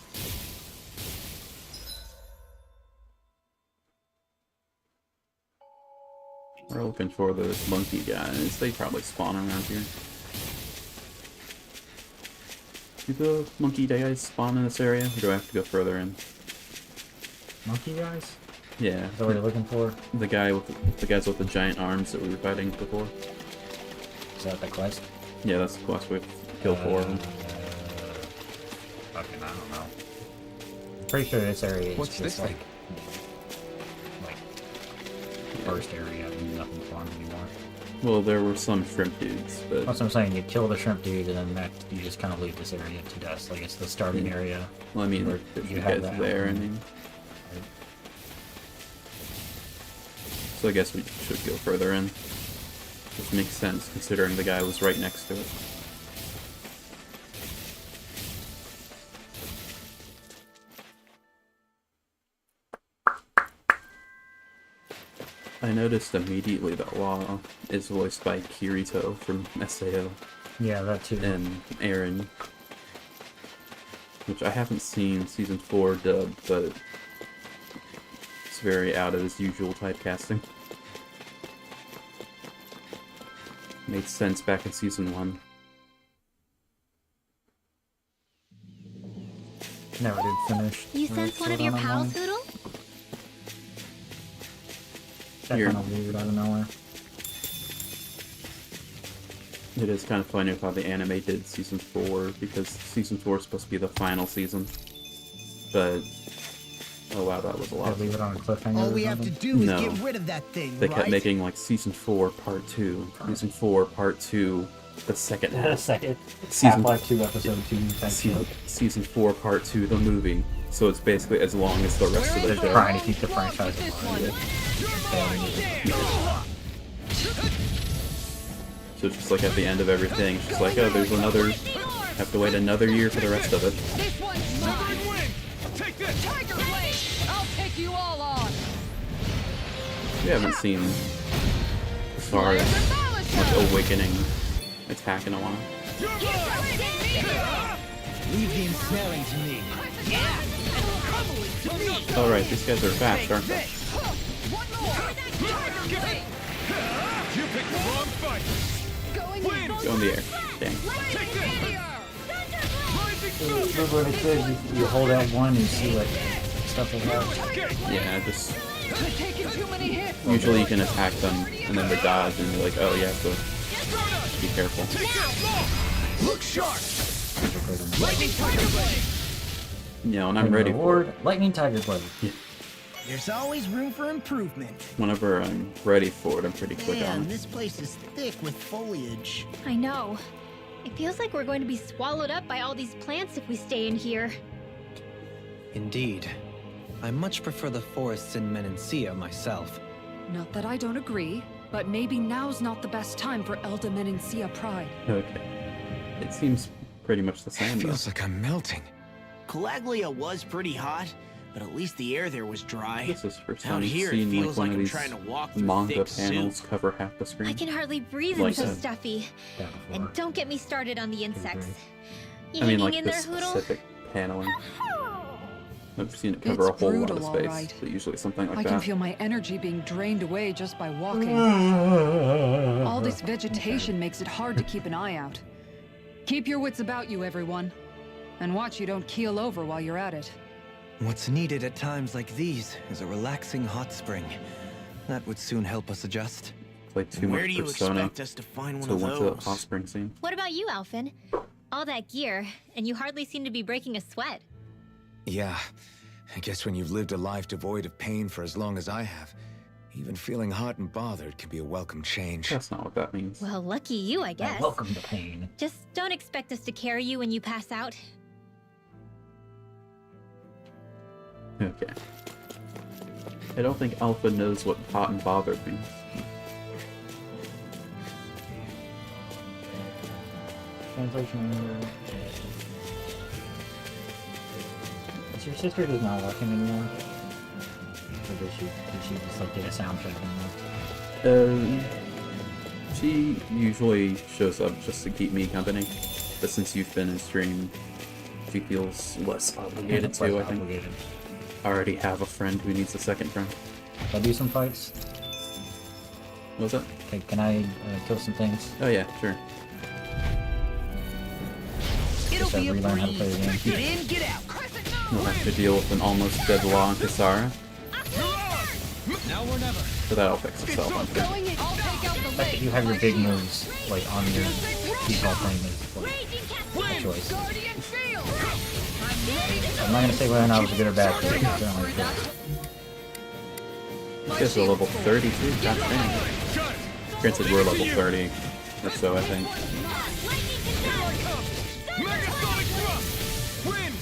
We're looking for those monkey guys. They probably spawn around here. Do the monkey guys spawn in this area, or do I have to go further in? Monkey guys? Yeah. Is that what you're looking for? The guys with the giant arms that we were fighting before. Is that the quest? Yeah, that's the quest. We've killed 4 of them. Fucking, I don't know. I'm pretty sure this area is What's just this like first area and nothing fun anymore. Well, there were some shrimp dudes, but That's what I'm saying. You kill the shrimp dude, and then that you just kind of leave this area to dust. Like it's the starting area. well, I mean, where there's you you have guys that there. I one. mean, so I guess we should go further in. Which makes sense considering the guy was right next to it. I noticed immediately that Law is voiced by Kirito from SAO Yeah, that too. and Aaron, which I haven't seen season 4 dubbed, but it's very out of his usual typecasting. Made sense back in season 1. Never did finish. You sense one of your pals, Doodle? That Here. kind of weird out of nowhere. It is kind of funny with how the anime did season 4, because season 4 is supposed to be the final season. But, oh wow, that was a lot. Did leave it on a cliffhanger. All or we have to something? do is No. get rid of that thing, They right? kept making like season 4 part 2, season 4 part 2, the second The half. second Season- Half-Life 2 episode 2 type Season, shit. season 4 part 2, the movie. So it's basically as long as the rest of the They're show. trying to keep the franchise alive. So it's just like at the end of everything, it's just like, oh, there's another, have to wait another year for the rest of it. This one's mine. Tiger Blade! I'll take you all on. We haven't seen as far as much Awakening attack in a while. Leave the ensnaring to me. Alright, these guys are fast, aren't they? You picked the wrong fight. Go in the air. Dang. You hold out one and you see like stuff like that. Yeah, just Taking too many hits. usually you can attack them and then they dodge and you're like, oh, you have to be careful. Look sharp. Yeah, and I'm ready for it. Reward, Lightning Tiger Blade. There's always room for improvement. Whenever I'm ready for it, I'm pretty quick on Man, it. this place is thick with foliage. I know. It feels like we're going to be swallowed up by all these plants if we stay in here. Indeed. I much prefer the forests in Menancia myself. Not that I don't agree. But maybe now's not the best time for Elda Menencia Pride. Okay. It seems pretty much the same, It though. feels like I'm melting. Calaglia was pretty hot, but at least the air there was dry. This is the first Out time I've here, it seen like feels one like of I'm these trying to walk through manga thick panels soup. cover half the screen. I can hardly breathe, Like I'm so that. stuffy. That before. And don't get me started on the insects. You I mean, hanging like in the there, Hoodle? specific paneling. I've seen it cover It's a whole lot brutal, of all space, right. but usually something like I that. can feel my energy being drained away just by walking. All this vegetation makes it hard to keep an eye out. Keep your wits about you, everyone. And watch you don't keel over while you're at it. What's needed at times like these is a relaxing hot spring. That would soon help us adjust. Play too Where much do you Persona expect us to find one to of went to the those? hot spring scene. What about you, Alphen? All that gear, and you hardly seem to be breaking a sweat. Yeah, I guess when you've lived a life devoid of pain for as long as I have, even feeling hot and bothered can be a welcome change. That's not what that means. Well, lucky you, I guess. Welcome to pain. Just don't expect us to carry you when you pass out. Okay. I don't think Alpha knows what hot and bothered means. Translation. Is your sister just not working anymore? Or did she just like get a soundtrack anymore? She usually shows up just to keep me company, but since you've been in stream, she feels less obligated to, I think. Obligated. I already have a friend who needs a second friend. Can I do some fights? What was that? Okay, can I kill some things? Oh yeah, sure. Just relearn how to play the game. Get in, get out. You'll have to deal with an almost dead Law and Kisara, Now or never. but that'll fix itself, I'm sure. Going in. I'll take out the The fact that you have your big moves like on your default thing is like a choice. Guardian Field! I'm not gonna say whether or not it was good or bad. But it's certainly good. This guy's a level 32, god damn. Granted, we're level 30 or so, I think. Megasonic thrust. Win.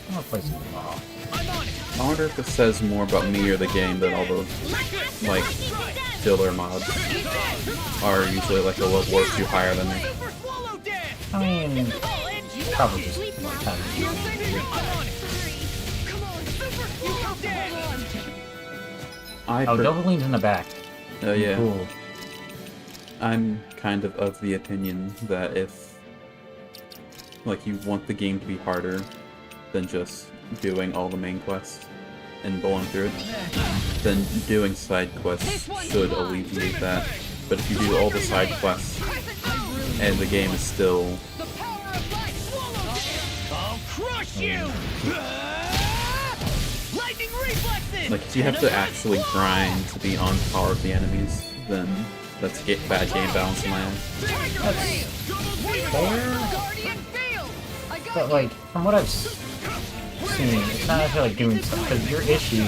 I'm gonna play some ball. I'm on it. I wonder if this says more about me or the game than all the, like, filler mods are usually like a level or two higher than me. Super swallow dance. I mean, probably just like how I'm on it. Come on, super swallow dance. Oh, Double's in the back. Yeah. Cool. I'm kind of the opinion that if, like, you want the game to be harder than just doing all the main quests and bowling through it, then doing side quests should alleviate that. But if you do all the side quests and the game is still I'll crush you. Lightning reflexes. like, if you have to actually grind to be on par with the enemies, then that's bad game balance in my eyes. Fair, but like from what I've seen, it's not actually like doing stuff because your issue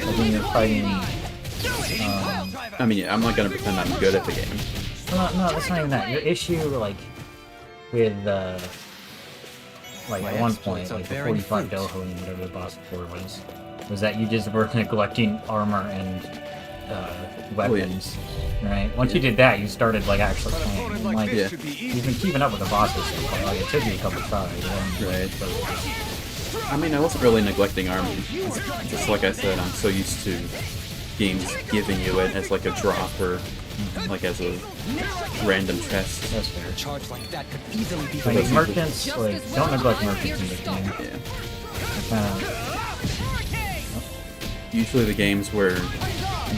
like, when you're fighting. I mean, yeah, I'm not gonna pretend I'm good at the game. No, that's not even that. Your issue like with like at one point, like the 45 Doho and whatever the boss before was that you just were neglecting armor and weapons, right? Once you did that, you started like actually playing. And, like, Yeah. you've been keeping up with the bosses, but like it took you a couple tries. Right. I mean, I wasn't really neglecting armor. Just like I said, I'm so used to games giving you it as like a drop or like as a random chest. That's fair. A charge like that could easily be Like merchants, like don't neglect merchants in this game. Yeah. Usually the games where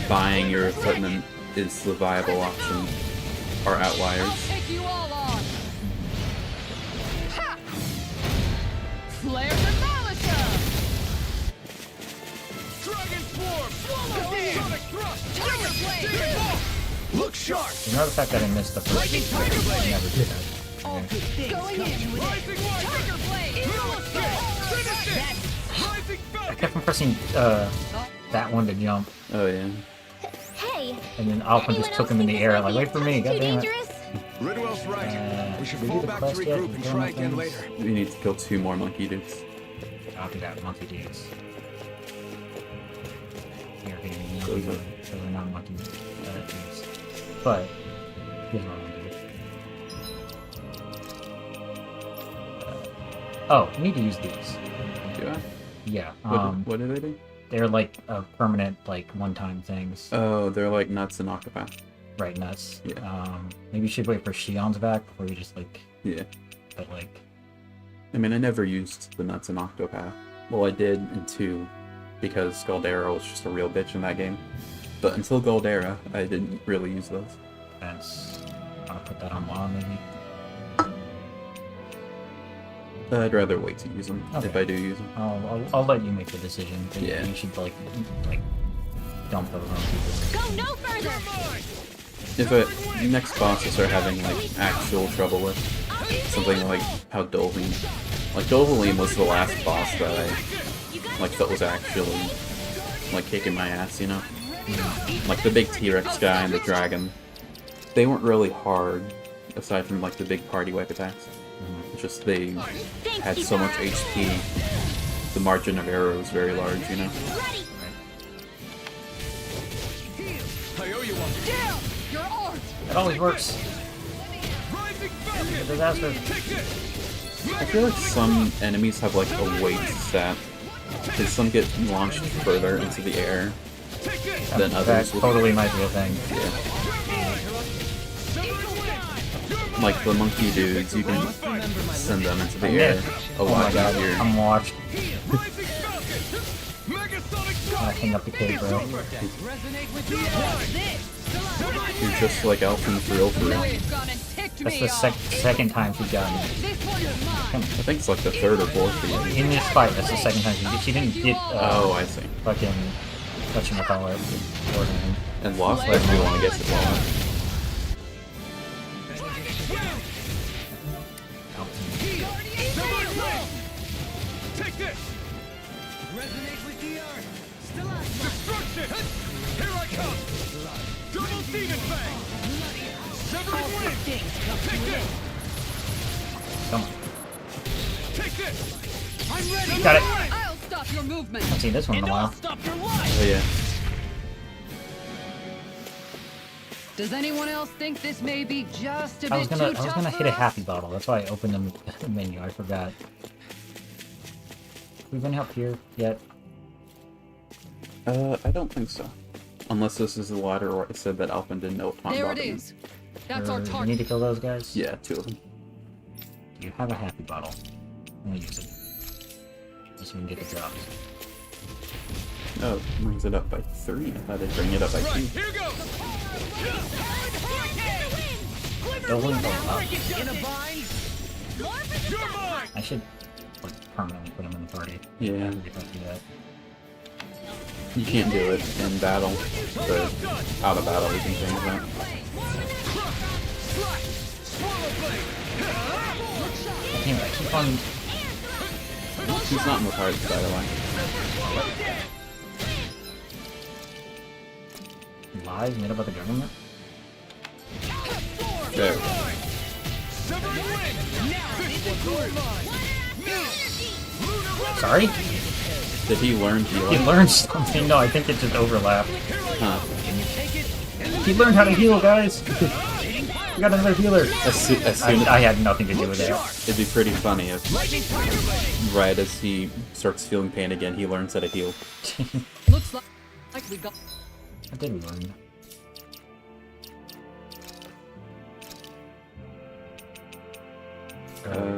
buying your equipment is the viable option are outliers. Take you all on. Ha! Flare Demolisher! Dragon swarm. Swallow dance. Sonic thrust. Tiger Blade! Look sharp. Ignore the fact that I missed the first two. I never did that. Okay. Going in. Rising Wire. Tiger Blade! Finish it. Rising I Falcon. kept on pressing that one to jump, Oh yeah. Hey, and then Alpha just took him in the air. Like, wait for me, too goddammit. dangerous? Ridwell's right. We should did we fall do the back to quest yet? regroup and try again later. You need to kill 2 more monkey dudes. I'll do that, monkey dudes. You're getting me. Those are- Those are not monkey dudes. but here's what I'm gonna do. Oh, I need to use these. Do I? Yeah. What do they do? They're like permanent, like one-time things. Oh, they're like nuts and Octopath. Right, nuts. Yeah. Maybe you should wait for Shion's back before you just like. Yeah. But like. I mean, I never used the nuts and Octopath. Well, I did in 2, because Galdera was just a real bitch in that game. But until Galdera, I didn't really use those. I'll put that on WoW maybe. I'd rather wait to use them if I do use them. I'll let you make the decision. Yeah. You should like dump those on people. Go no further! If next boss I start having like actual trouble with, something like how Dovahkiin, like Dovahkiin was the last boss that I like felt was actually like kicking my ass, you know? Like the big T-Rex guy and the dragon, they weren't really hard aside from like the big party wipe attacks. It's just they had so much HP, the margin of error was very large, you know? I owe you one. Down! Your art! It always works. A disaster. I feel like some enemies have like a weight stat, because some get launched further into the air than others. That totally might be a thing. Yeah. Like the monkey dudes, you can send them into the air a lot easier. I'm watched. I hang up the cave, bro. You're just like Elfin for real. That's the second time she got me. I think it's like the 3rd or 4th for you. In this fight, that's the second time she didn't get. Oh, I see. Fucking whatchamacallit. And lost last we want to guess it well. Take this! Resonate with the earth! Destruction! Here I come! Double demon fang! Severing wing! Take this! Come on. Take this! I'm ready! Got it. I'll stop your movement! I haven't seen this one in a while. Stop your life! Oh yeah. Does anyone else think this may be just a I bit was too gonna tough for hit a us? happy bottle. That's why I opened the menu. I forgot. We've been up here yet? I don't think so. Unless this is the ladder where it said that Alphen didn't know what time There it bottom is. That's our You target. need to kill those guys? Yeah, 2 of them. You have a happy bottle. I'm gonna use it. Just so we can get the drops. Oh, it brings it up by 3. I thought it'd bring it up by 2. Here goes! Don't worry about that. In a bind! You're mine! I should like permanently put him in the party. Yeah. If I do that. You can't do it in battle, but out of battle you can change that. Damn it, I keep on. He's not in the cards, by the way. Lies made up by the government? There. Sorry? Did he learn healing? He learned something? No, I think it just overlapped. Huh. He learned how to heal, guys! We got another healer! As soon as I had nothing to do with that. it'd be pretty funny if, right as he starts feeling pain again, he learns how to heal. Looks like we got. I did learn.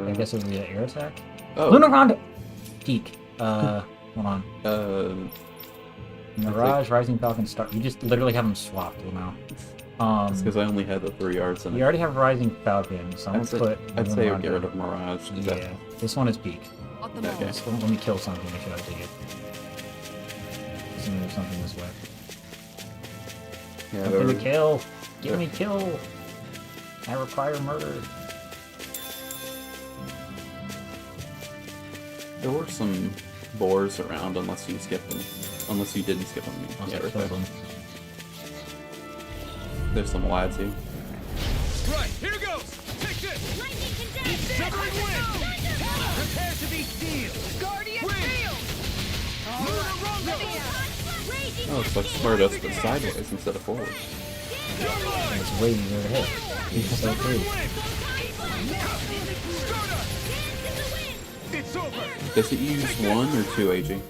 I guess it would be an air attack? Oh. Lunar Rondo! Peak. Hold on. Mirage, Rising Falcon, Star. You just literally have them swapped now. It's because I only had the 3 arts in it. You already have Rising Falcon, so I'm gonna put. I'd say Lunar get rid Rondo. of Mirage. Yeah, this one is Peak. Okay. So let me kill something, make sure I take it. Let's move something this way. Yeah, Something to kill! Give me kill! I require murder. there were some boars around unless you skipped them. Unless you didn't skip them. Yeah, right there. There's some lads here. Right, here goes! Take this! Severing wind! Prepare to be sealed! Guardian Field! Lunar Rondo! Oh, it's like Stardust, but sideways instead of forward. It's way easier to hit. He's so free. It's over. Does it use 1 or 2 AG?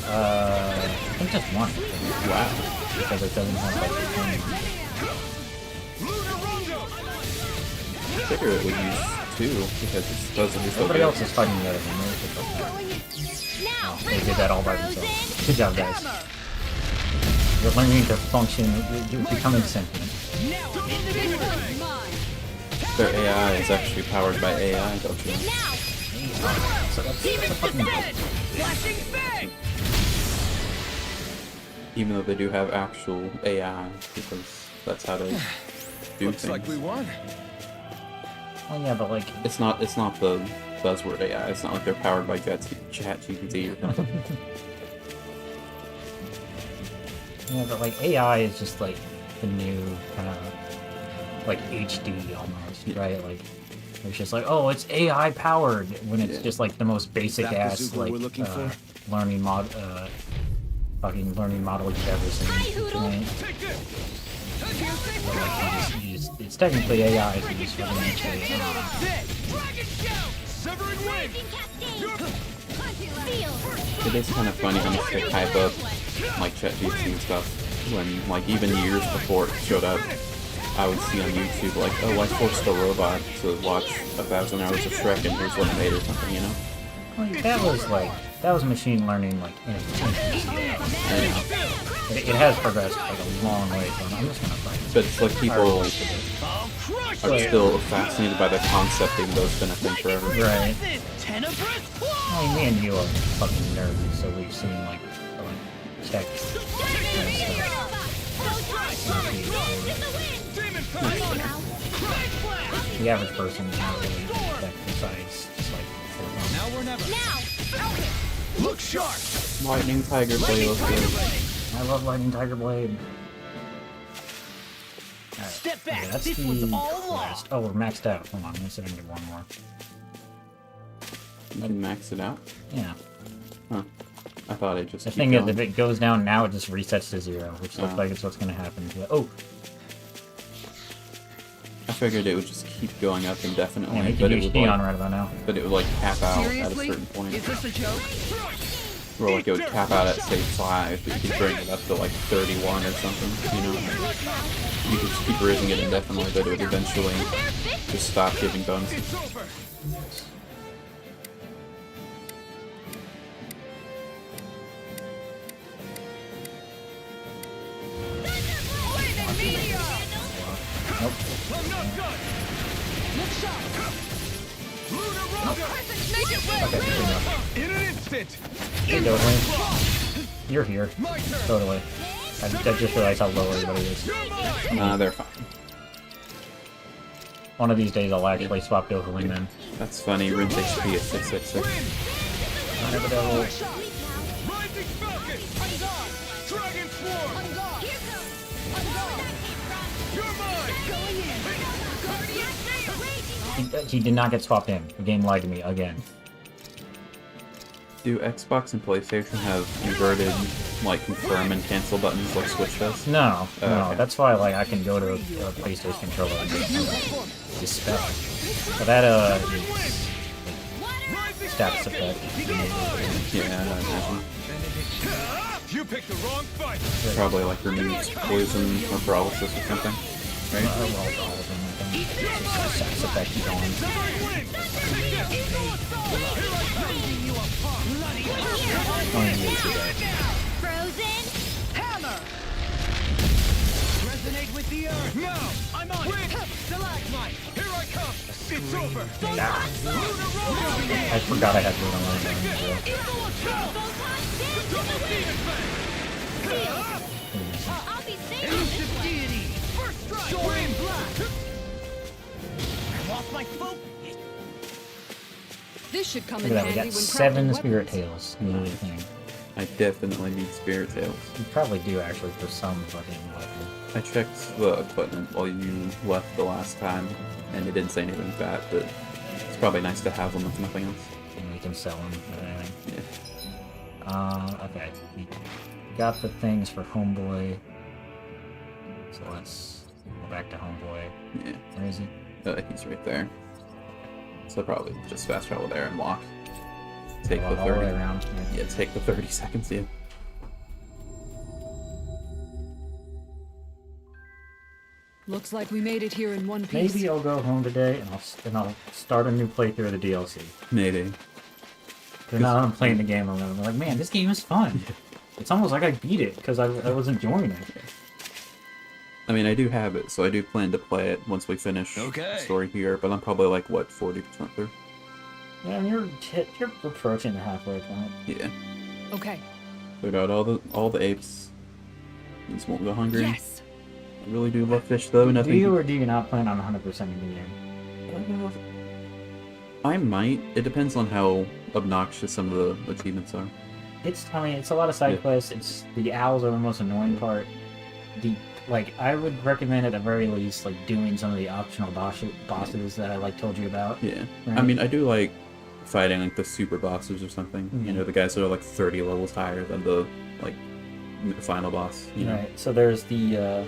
I think just one. Wow. Because it doesn't have like I figure it would use 2 because it's supposed to be so everybody good. else is fighting the other one. Oh, they did that all by themselves. Good job, guys. You're learning to function. You're becoming sentient. Their AI is actually powered by AI, don't you know? So that's a fucking Even though they do have actual AI, because that's how they do Looks things. like we won. Oh yeah, but like It's not the buzzword AI. It's not like they're powered by ChatGPT or something. yeah, but like AI is just like the new kind of like HD almost, right? Like it's just like, oh, it's AI powered when it's just like the most basic Is that the ass Zuko like we're looking for? learning fucking learning model you've ever seen. Right? Take this. But, like, it's technically AI, so you just fucking actually Severing wind. It is kind of funny when they hype up like ChatGPT and stuff. When like even years before it showed up, I would see on YouTube like, oh, I forced a robot to watch 1,000 hours of Shrek and here's what it made or something, you know? Like, that was machine learning, like, in its it has progressed, like, a long way from, I'm just gonna fight. But it's like people are still fascinated by the concept even though it's been a thing forever. Right. I mean, me and you are fucking nerds, so we've seen, like tech kind of stuff. The average person is not really into tech besides, just, like, for fun. Now or never. Look sharp. Lightning Tiger Blade looks good. I love Lightning Tiger Blade. Alright, Step back. okay, that's This the was all quest. Oh, we're maxed out. Hold on, let me see if I can get one more. You can max it out? Yeah. Huh. I thought it just The keep thing going. is, if it goes down now, it just resets to 0, which looks like it's what's gonna happen. Oh! I figured it would just keep going up indefinitely, Yeah, you but can it use would on like, right about now. but it would like cap out Seriously? at a certain point. Is this a joke? Or like it would cap out at say 5, but you could bring it up to like 31 or something, you know? You could just keep raising it indefinitely, but it would eventually just stop giving bonuses. It's over. Nope. I'm not done. Look sharp. Lunar Rondo. Make it Okay, good enough. In an instant. Hey, Totally. You're here. My turn. Totally. I just realized how low everybody is. They're fine. One of these days I'll actually swap to overwing them. That's funny, Rin's HP is 666. Whatever the hell. Rising Falcon. Dragon Swarm. You're mine. He did not get swapped in. The game lied to me again. Do Xbox and PlayStation have inverted, like, confirm and cancel buttons like Switch does? No, Oh, no. okay. That's why, like, I can go to a PlayStation controller and just dispel. So that is like, status effect. Yeah, I imagine. You picked the wrong fight. Probably like removes poison or paralysis or something, right? Well, all of them, I think. It's just a status effect going. Oh, yeah, you see that. Frozen Hammer. Resonate with the earth. Now I'm on it. Stalagmite. Here I come. It's over. I forgot I had Luna Line on here. I'll be safe on this one. Deity. First strike. Soaring blast. I lost my focus. This should come Look in at that, we handy got when 7 crafting Spirit weapons. Tails. New thing. I definitely need Spirit Tails. You probably do actually for some fucking weapon. I checked the equipment while you left the last time, and it didn't say anything bad, but it's probably nice to have them if nothing else. And we can sell them or anything. Yeah. Okay. We got the things for Homeboy. So let's go back to Homeboy. Yeah. Where is he? He's right there. So probably just fast travel there and walk. Take the All the 30. way around. Yeah, take the 30 seconds, yeah. Looks like we made it here in one piece. Maybe I'll go home today and I'll start a new playthrough of the DLC. Maybe. Because now I'm playing the game alone. I'm like, man, this game is fun. It's almost like I beat it because I was enjoying it. I mean, I do have it, so I do plan to play it once we finish the story here, but I'm probably like, what, 40% through? Yeah, and you're approaching the halfway point. Yeah. Okay. We got all the apes. These won't go hungry. Yes. I really do love fish, though. Nothing. Do you or do you not plan on 100% of the game? I might. It depends on how obnoxious some of the achievements are. I mean, it's a lot of side quests. It's the owls are the most annoying part. I would recommend at the very least, like, doing some of the optional bosses that I, told you about. Yeah. Right? I mean, I do like fighting, like, the super bosses or something. Mm-hmm. You know, the guys that are, like, 30 levels higher than the, like, final boss, you know? Right. So there's the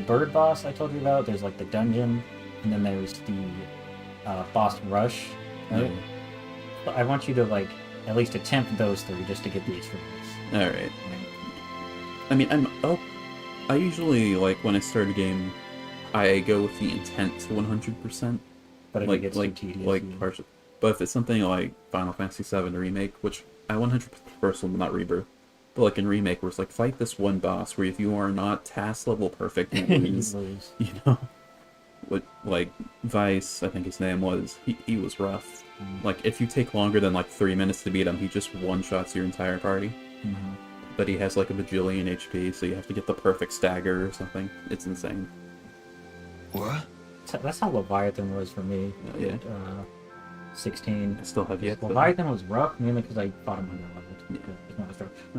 bird boss I told you about. There's, like, the dungeon. And then there's the boss rush. Right? Yeah. But I want you to, like, at least attempt those three just to get the experience. Alright. Right. I mean, I usually, like, when I start a game, I go with the intent to 100%. But if it gets too tedious, partial. But if it's something like Final Fantasy VII Remake, which I 100% prefer, but not Rebirth. But like in Remake, where it's like, fight this one boss where if you are not task level perfect, you lose. You know? What, like, Vice, I think his name was, he was rough. Like, if you take longer than, like, 3 minutes to beat him, he just one-shots your entire party. Mm-hmm. But he has, like, a bajillion HP, so you have to get the perfect stagger or something. It's insane. What? That's how Leviathan was for me. Yeah. 16. I still have yet. Leviathan was rough, mainly because I fought him under level.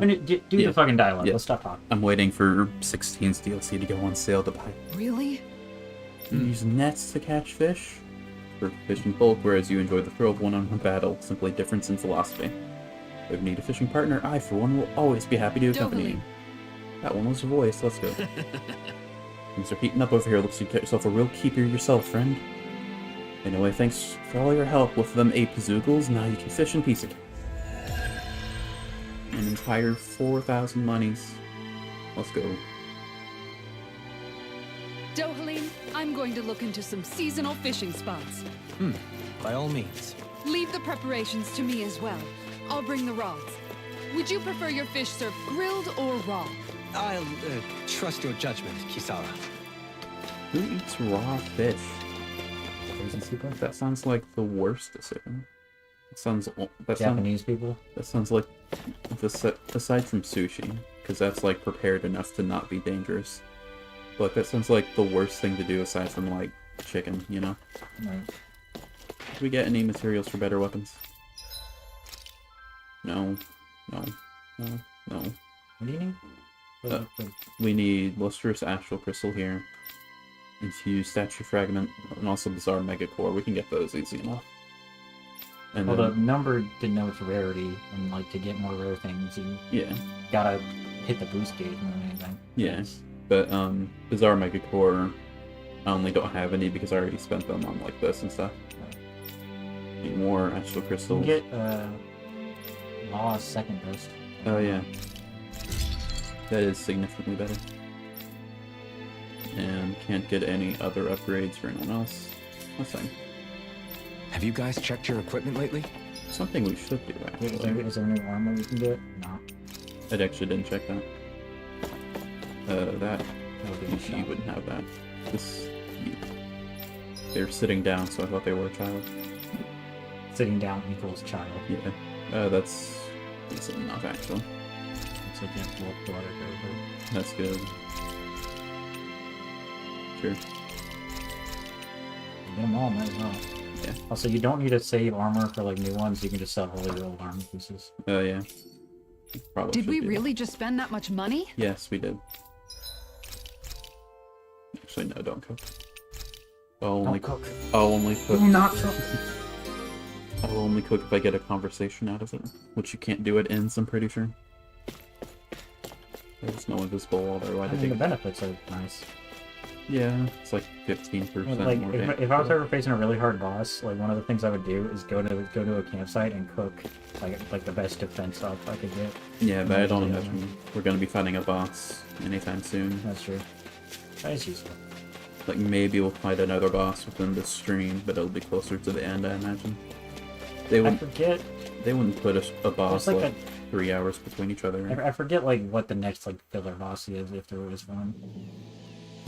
I mean, do the fucking dialogue. Let's stop talking. I'm waiting for 16's DLC to go on sale to buy. Really? You use nets to catch fish for fishing bulk, whereas you enjoy the thrill of one-on-one battle. Simply difference in philosophy. If you need a fishing partner, I, for one, will always be happy to accompany you. That one was a voice. Let's go. Things are heating up over here. Looks like you got yourself a real keeper yourself, friend. Anyway, thanks for all your help with them ape zoogles. Now you can fish in peace again. An entire 4,000 monies. Let's go. Dohalim, I'm going to look into some seasonal fishing spots. By all means. Leave the preparations to me as well. I'll bring the rods. Would you prefer your fish served grilled or raw? I'll trust your judgment, Kisara. Who eats raw fish? That sounds like the worst decision. Japanese people? That sounds like, aside from sushi, because that's like prepared enough to not be dangerous. But that sounds like the worst thing to do aside from like chicken, you know? Right. Do we get any materials for better weapons? No. No. No. No. What do you need? We need lustrous astral crystal here. Infused statue fragment, and also bizarre megacore. We can get those easy enough. And well, then, the number denotes rarity, and like to get more rare things, you gotta hit the boost gauge more than anything. Yeah, but bizarre megacore, I only don't have any because I already spent them on like this and stuff. Need more astral crystals. You can get Law's second boost. Oh yeah, that is significantly better. And can't get any other upgrades for anyone else. That's fine. Have you guys checked your equipment lately? Something we should do, actually. Is there any armor we can get? No. I actually didn't check that. You wouldn't have that. They're sitting down, so I thought they were a child. Sitting down equals child. Yeah. That's decent enough, actually. Looks like you have blood over. That's good. Sure. Get them all, might as well. Yeah. Also, you don't need to save armor for like new ones. You can just sell all your old armor pieces. Oh yeah. Probably. Did we really just spend that much money? Yes, we did. Actually, no, don't cook. I'll only cook. I'll only cook. Do not cook. I'll only cook if I get a conversation out of it, which you can't do at ends. I'm pretty sure. There's no invisible wall there. Why did the benefits are nice. Yeah, it's like 15% Like, more. if I was ever facing a really hard boss, like one of the things I would do is go to a campsite and cook like the best defense up I could get. Yeah, but I don't imagine we're gonna be fighting a boss anytime soon. That's true. That is useful. Like maybe we'll fight another boss within this stream, but it'll be closer to the end, I imagine. They I wouldn't. forget. They wouldn't put a boss There's like 3 hours between each other. Right? I forget like what the next like filler boss is if there is one.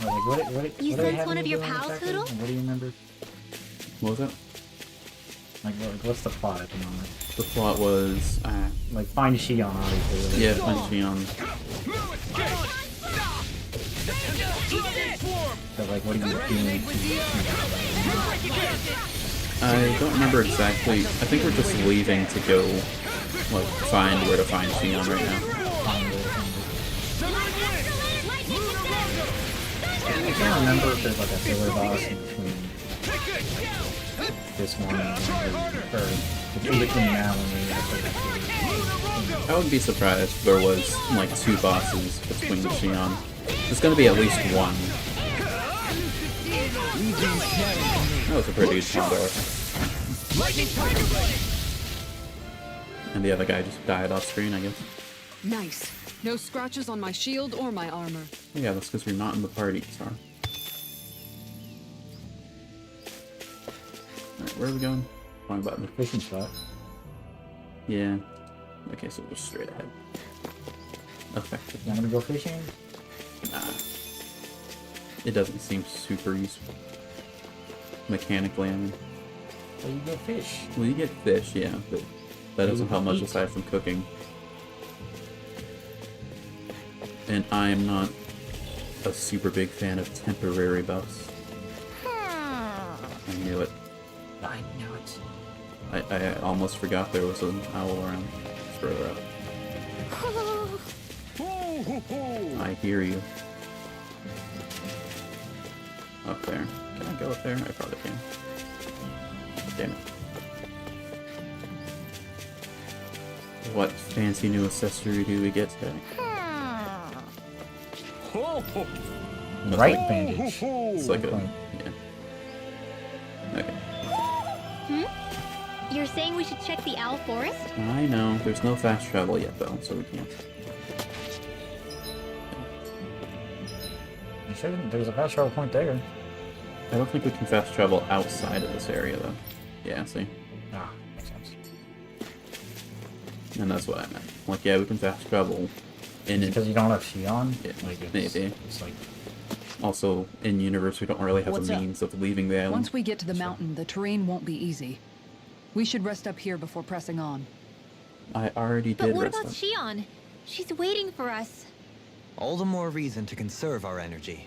Or, like, what You do they sense have one me of your doing pals, exactly? Hoodle? What do you remember? What was that? Like what's the plot at the moment? The plot was Like find Shion, obviously. yeah, find Shion. But like, what are you doing? I don't remember exactly. I think we're just leaving to go, like, find where to find Shion right now. I can't remember if there's like a filler boss in between this one or between now and the actually. I wouldn't be surprised if there was like 2 bosses between Shion. There's gonna be at least one. That was a pretty good combo. And the other guy just died off screen, I guess. Nice. No scratches on my shield or my armor. Yeah, that's because you're not in the party, Star. Alright, where are we going? Wrong button. Fishing spot. Yeah. Okay, so just straight ahead. Effective. You want to go fishing? Nah. It doesn't seem super useful. Mechanically, I mean. Well, you go fish. Well, you get fish, yeah, but that doesn't help much aside from cooking. And I am not a super big fan of temporary buffs. I knew it. I knew it. I almost forgot there was an owl around. It's further up. I hear you. Up there. Can I go up there? I probably can. Damn it. What fancy new accessory do we get today? Right bandage. It's like a... yeah. Okay. You're saying we should check the Owl Forest? I know. There's no fast travel yet, though, so we can't. You sure? There's a fast travel point there. I don't think we can fast travel outside of this area, though. Yeah, see? Ah, makes sense. And that's what I meant. Like, yeah, we can fast travel in it. Because you don't have Shion? Yeah, Like, maybe. It's like... Also, in universe, we don't really have What's a up? means of leaving the island. Once we get to the mountain, the terrain won't be easy. We should rest up here before pressing on. I already But did what rest about up. Shion? She's waiting for us. All the more reason to conserve our energy.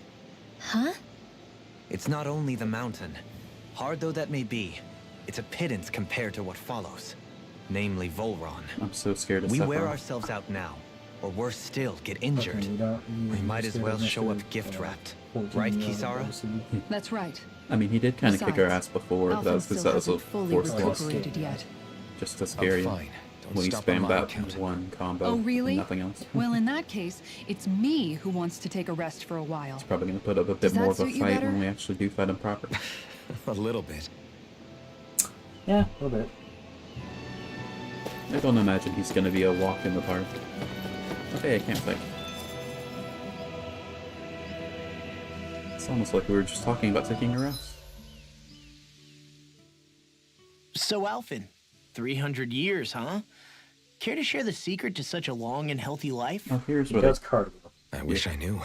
Huh? It's not only the mountain. Hard though that may be, it's a pittance compared to what follows. Namely Volron. I'm so scared to We step wear on. ourselves out now, or worse still, get injured. We might as well show up gift-wrapped. Right, Kisara? That's right. I mean, he did kind of kick our Besides, ass before, but that was Alpha because still that was a hasn't fully forced loss. recuperated yet. Just to scare you. fine. Don't When he stop on spammed my that account. one combo. Oh, really? And nothing else. Well, in that case, it's me who wants to take a rest for a while. Probably going to put up a Does bit that more of a suit you fight better? when we actually do fight him properly. A little bit. Yeah, a little bit. I don't imagine he's going to be a walk in the park. Okay, I can't fight. It's almost like we were just talking about taking a rest. So, Alphen, 300 years, huh? Care to share the secret to such a long and healthy life? Oh, here's He what does cardio. I wish I knew.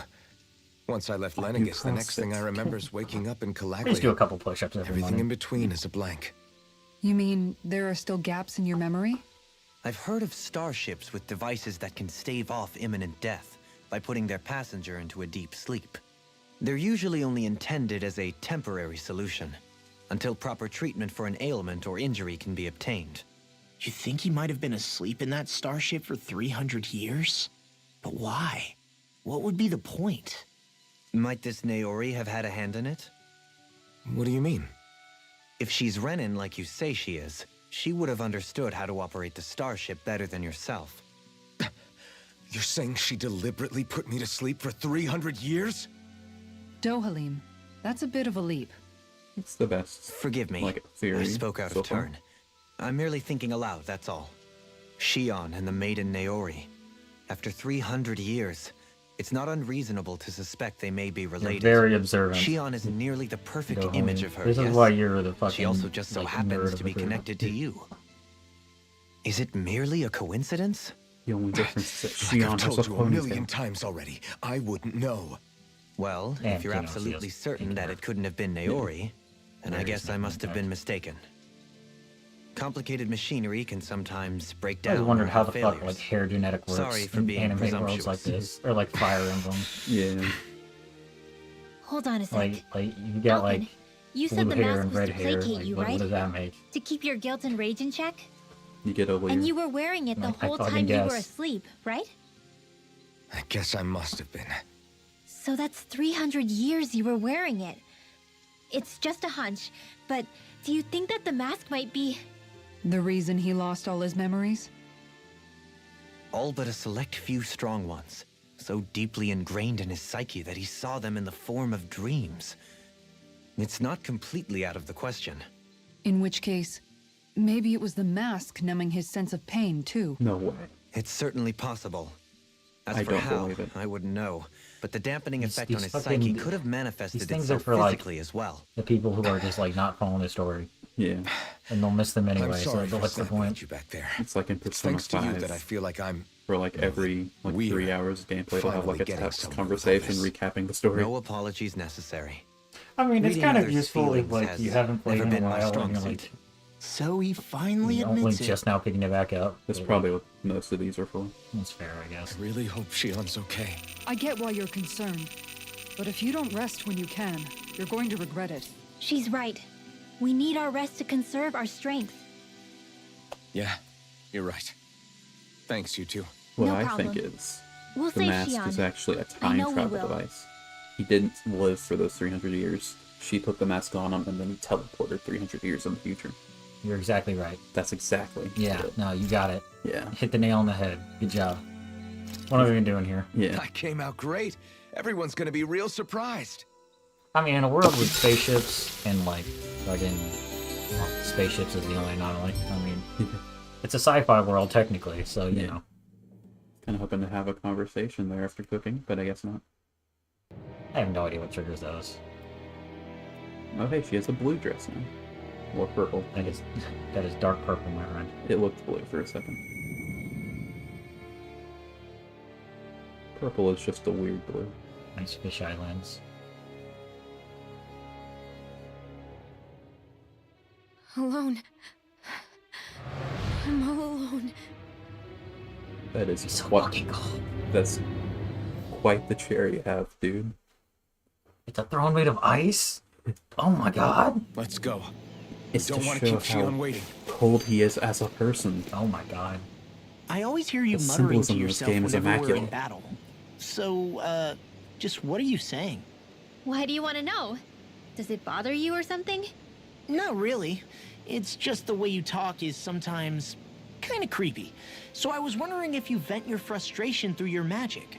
Once I left Lenegis, the next thing I remember is waking up in I just do a Calaglia. couple push-ups every Everything morning. in between is a blank. You mean there are still gaps in your memory? I've heard of starships with devices that can stave off imminent death by putting their passenger into a deep sleep. They're usually only intended as a temporary solution, until proper treatment for an ailment or injury can be obtained. You think he might have been asleep in that starship for 300 years? But why? What would be the point? Might this Naori have had a hand in it? What do you mean? If she's Renin like you say she is, she would have understood how to operate the starship better than yourself. You're saying she deliberately put me to sleep for 300 years? Dohalim. That's a bit of a leap. It's the best. Forgive me. Like theory. I spoke out so of far. turn. I'm merely thinking aloud, that's all. Shion and the maiden Naori. After 300 years, it's not unreasonable to suspect they may be You're related. very observant. Shion is nearly the perfect Dohalim. image of her, This yes? is why you're the fucking. She also just so like, happens nerd to of be the group. connected to you. Is it merely a coincidence? The only difference is that Like Shion I've has told a you a million ponytail. times already, I wouldn't know. Well, And if you're Kino, absolutely yes. certain Thank that you. it couldn't have been Naori, then I There guess is I no must have been mistaken. Complicated machinery can sometimes break I down. always wondered or how have the fuck failures. like hair genetic works Sorry for in being anime worlds presumptuous. like this, or like Fire Emblem. Yeah. Hold on a sec. Like you got like Alvin, you blue said the hair mask and was red to hair. placate Like, you, what right? does that make? To keep your guilt and rage in check? You get over And your... you were wearing it the I whole fucking time you were guess. asleep, right? I guess I must have been. So that's 300 years you were wearing it. It's just a hunch, but do you think that the mask might be... The reason he lost all his memories? All but a select few strong ones, so deeply ingrained in his psyche that he saw them in the form of dreams. It's not completely out of the question. In which case, maybe it was the mask numbing his sense of pain, too. No way. It's certainly possible. As I for don't how, believe it. I wouldn't know. But the dampening These- effect on these his fucking- psyche could have manifested these things are itself for, like, physically as well. The people who are just like not following the story, Yeah. and they'll miss them I'm anyway. sorry So for what's the snapping point? at you back there. It's like in It's Persona thanks to you 5, that I feel like I'm for like every like Weird. 3 hours of gameplay to have Finally like a getting text somewhere conversation with all this. recapping the story. No apologies necessary. I mean, it's Reading kind of others' useful if feelings like has you haven't played never in a been my while strong and you're suit. like So he finally you're only admits it. just now picking it back up. That's but, probably what most of these are for. that's fair, I guess. I really hope Shion's okay. I get why you're concerned. But if you don't rest when you can, you're going to regret it. She's right. We need our rest to conserve our strength. Yeah, you're right. Thanks, you two. What No I problem. think is We'll the save mask Shion. is actually a I time know we travel will. device. He didn't live for those 300 years. She put the mask on him and then he teleported 300 years in the future. You're exactly right. That's exactly Yeah, it. no, you got it. Yeah. Hit the nail on the head. Good job. What are we doing here? Yeah. I came out great. Everyone's gonna be real surprised. I mean, in a world with spaceships and like fucking well, spaceships is the only anomaly. I mean, it's a sci-fi world technically, so you Yeah. know. Kind of hoping to have a conversation there after cooking, but I guess not. I have no idea what triggers those. Oh hey, she has a blue dress now. Or purple. I think it's that is dark purple, my friend. It looked blue for a second. Purple is just a weird blue. Nice fisheye lens. Alone. I'm all alone. That is It's so quite, fucking cool. that's quite the chair you have, dude. It's a throne made of ice. Oh my god. Let's go. It's Don't to want to show keep Shion how waiting. cold he is as a person. Oh my god. I always hear you The muttering to symbolism in this yourself game is whenever we're in immaculate. battle. So, just what are you saying? Why do you want to know? Does it bother you or something? Not really. It's just the way you talk is sometimes kind of creepy. So I was wondering if you vent your frustration through your magic.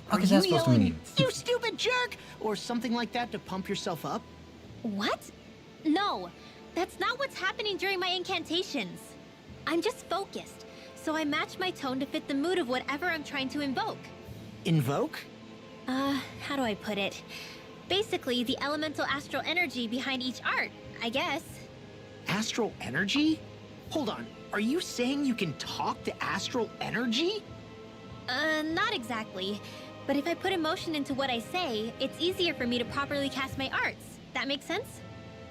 What Are is you that supposed to yelling, mean? "You stupid jerk!" or something like that to pump yourself up? What? No, that's not what's happening during my incantations. I'm just focused, so I match my tone to fit the mood of whatever I'm trying to invoke. Invoke? How do I put it? Basically, the elemental astral energy behind each art, I guess. Astral energy? Hold on. Are you saying you can talk to astral energy? Not exactly. But if I put emotion into what I say, it's easier for me to properly cast my arts. That makes sense?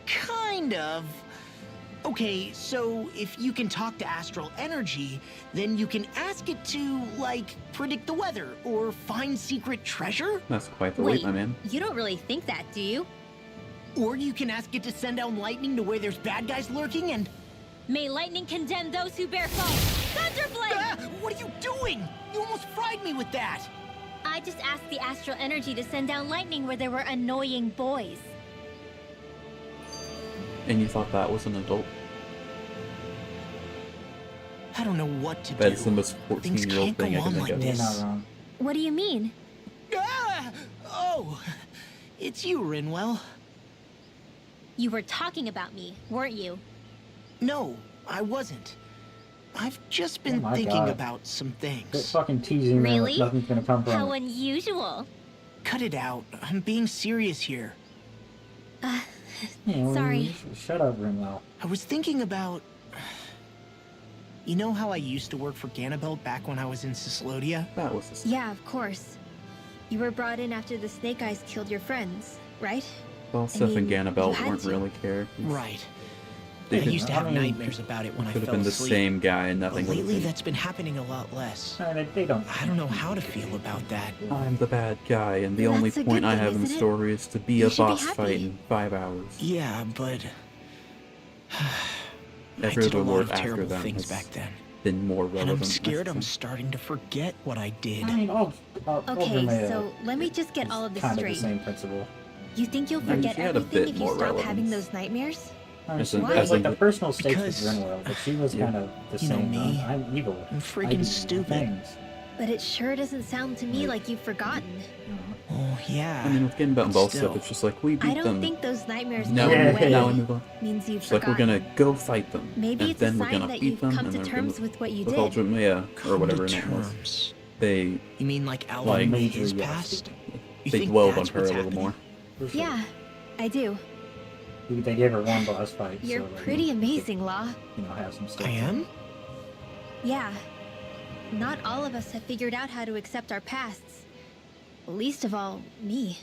Kind of. Okay, so if you can talk to astral energy, then you can ask it to, like, predict the weather or find secret treasure? That's quite the leap, Wait, my man. you don't really think that, do you? Or you can ask it to send down lightning to where there's bad guys lurking and... May lightning condemn those who bear false. Thunderblade! Ah, what are you doing? You almost fried me with that! I just asked the astral energy to send down lightning where there were annoying boys. And you thought that was an adult? I don't know what to That's do. the most Things 14-year-old can't thing go I can on think like of. You're this. not wrong. What do you mean? Ah! Oh! it's you, Rinwell. You were talking about me, weren't you? No, I wasn't. I've just been Oh my thinking God. about some Quit things. fucking teasing me. Really? Nothing's gonna come from How it. unusual. Cut it out. I'm being serious here. Yeah, well, Sorry. Shut up, Rinwell. I was thinking about... You know how I used to work for Ganabelt back when I was in Cyslodia? That was the Yeah, of course. You were brought in after the Snake Eyes killed your friends, right? Well, Seth and mean, Ganabelt you had weren't to. really characters. Right. They I could- used to I have mean, nightmares about it when I Could have fell been the asleep. same guy and But nothing would have lately, been. that's been happening a lot less. They don't. I don't know how to feel about that. I'm the bad guy, and the That's only a good point I thing, have in isn't it? story is to be You a should be boss happy. fight in 5 hours. Yeah, but... I Every did a other lot word of after terrible that things has back then. been more And relevant. I'm I scared I'm think. starting to forget what I did. I mean, Okay, so let me just get all of this kind of straight. the same principle. You think you'll mean, forget she had a everything bit if you more stop having relevance. those nightmares? I mean, As she in- has as like in- the personal stakes with Because- Grinwell, but she was Yeah. kind of the You know same. me. I'm evil. I'm I freaking do stupid. Things. But it sure doesn't sound to me like you've forgotten. Oh, yeah. I mean, with Ganabelt and Ball Still. stuff, it's just like, we beat I don't them. think those nightmares Now, going Yeah. away now we move on. means you've It's like, we're forgotten. gonna go fight them. Maybe and it's a then we're sign gonna that beat you've them, come and to then we're terms gonna... with what you with did. Ultramea, or Come whatever her to name was. terms. They, You mean like Like- Alan Major, Mage's yes. past? You they think dwelled on that's her a what's little happening? more. For sure. Yeah, I do. They gave her one boss fight. You're so, like, pretty amazing, Law. You know, have some stuff. I am? Yeah. Not all of us have figured out how to accept our pasts. Least of all, me.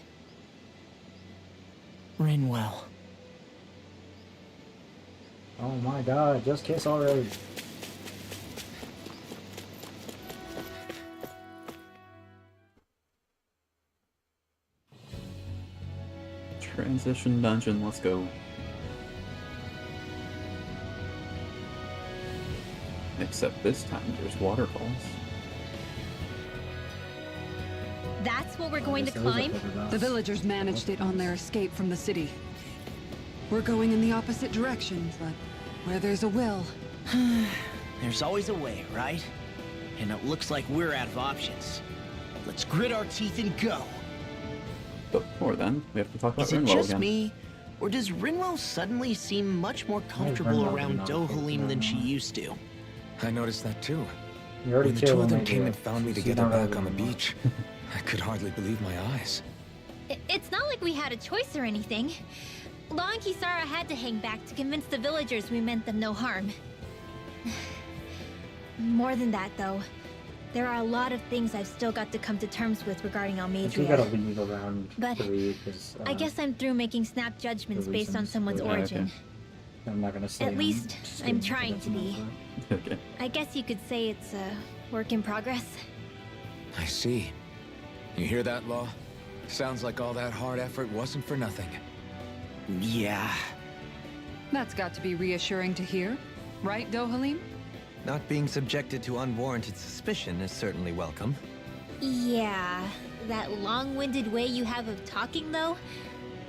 Rinwell. Oh my God! Just kiss already. Transition dungeon, let's go. Except this time there's waterfalls. That's what we're going to There is a climb? paper boss. The villagers managed it on their escape from the city. We're going in the opposite direction, but where there's a will. There's always a way, right? And it looks like we're out of options. Let's grit our teeth and go. But before then, we have to talk about Is it Rinwell just again. me? Or does Rinwell suddenly seem much more comfortable Rinwell around not focusing Dohalim than on she that. used to? I noticed that too. You already When the two killed of them him, came yeah. and found me She's together not back really on the anymore. beach, I could hardly believe my eyes. It's not like we had a choice or anything. Law and Kisara had to hang back to convince the villagers we meant them no harm. More than that, though. There are a lot of things I've still got to come to terms with regarding But you gotta Almadria. leave around But 3, because I guess I'm through making snap judgments the based on reasons someone's for that. origin. Okay. I'm not gonna say. At least just I'm kidding, trying that's to be. enough, Okay. I guess you could say it's a work in progress. I see. You hear that, Law? Sounds like all that hard effort wasn't for nothing. Yeah. That's got to be reassuring to hear, right, Dohalim? Not being subjected to unwarranted suspicion is certainly welcome. Yeah, that long-winded way you have of talking, though,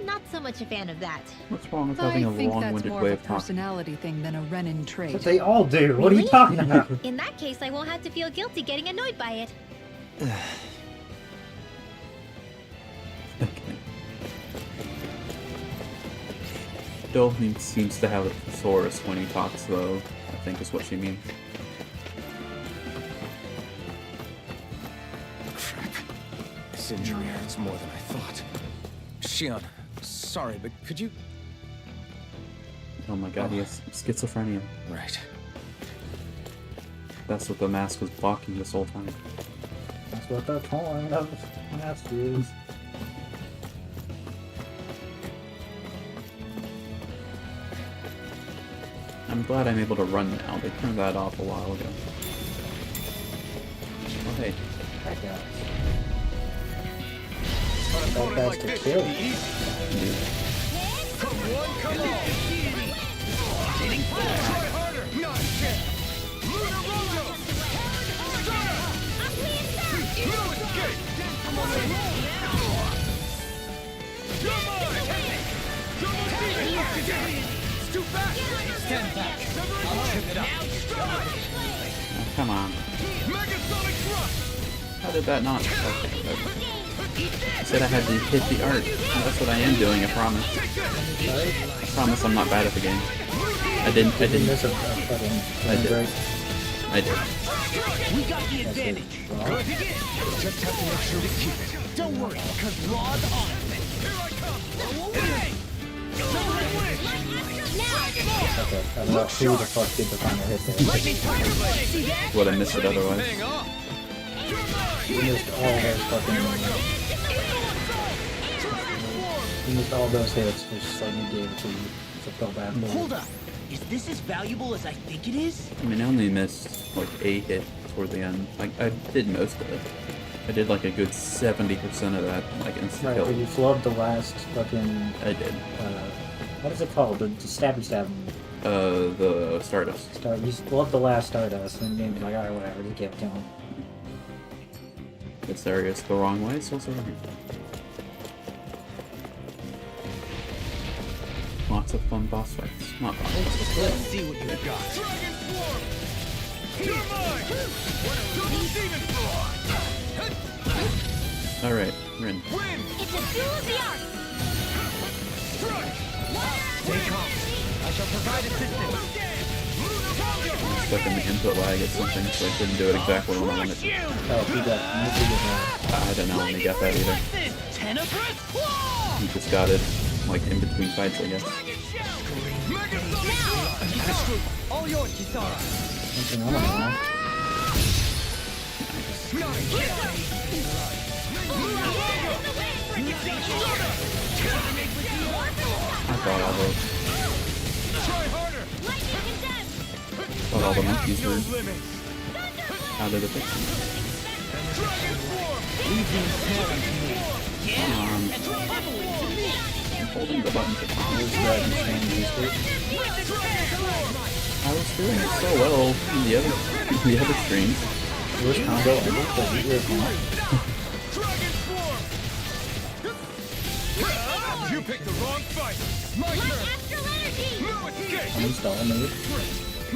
not so much a fan of that. What's wrong with I having a think that's long-winded more way of of a talking? personality thing than a Renin trait. But they all do. What are you Really? talking about? In that case, I won't have to feel guilty getting annoyed by it. Okay. Dohalim seems to have a thesaurus when he talks, though, I think is what she means. Crap. This injury hurts more than I thought. Shion, sorry, but could you... Oh my god, he has schizophrenia. Right. That's what the mask was blocking this whole time. That's what the point of mask is. I'm glad I'm able to run now. They turned that off a while ago. Oh hey. Back out. On an opponent That like guy's this, killed. it'd be easy. Come one, come all. Try harder. Not yet. Lunar Rondo. No escape. You're mine. Double team. It's too fast. Stand back. I'll chip it up. Oh, come on. Megasonic thrust. How did that not? Okay, whatever. I said I had to hit the art. That's what I am doing, I promise. I promise I'm not bad at the game. I didn't. Miss a fucking I did. break. I did. We got the advantage. Good. Just have to make sure we keep it. Don't worry, because Raw's on it. Okay, I don't know who the fuck did the final hit there. Would have missed it otherwise. You missed all those fucking... You missed all those hits, it's just like you gave it to you. So felt bad for you. Hold up. Is this as valuable as I think it is? I mean, I only missed like a hit toward the end. Like, I did most of it. I did like a good 70% of that, like instant Right, kill. but you flubbed the last fucking... I did. What is it called? The stabby stab. The Stardust. You flubbed the last Stardust, and then you're like, alright, whatever, just kept going. This area is the wrong way, so it's over here. Lots of fun boss fights. Not boss fights. Let's see what you've got. Alright, Rin. It's a duel of the arts. Stay calm. I shall provide assistance. Stuck in the input lag at something, so I couldn't do it exactly when I wanted to. Oh, he got I don't know when he got that either. He just got it, like, in between fights, I guess. All yours, Kisara. something on it now. I thought all the monkeys were out of the picture. I'm holding the button. I was doing it so well in the other streams. Worst combo ever, but you were fine. You picked the wrong fight. My turn. No escape. Uninstall mode.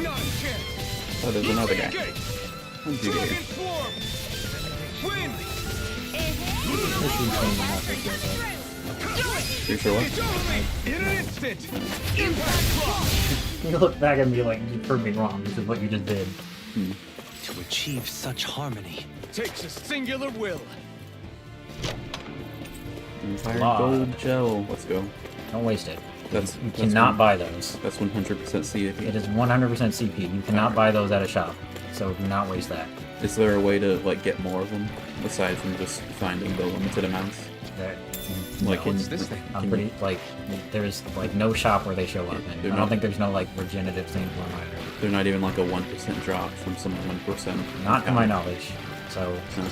Not a chance. Oh, there's another guy. How'd you get Dragon here? form. Win. This is something not so good, You sure what? In an instant. Impact block. You look back at me like you proved me wrong. This is what you just did. To achieve such harmony. Takes a singular will. Entire Lot. gold gel. Let's go. Don't waste it. That's You cannot one- buy those. That's 100% CAP. It is 100% CP. You cannot buy those at a shop. So do not waste that. Is there a way to like get more of them aside from just finding the limited amounts? There, Like in, What's this thing? I'm can pretty like there's like no shop where they show up, and They're I not- don't think there's no like regenerative thing for them either. they're not even like a 1% drop from some 1%. Not to my knowledge. So No.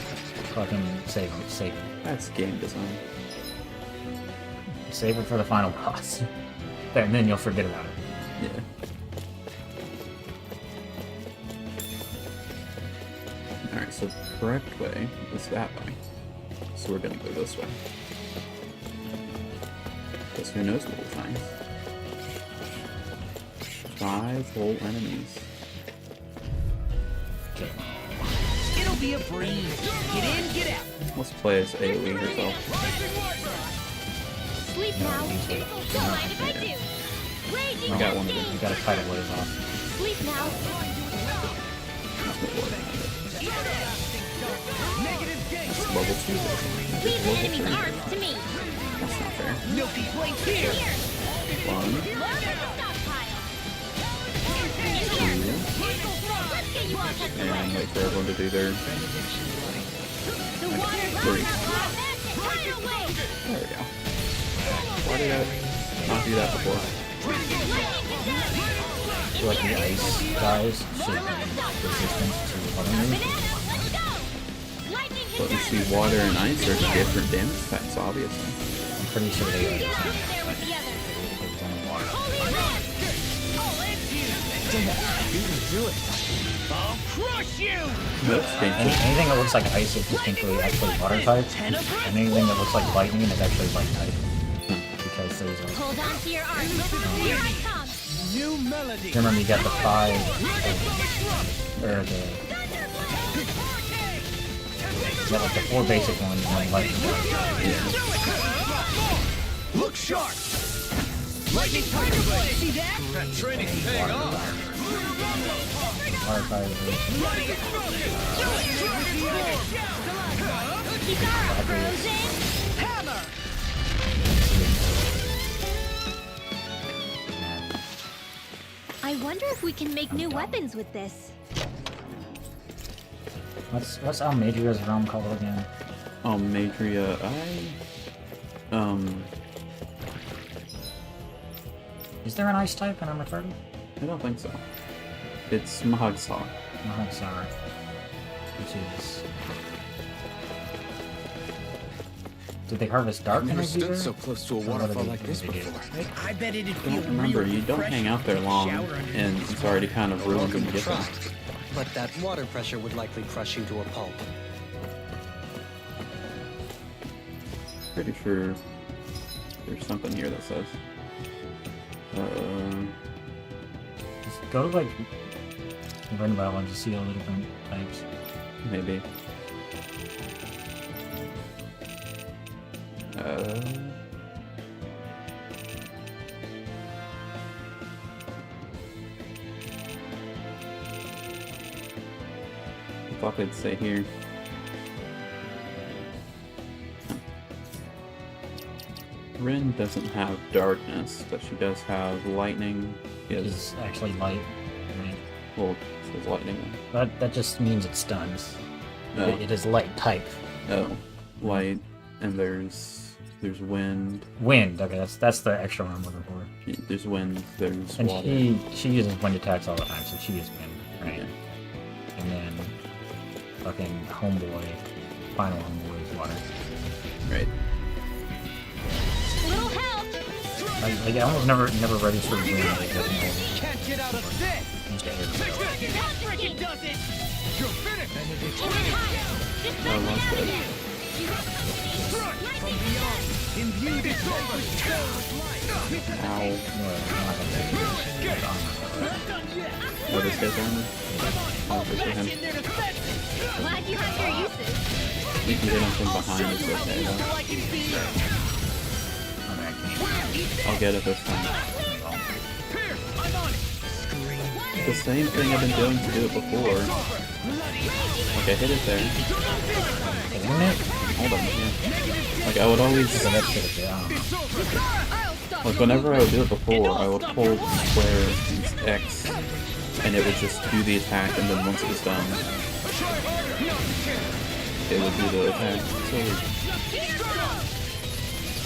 fucking save them. Save them. That's game design. Save it for the final boss. And then you'll forget about it. Yeah. Alright, so the correct way is that way. So we're gonna go this way. Because who knows what we'll find. 5 whole enemies. Okay. It'll be a breeze. Get in, get out. Let's play as AoE herself. Sleep now. Don't mind if I do. Raging I got one of You them. gotta cut it ways off. Sleep now. That's not working. That's level 2. Leave the enemy's arms to me. That's not fair. No complaints here. Here. One, Load up the stockpile. two, Let's get you all tucked and away. wait for everyone to do their The water's three. right away. There we go. Why did I not do that before? So like the ice guys should be resistant to other moves. But we see water and ice are different damage types, obviously. I'm pretty sure they are the same. There with the others. It was only water. I'll crush you. Nope, Anything that looks like ice is distinctly actually water type. And anything that looks like lightning is actually light type. Because there's a... Hold on to your arms. Here I come. New melody. Remember you got the 5... or the... got like the 4 basic ones and then lightning strike. Look sharp! Lightning tiger blade! See that? That training's paying off! Fire fire. Hammer! I wonder if we can make new weapons with this. What's Almadria's realm called again? Almadria, Is there an ice type in Armaturdy? I don't think so. It's Mahagsaw. Mahagsar. Which is... Did they harvest dark I've never energy stood there? so close to a Or what waterfall did like they- this what did they do? before. I bet it'd Don't feel remember, really you don't hang refreshing out there to long, shower underneath and the it's already kind of ruined when Welcome you to get there. trust. But that water pressure would likely crush you to a pulp. Pretty sure there's something here that says. Just go to like Ren Battle and just see all the different types. Maybe. I thought they'd say here. Rin doesn't have darkness, but she does have lightning. She has, It's actually light. Right? well, it says lightning. That just means it stuns. Oh. It is light type. Oh, light, and there's wind. Wind. Okay, that's the extra one I'm looking for. There's wind. There's And water. she uses wind attacks all the time, so she is wind, right? Yeah. And then fucking homeboy, final homeboy is water. Right. Little help! Like I almost never registered wind. Like, doesn't always Can't get out of this! use to air. Freaking does it! You're finished! I lost it. From beyond, imbued with light. Ow. What is his armor? Oh, good for him. Glad you have your uses. You can hit him from behind, it's okay though. I'll get it this time. The same thing I've been doing to do it before. Okay, hit it there. Isn't it? Hold on, yeah. Like I would always, So that's good. Yeah. like whenever I would do it before, I would hold square and X, and it would just do the attack, and then once it was done, it would do the attack. So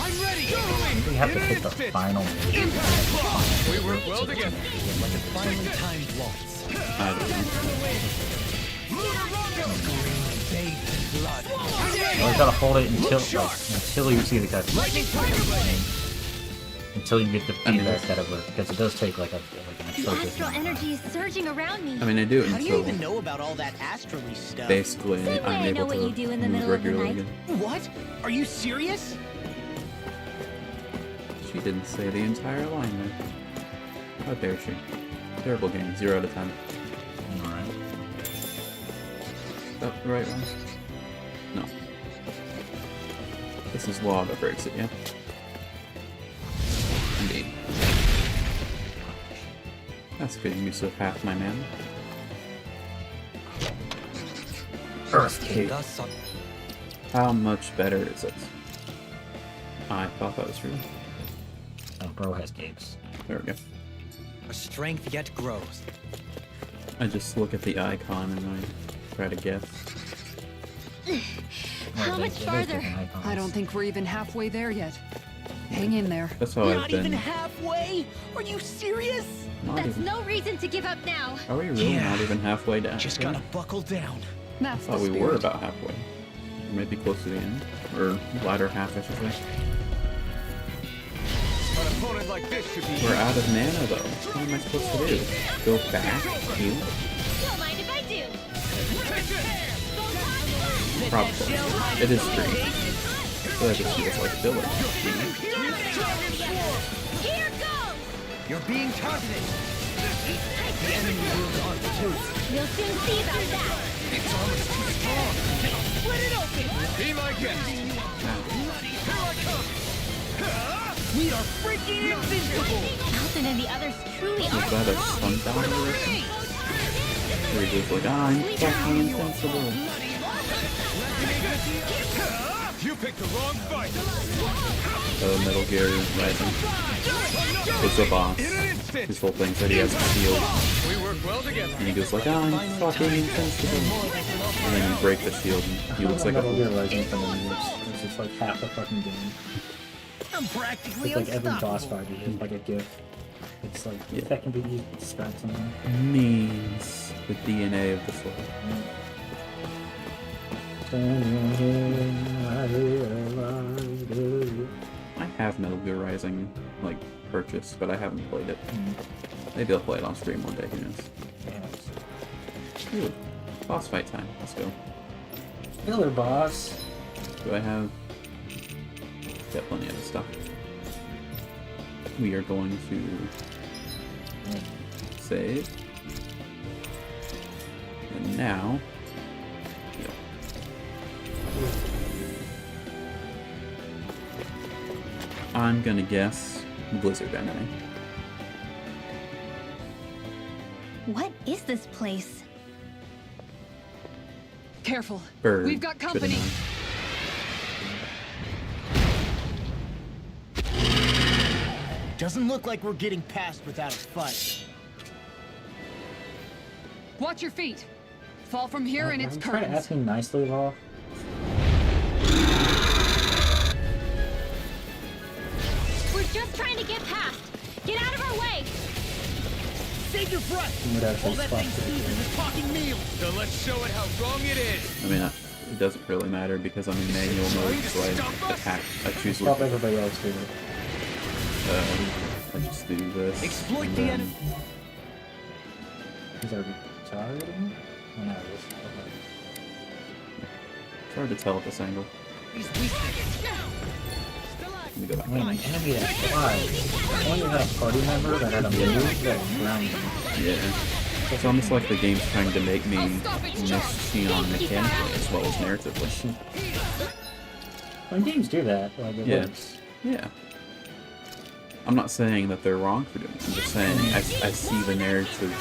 Maybe you have to hit the final. We work well together. Finely timed waltz. I don't know. Well, you gotta hold it until you see the cut. Until you get the feedback that it works, because it does take like an The extra astral energy is surging around me. I mean, I do it How do you even until know about all that astrally stuff? basically Same way I'm I know able what you to do in the move middle of the regularly night. again. What? Are you serious? She didn't say the entire line there. How dare she? Terrible game. 0 out of 10. Alright. Is that the right one? No. This is law that breaks it, yeah? Indeed. That's good use of half my mana. Earth Cave. Thus, How much better is it? I thought that was true. Oh, bro has gates. There we go. our strength yet grows. I just look at the icon and I try to guess. How much farther? I don't think we're even halfway there yet. Hang in there. That's how I've Not even been. halfway? Are you serious? Not That's even. no reason to give up now. Are we really Yeah. not even halfway down? Just Yeah. gotta buckle down. I That's thought the we were spirit. about halfway. Maybe close to the end. Or latter half, I should say. An opponent like this should be. We're out of mana though. What am I supposed to do? Go back? Heal? Don't mind if I do. Probably. It is free. So that just feels like filler. Here goes! You're being targeted. The enemy wields Arc too. You'll soon see about that. It's almost too strong. Split it open! Be my guest. Here I come. We are freaking invincible. Alton and the others truly Is are that a strong. sundowner? Where he goes like, I'm fucking invincible. You picked the wrong fight. Metal Gear Rising. It's a boss. His whole thing said he has a shield. We work well together. And he goes like, I'm fucking invincible. And then you break the shield and he looks like a Metal Gear fool. Rising from the news. It's just like half the fucking game. I'm practically It's like every boss unstoppable. fight is like a GIF. It's like, Yeah. that can be used to describe something. Means the DNA of the soul. I have Metal Gear Rising, like, purchased, but I haven't played it. Maybe I'll play it on stream one day, who knows. Ooh, boss fight time, let's go. Killer boss. Do I have... Got plenty of stuff. We are going to... save. And now... Yep. I'm gonna guess Blizzard enemy. What is this place? Careful. Bird. We've got Should've company. known. Doesn't look like we're getting past without a fight. Watch your feet. Fall from here and it's I'm trying to curtains. ask him nicely, Law. We're just trying to get past. Get out of our way. Save your breath. He would All actually that spot thing sees is a talking meal. So let's show it how wrong it is. I mean, it doesn't really matter because I'm in manual mode, so I attack. I choose Stop what. everybody else do it. I just do this. Exploit and the then- enemy. He's already targeting? Oh, no, it is. Okay. It's hard to tell at this angle. Let me go back. I mean, an enemy that flies. If only you had a party member that had a move that ground them. Yeah. It's almost like the game's trying to make me miss Xenon mechanically as well as narratively. When games do that, like, it Yeah. works. Yeah. I'm not saying that they're wrong for doing it. I'm just saying I see the narrative,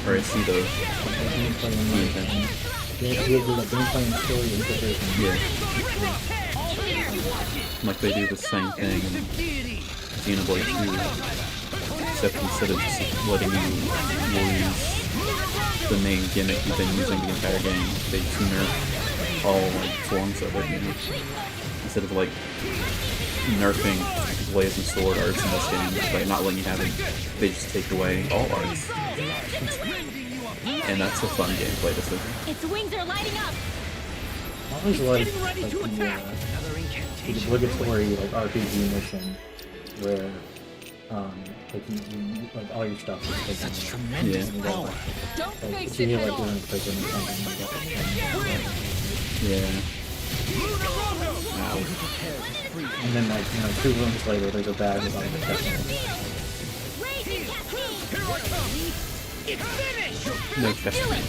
or I see the Gameplay and the like, intention. they give you the gameplay and story integration. Yeah. Like they do the same thing in Xenoblade 2, except instead of just letting you lose the main gimmick you've been using the entire game, they nerf all like forms of it, you know? Instead of like nerfing Blaze and Sword arts in this game just by not letting you have it, they just take away all arts. And that's a fun gameplay decision. Its wings are lighting up. I always like the obligatory like RPG mission where like you like all your stuff is taken. Such tremendous Yeah. power. Don't Like, face if it you head like you're on. in prison or something like that. Yeah. Wow. And then like, you know, 2 rooms later there's a bag with all the testimony. Raging caffeine. Here I come. It's finished. No testament.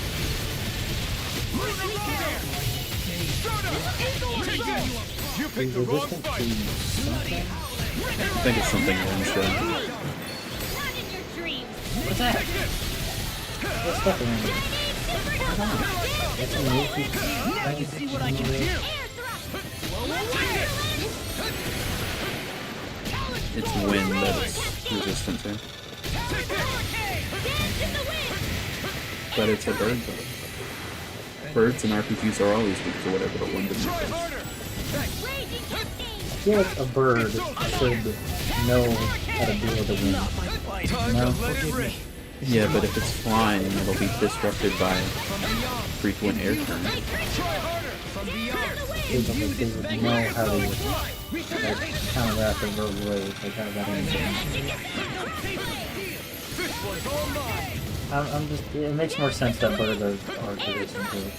You picked the wrong Resistant to fight. something? I think it's something Wednesday. Not in your dreams. What's that? What's stuff around here? That's a move. Now you see what I can do. It's wind that it's resistant to. But it's a bird though. Birds and RPGs are always weak to whatever the wind is. I feel like a bird should know how to deal with the wind. Time No. to let it rip. Yeah, but if it's flying, it'll be disrupted by frequent air currents. Try harder. From beyond. They would know how to like, counteract the bird wave, like how that anything. This one's all mine. I'm just, it makes more sense that birds are resistant to it.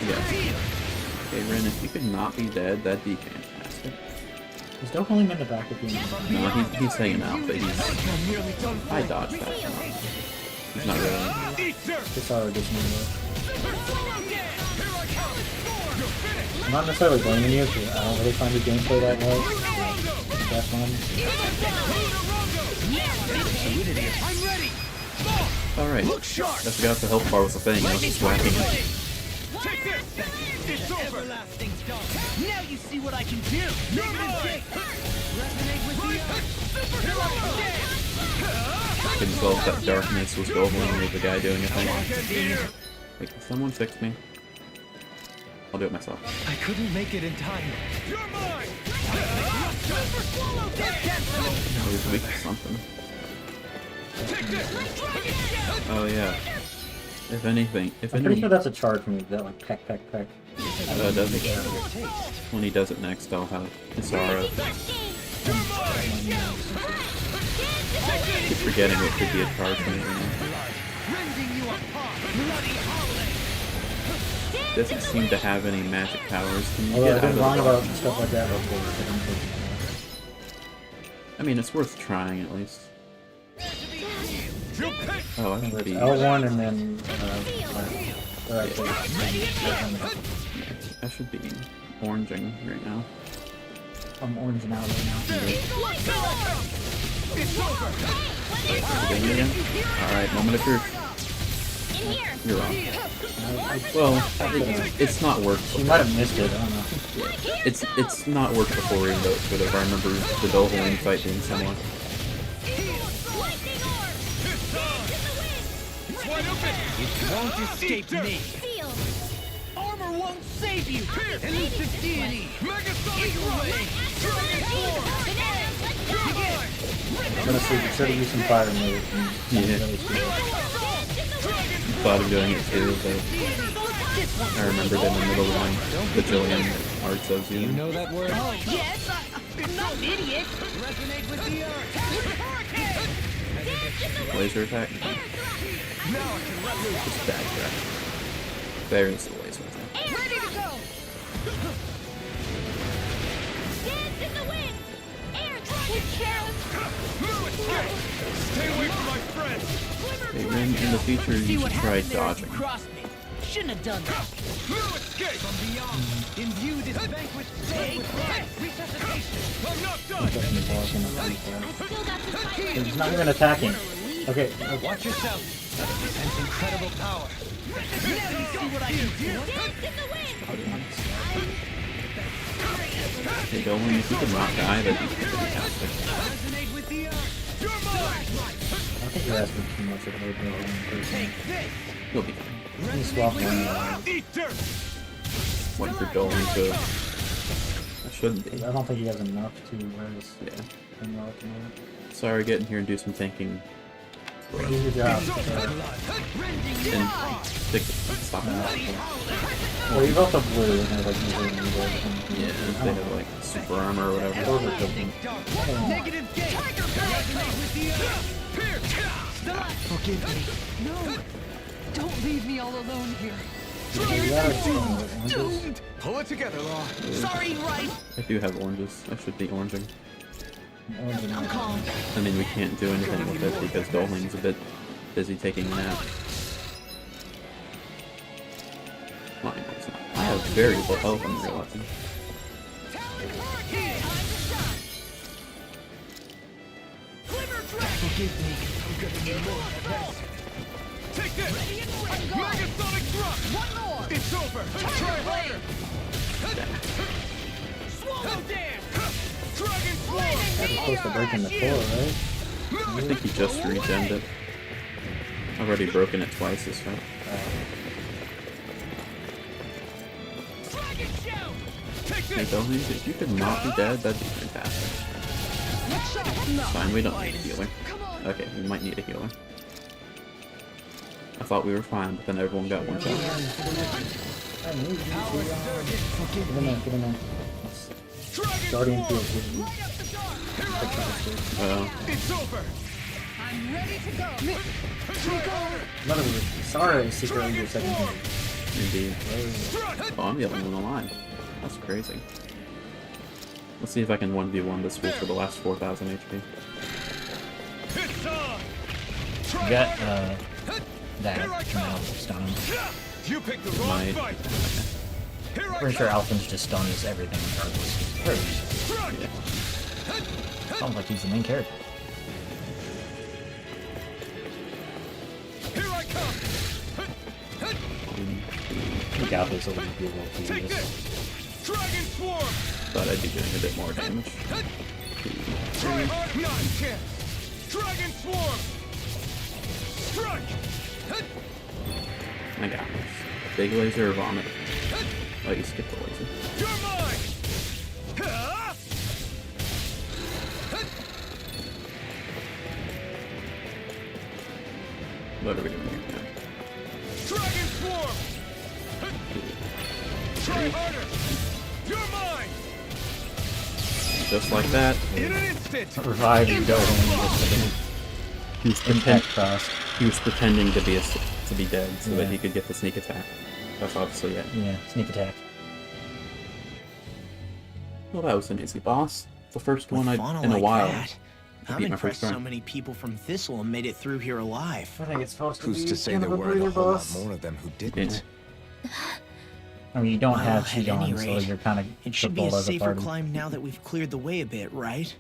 Yeah. Hey Ren, if you could not be dead, that'd be fantastic. Is Dohlim in the back of you? No, he's hanging out, but he's... I dodged that. He's not really... Eat, sir. Just our additional work. I'm not necessarily blaming you because I don't really find the gameplay that way. That fun. I'm ready. Alright. I forgot the health bar was a thing. I was just whacking it. Take this. It's over. Now you see what I can do. Resonate with the Couldn't tell if that darkness was Goblin or the guy doing a thing. Wait, can someone fix me? I'll do it myself. I couldn't make it in time. You're mine. I was weak to something. Oh yeah. If anything, if I'm any... pretty sure that's a charge move, that like peck, peck, peck. does it? When he does it next, I'll have Isara. Keep forgetting it could be a charge move. Doesn't seem to have any magic powers. Can you Although get I've been wrong out about of stuff like that before. I mean, it's worth trying at least. Oh, I should be... L1 and then... I should be oranging right now. I'm oranging out right Again? Alright, moment of truth. You're wrong. Well, it's not worked. You might have missed it, I don't know. It's not worked before, even though it could have. I remember the Dolphin fight being similar. It won't escape me. Armor won't save you. Elusive deity. I'm gonna see, try to use some fire move. Yeah. Thought of doing it too, but I remembered in the middle of my bajillion arts of You know that word? Oh, yes, I'm not an idiot. Resonate with the earth. laser attack. Now I can let loose. Just bad crap. There's the laser attack. Ready to go. Dance in the wind. Air dragon shout. Stay away from my friends. Hey, in the future, you should try dodging. Shouldn't have done that. No escape from beyond. Imbue this vanquished soul with life. Resuscitation. I'm not done. He's not even attacking. Okay. Watch yourself. Sense incredible power. Now you see what I can do. Hey, Goblin, if you could not die, that'd be fantastic. Resonate with the earth. You're mine. I think you're asking too much of a person. You'll be fine. Let me swap one. Eat dirt. Waiting for Goblin to... I shouldn't be. I don't think he has enough to res. Yeah. Unlock Sorry, get in here and do some thinking. Do your job. And stop it. Well, you've also blue and they're like using Yeah, they have like super armor or whatever. Those are good. Negative gate. Resonate with the earth. Stop. Forgive me. No! Don't leave me all alone here. Doomed. Pull it together, Law. Sorry, right? I do have oranges. I should be oranging. I'm calm. I mean, we can't do anything with it because Doling's a bit busy taking a nap. Well, it's not. I have very little health, I'm realizing. Forgive me. I'm gonna need more of this. Take this. Megasonic thrust. One more. It's over. Try harder. Swallow dance. Dragon swarm. That's supposed to break in the floor, right? I think he just regened it. I've already broken it twice this fight. Hey, Dolan, if you could not be dead, that'd be fantastic. It's fine, we don't need a healer. Okay, we might need a healer. I thought we were fine, but then everyone got one shot. Get in there, get in there. Guardian field. It's over. I'm ready to go. Another word. Sorry, secretly your second hand. Indeed. Oh, I'm the only one alive. That's crazy. Let's see if I can 1v1 this week for the last 4,000 HP. You got, that now stun. You picked the wrong fight. I'm pretty sure Alphen's just stuns everything regardless. Yeah. Sounds like he's the main character. Here I come. I think Alphen's a little bit more Take tedious. this. Dragon swarm. Thought I'd be doing a bit more damage. Try hard. Not a chance. Dragon swarm. Strike. I got this. Big laser or vomit? Oh, you skipped the laser. You're mine. Ha! What are we doing here now? Dragon swarm. Try harder. You're mine. Just like that. In an instant. Revive and go home. He was, Impact cost. he was pretending to be dead so Yeah. that he could get the sneak attack. That's obviously it. Yeah, sneak attack. Well, that was an easy boss. The first With one fauna in a like while. that, I I'm beat my impressed first so run. many people from Thistle made it through here alive. I think it's supposed to Who's be to say kind there of a weren't a breeder whole lot boss. more of them who didn't? I mean, you don't Well, have at any Shion, so rate, you're kind of It should be a crippled as a safer party. climb now that we've cleared the way a bit, right?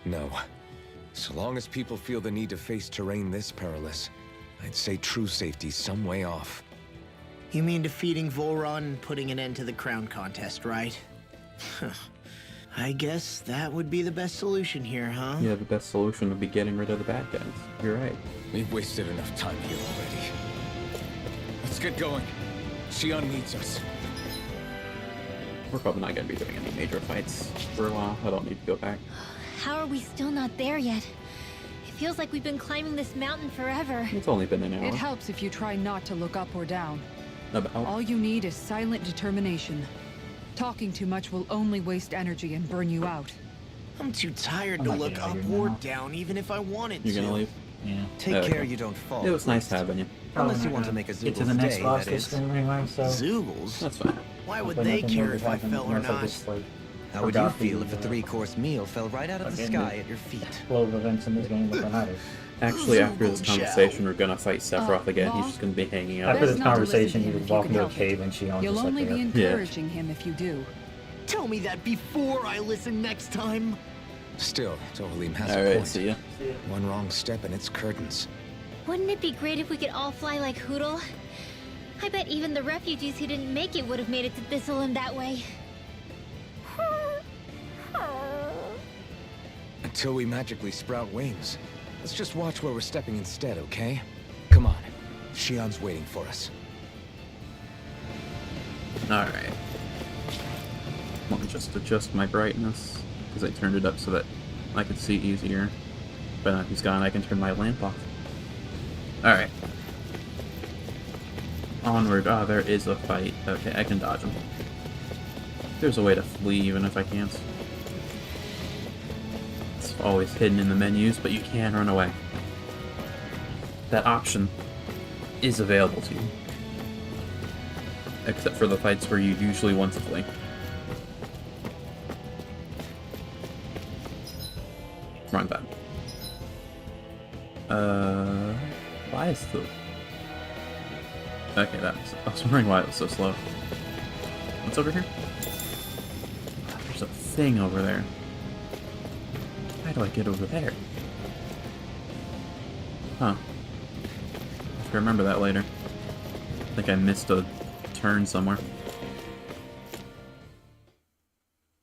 No. So long as people feel the need to face terrain this perilous, I'd say true safety's some way off. You mean defeating Volron and putting an end to the crown contest, right? I guess that would be the best solution here, huh? Yeah, the best solution would be getting rid of the bad guys. You're right. We've wasted enough time here already. Let's get going. Shion needs us. We're probably not going to be doing any major fights for a while. I don't need to go back. How are we still not there yet? It feels like we've been climbing this mountain forever. It's only been an hour. It helps if you try not to look up or down. About. All you need is silent determination. Talking too much will only waste energy and burn you out. I'm too tired I'm to not look getting up angry or now. down, even if I wanted You're to. gonna leave? Yeah. Take Okay. care you don't fall. It was at nice least. having you. Unless you want to make a Get to the next day, boss that this is. stream anyway, so... Zoogles? That's fine. Why would hopefully they nothing care weird if I happens fell or unless I not? just, like, How would you forgot feel the, if a three-course meal fell right out of the again, sky at your feet? flow of events in this game with the Hunter. Actually, after this Zoogle conversation, we're gonna fight Sephiroth again. He's Law? just gonna be hanging out. After Best this not to listen conversation, to he him would if you walk can into a help it. cave and Shion's You'll just only like be there. encouraging him if you do. Tell me that before I listen next time. Still, Tohalim has a Alright, point. see ya. One wrong step and it's curtains. Wouldn't it be great if we could all fly like Hootle? I bet even the refugees who didn't make it would have made it to Thistleland that way. Until we magically sprout wings. Let's just watch where we're stepping instead, okay? Come on. Shion's waiting for us. Alright. Let me just adjust my brightness, because I turned it up so that I could see easier. But now he's gone, I can turn my lamp off. Alright. Onward. Ah, there is a fight. Okay, I can dodge him. There's a way to flee even if I can't. It's always hidden in the menus, but you can run away. That option is available to you. Except for the fights where you usually want to flee. Wrong button. Why is the... Okay, that was... I was wondering why it was so slow. What's over here? There's a thing over there. How do I get over there? Huh. I have to remember that later. I think I missed a turn somewhere.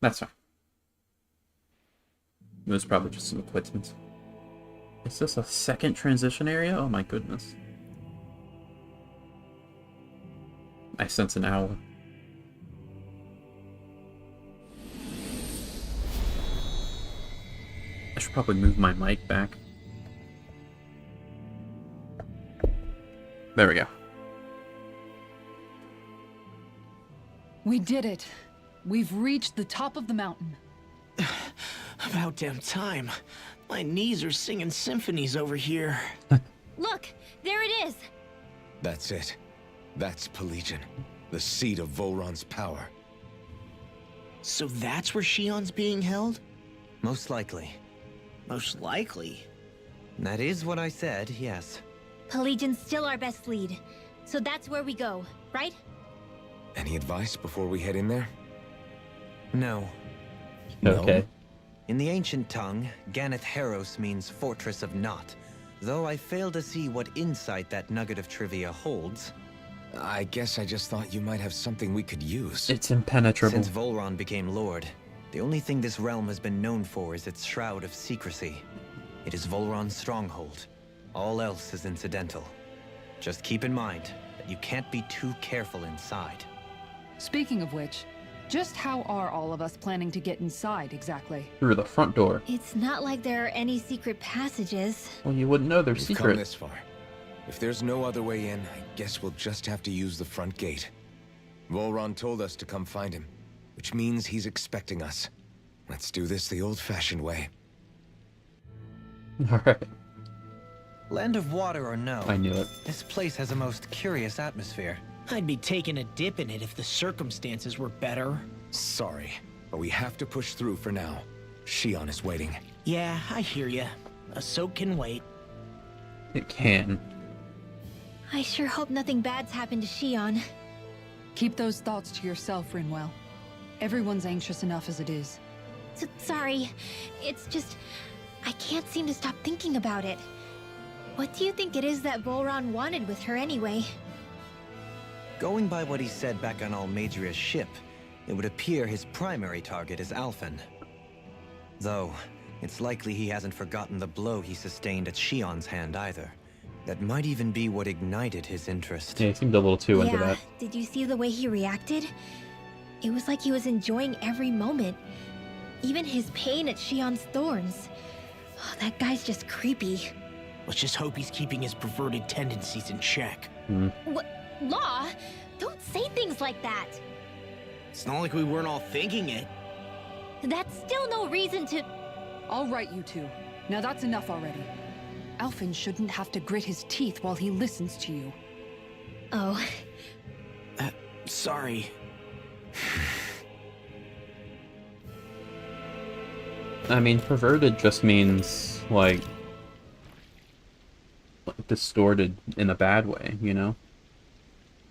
That's fine. It was probably just some equipment. Is this a second transition area? Oh my goodness. I sense an owl. I should probably move my mic back. There we go. We did it. We've reached the top of the mountain. About damn time. My knees are singing symphonies over here. Look, there it is. That's it. That's Pelegion, the seat of Volron's power. So that's where Shion's being held? Most likely. Most likely. That is what I said, yes. Pelagian's still our best lead. So that's where we go, right? Any advice before we head in there? No. Okay. In the ancient tongue, Ganeth Heros means Fortress of Naught, though I fail to see what insight that nugget of trivia holds. I guess I just thought you might have something we could use. It's impenetrable. Since Volron became Lord, the only thing this realm has been known for is its shroud of secrecy. It is Volron's stronghold. All else is incidental. Just keep in mind that you can't be too careful inside. Speaking of which, just how are all of us planning to get inside exactly? Through the front door. It's not like there are any secret passages. Well, you wouldn't know they're We've come secret. this far. If there's no other way in, I guess we'll just have to use the front gate. Volron told us to come find him, which means he's expecting us. Let's do this the old-fashioned way. Alright. Land of water or no, I knew it. this place has a most curious atmosphere. I'd be taking a dip in it if the circumstances were better. Sorry, but we have to push through for now. Shion is waiting. Yeah, I hear ya. A soak can wait. It can. I sure hope nothing bad's happened to Shion. Keep those thoughts to yourself, Rinwell. Everyone's anxious enough as it is. Sorry. It's just... I can't seem to stop thinking about it. What do you think it is that Volron wanted with her anyway? Going by what he said back on Almadria's ship, it would appear his primary target is Alphen. Though, it's likely he hasn't forgotten the blow he sustained at Shion's hand either. That might even be what ignited his interest. Yeah, he seemed a little too into that. Did you see the way he reacted? It was like he was enjoying every moment. Even his pain at Shion's thorns. Oh, that guy's just creepy. Let's just hope he's keeping his perverted tendencies in check. What? Law? Don't say things like that. It's not like we weren't all thinking it. That's still no reason to... All right, you two. Now that's enough already. Alphen shouldn't have to grit his teeth while he listens to you. Oh. Sorry. I mean, perverted just means, like, distorted in a bad way, you know?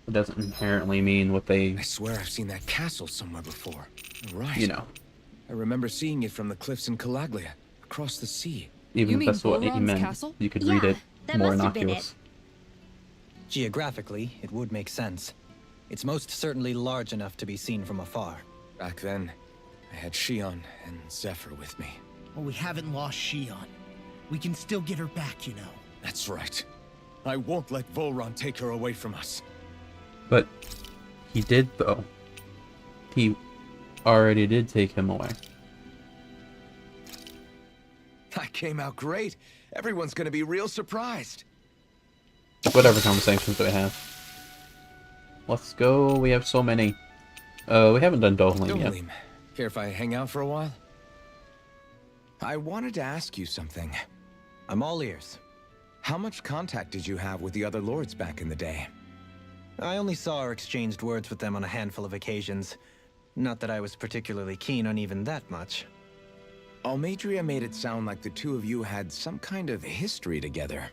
It doesn't inherently mean what they... I swear I've seen that castle somewhere before. Right. You know. I remember seeing it from the cliffs in Calaglia, across the sea. Even if that's what he Volron's meant, castle? you could read it that more must have been innocuous. Geographically, it would make sense. It's most certainly large enough to be seen from afar. Back then, I had Shion and Zephyr with me. Well, we haven't lost Shion. We can still get her back, you know. That's right. I won't let Volron take her away from us. But he did, though. He already did take him away. I came out great. Everyone's gonna be real surprised. Whatever conversations we have. Let's go. We have so many. We haven't done Dohalim yet. Dohalim, care if I hang out for a while? I wanted to ask you something. I'm all ears. How much contact did you have with the other lords back in the day? I only saw or exchanged words with them on a handful of occasions. Not that I was particularly keen on even that much. Almadria made it sound like the two of you had some kind of history together.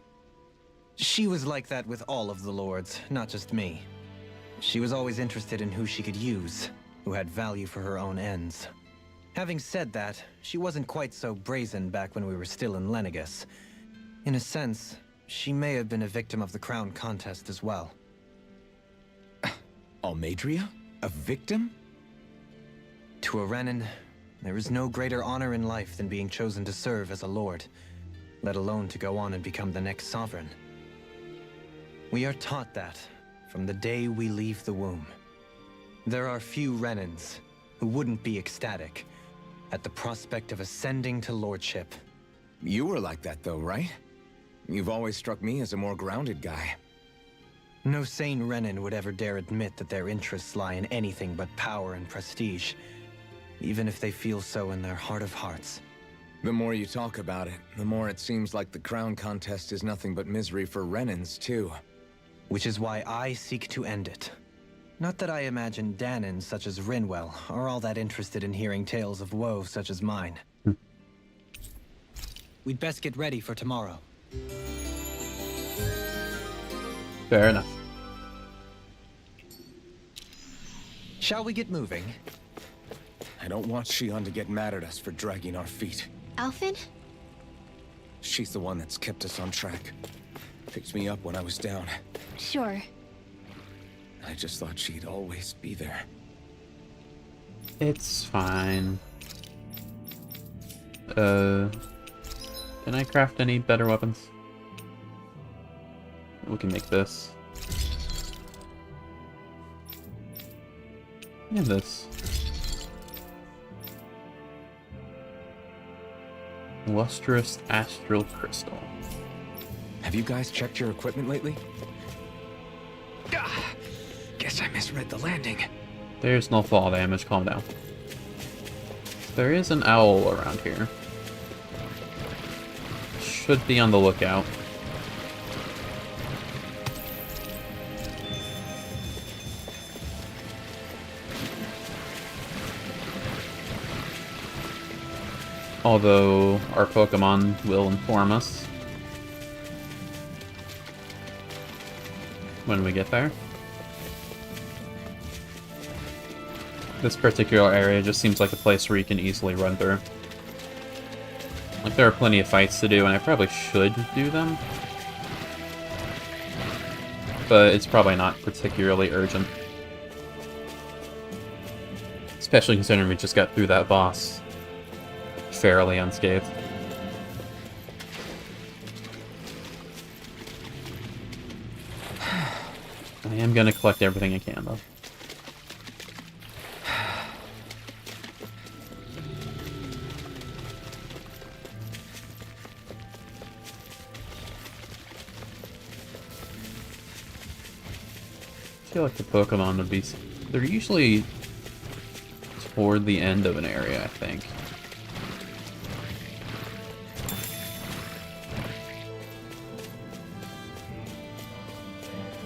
She was like that with all of the lords, not just me. She was always interested in who she could use, who had value for her own ends. Having said that, she wasn't quite so brazen back when we were still in Lenegus. In a sense, she may have been a victim of the crown contest as well. Almadria? A victim? To a Renin, there is no greater honor in life than being chosen to serve as a lord, let alone to go on and become the next sovereign. We are taught that from the day we leave the womb. There are few Renins who wouldn't be ecstatic at the prospect of ascending to lordship. You were like that though, right? You've always struck me as a more grounded guy. No sane Renin would ever dare admit that their interests lie in anything but power and prestige, even if they feel so in their heart of hearts. The more you talk about it, the more it seems like the crown contest is nothing but misery for Renins, too. Which is why I seek to end it. Not that I imagine Danins such as Rinwell are all that interested in hearing tales of woe such as mine. We'd best get ready for tomorrow. Fair enough. Shall we get moving? I don't want Shion to get mad at us for dragging our feet. Alphen? She's the one that's kept us on track. Picked me up when I was down. Sure. I just thought she'd always be there. It's fine. Can I craft any better weapons? We can make this. And this. Lustrous Astral Crystal. Have you guys checked your equipment lately? Guess I misread the landing. There's no fall damage, calm down. There is an owl around here. Should be on the lookout. Although our Pokemon will inform us when we get there. This particular area just seems like a place where you can easily run through. Like, there are plenty of fights to do, and I probably should do them. But it's probably not particularly urgent. Especially considering we just got through that boss fairly unscathed. I am gonna collect everything I can, though. I feel like the Pokemon would be... They're usually toward the end of an area, I think.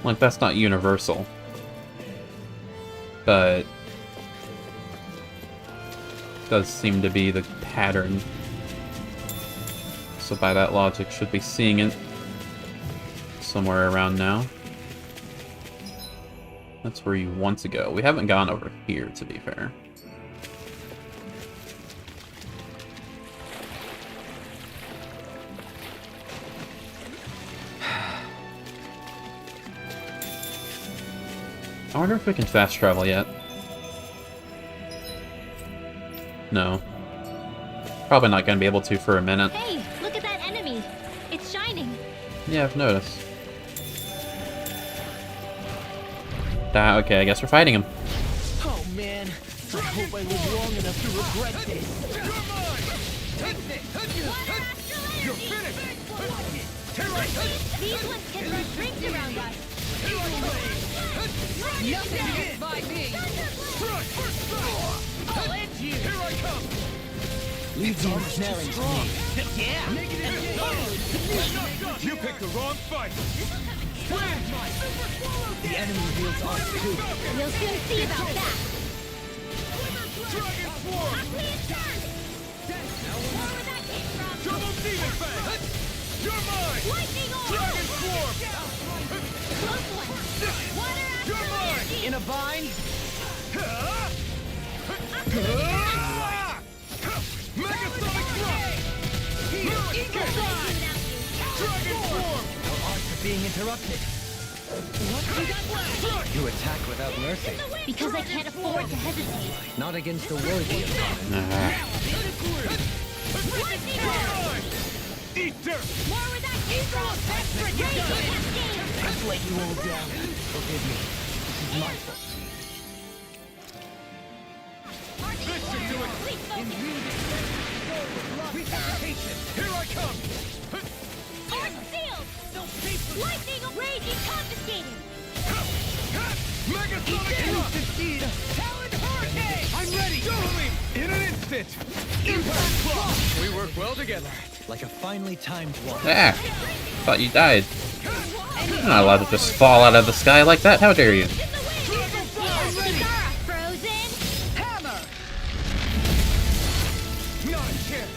Like, that's not universal. But... does seem to be the pattern. So by that logic, should be seeing it somewhere around now. That's where you want to go. We haven't gone over here, to be fair. I wonder if we can fast travel yet. No. Probably not gonna be able to for a minute. Hey, look at that enemy. It's shining. Yeah, I've noticed. Okay, I guess we're fighting him. Oh man, I hope I live long enough to regret this. You're finished! These ones can run rings around us. Nothing gets by me! I'll end you! Here I come! It's snaring strong. Yeah! You picked the wrong fight! The enemy wields ours too. We'll soon see about that. Dragon Swarm! Where would that came from? Double Demon Fang! You're mine! Lightning orb! Dragon Swarm! Close one. Water You're after mine! energy. In a bind? Mega Sonic Thrust! Eagle Fly. Dragon Swarm! Our arts are being interrupted. You attack without mercy. Because I can't afford to hesitate. Not against the worthy opponent. Lightning orb. Eat dirt! More where that came from. Raging cascade. I've let you all down. Forgive me. This is my fault. This should do it! Please focus. Resuscitation! Here I come! Arc sealed. Lightning raging confiscated. Mega Sonic Thrust! Talon Hurricane! I'm ready! Double me! In an instant! Impact Claw! We work well together. Like a finely timed one. Ah! Thought you died. You're not allowed to just fall out of the sky like that. How dare you? Frozen. Hammer! Not a chance!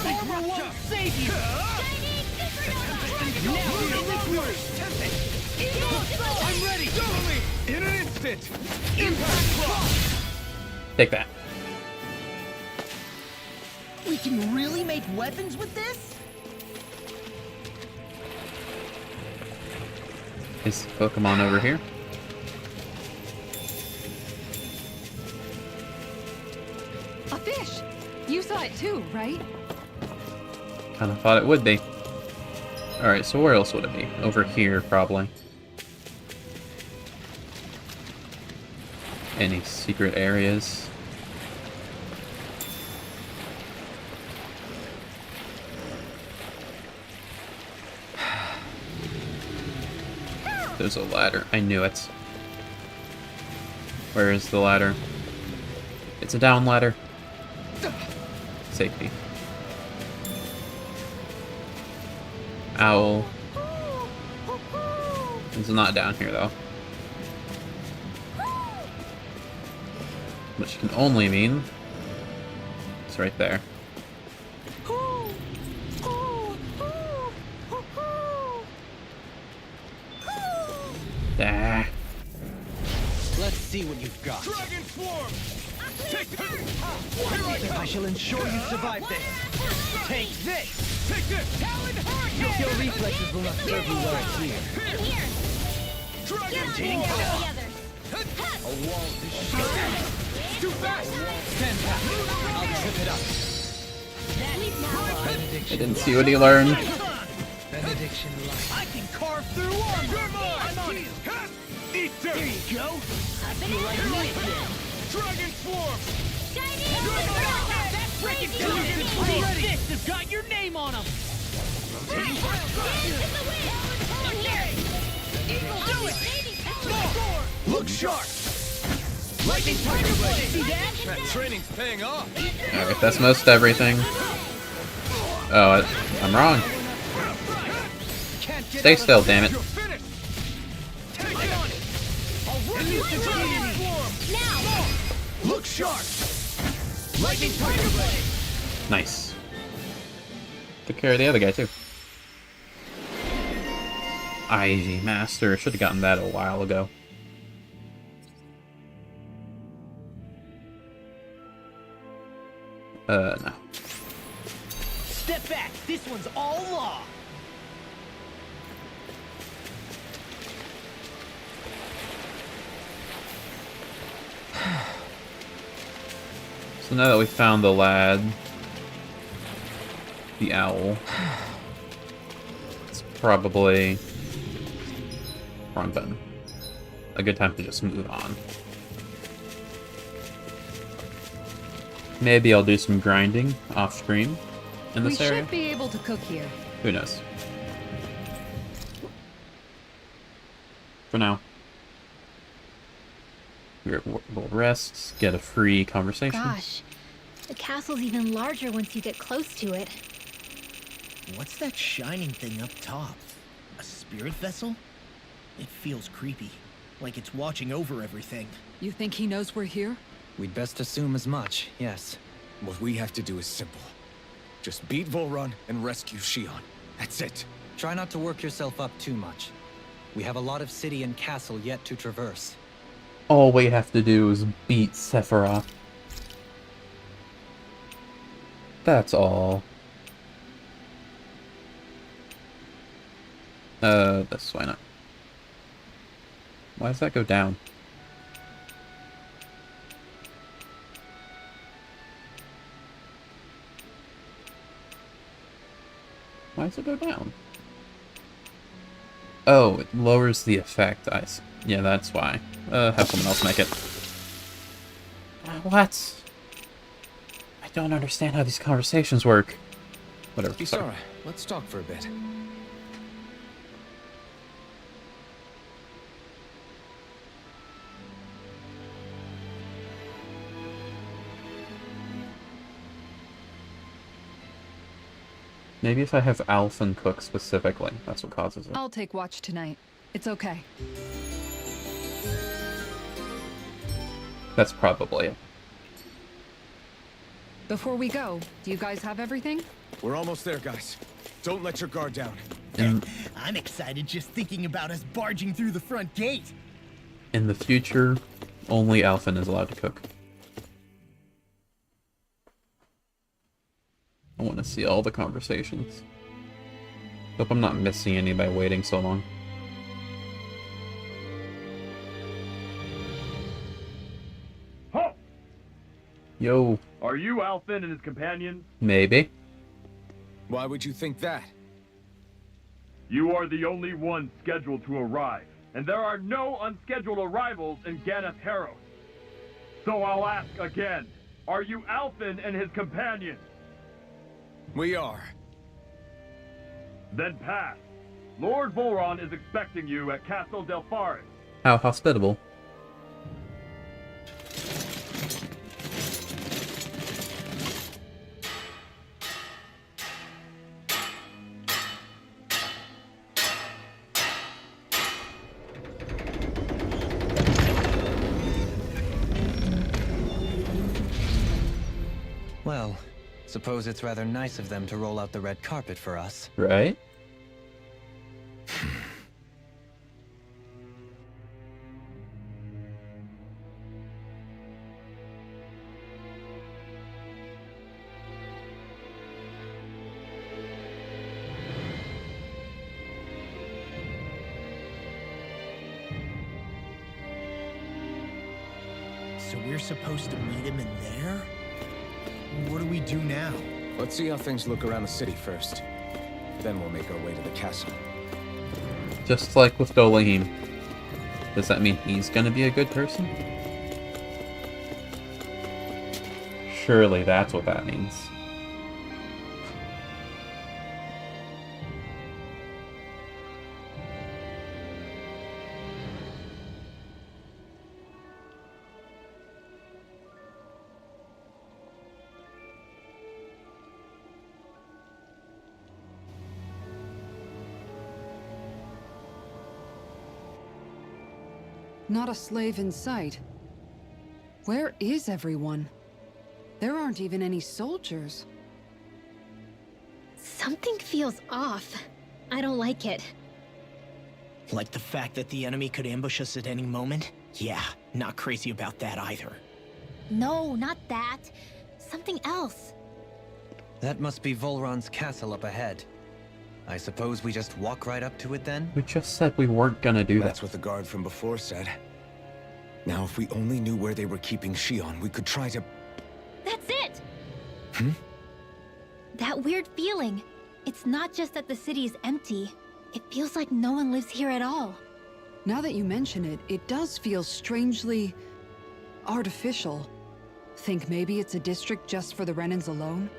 Armor won't save you! I'm ready! Double me! In an instant! it! Impact block! Take that. We can really make weapons with this? Is Pokemon over here? A fish! You saw it too, right? Kind of thought it would be. Alright, so where else would it be? Over here, probably. Any secret areas? There's a ladder. I knew it. Where is the ladder? It's a down ladder. Safety. Owl. It's not down here, though. Which can only mean it's right there. Ah. Let's see what you've got. Dragon Swarm! Take this! I shall ensure you survive this. Take this! Take this! Talon Hurricane! Your reflexes will not serve you well here. Dragon Taking Swarm! fire. A wall to shield. Too fast! Stand back. I'll trip it up. I didn't see what he learned. Benediction light. I can carve through armor! You're mine! I'm on it! Eat this! There you go! You like me again? Dragon Swarm! That freaking fists have got your name on them! Look sharp! Lightning Tiger Blade! See that? That training's paying off! Alright, that's most everything. Oh, I'm wrong. Stay still, damn it. You're finished! Take it! Look sharp! Lightning Tiger Blade! Nice. Took care of the other guy, too. IG Master. Should have gotten that a while ago. No. Step back! This one's all law! So now that we found the lad, the owl, it's probably wrong button. A good time to just move on. Maybe I'll do some grinding off screen in this area. We should be able to cook here. Who knows? For now, we'll rest, get a free conversation. Gosh, the castle's even larger once you get close to it. What's that shining thing up top? A spirit vessel? It feels creepy, like it's watching over everything. You think he knows we're here? We'd best assume as much, yes. What we have to do is simple. Just beat Volrun and rescue Shion. That's it. Try not to work yourself up too much. We have a lot of city and castle yet to traverse. All we have to do is beat Sephiroth. That's all. This, why not? Why does that go down? Why does it go down? Oh, it lowers the effect. Yeah, that's why. Have someone else make it. What? I don't understand how these conversations work. Whatever. Kisara, let's talk for a bit. Maybe if I have Alphen cook specifically, that's what causes it. I'll take watch tonight. It's okay. That's probably it. Before we go, do you guys have everything? We're almost there, guys. Don't let your guard down. I'm excited just thinking about us barging through the front gate. In the future, only Alphen is allowed to cook. I want to see all the conversations. Hope I'm not missing any by waiting so long. Ho! Yo. Are you Alphen and his companions? Maybe. Why would you think that? You are the only one scheduled to arrive, and there are no unscheduled arrivals in Ganeth Haros. So I'll ask again, are you Alphen and his companions? We are. Then pass. Lord Volron is expecting you at Castle Delpharis. How hospitable. Well, suppose it's rather nice of them to roll out the red carpet for us. Right? So we're supposed to meet him in there? What do we do now? Let's see how things look around the city first. Then we'll make our way to the castle. Just like with Dolahim. Does that mean he's gonna be a good person? Surely that's what that means. Not a slave in sight. Where is everyone? There aren't even any soldiers. Something feels off. I don't like it. Like the fact that the enemy could ambush us at any moment? Yeah, not crazy about that either. No, not that. Something else. That must be Volron's castle up ahead. I suppose we just walk right up to it then? We just said we weren't gonna do that. That's what the guard from before said. Now, if we only knew where they were keeping Shion, we could try to... That's it! Hmm? That weird feeling. It's not just that the city is empty. It feels like no one lives here at all. Now that you mention it, it does feel strangely... artificial. Think maybe it's a district just for the Renans alone?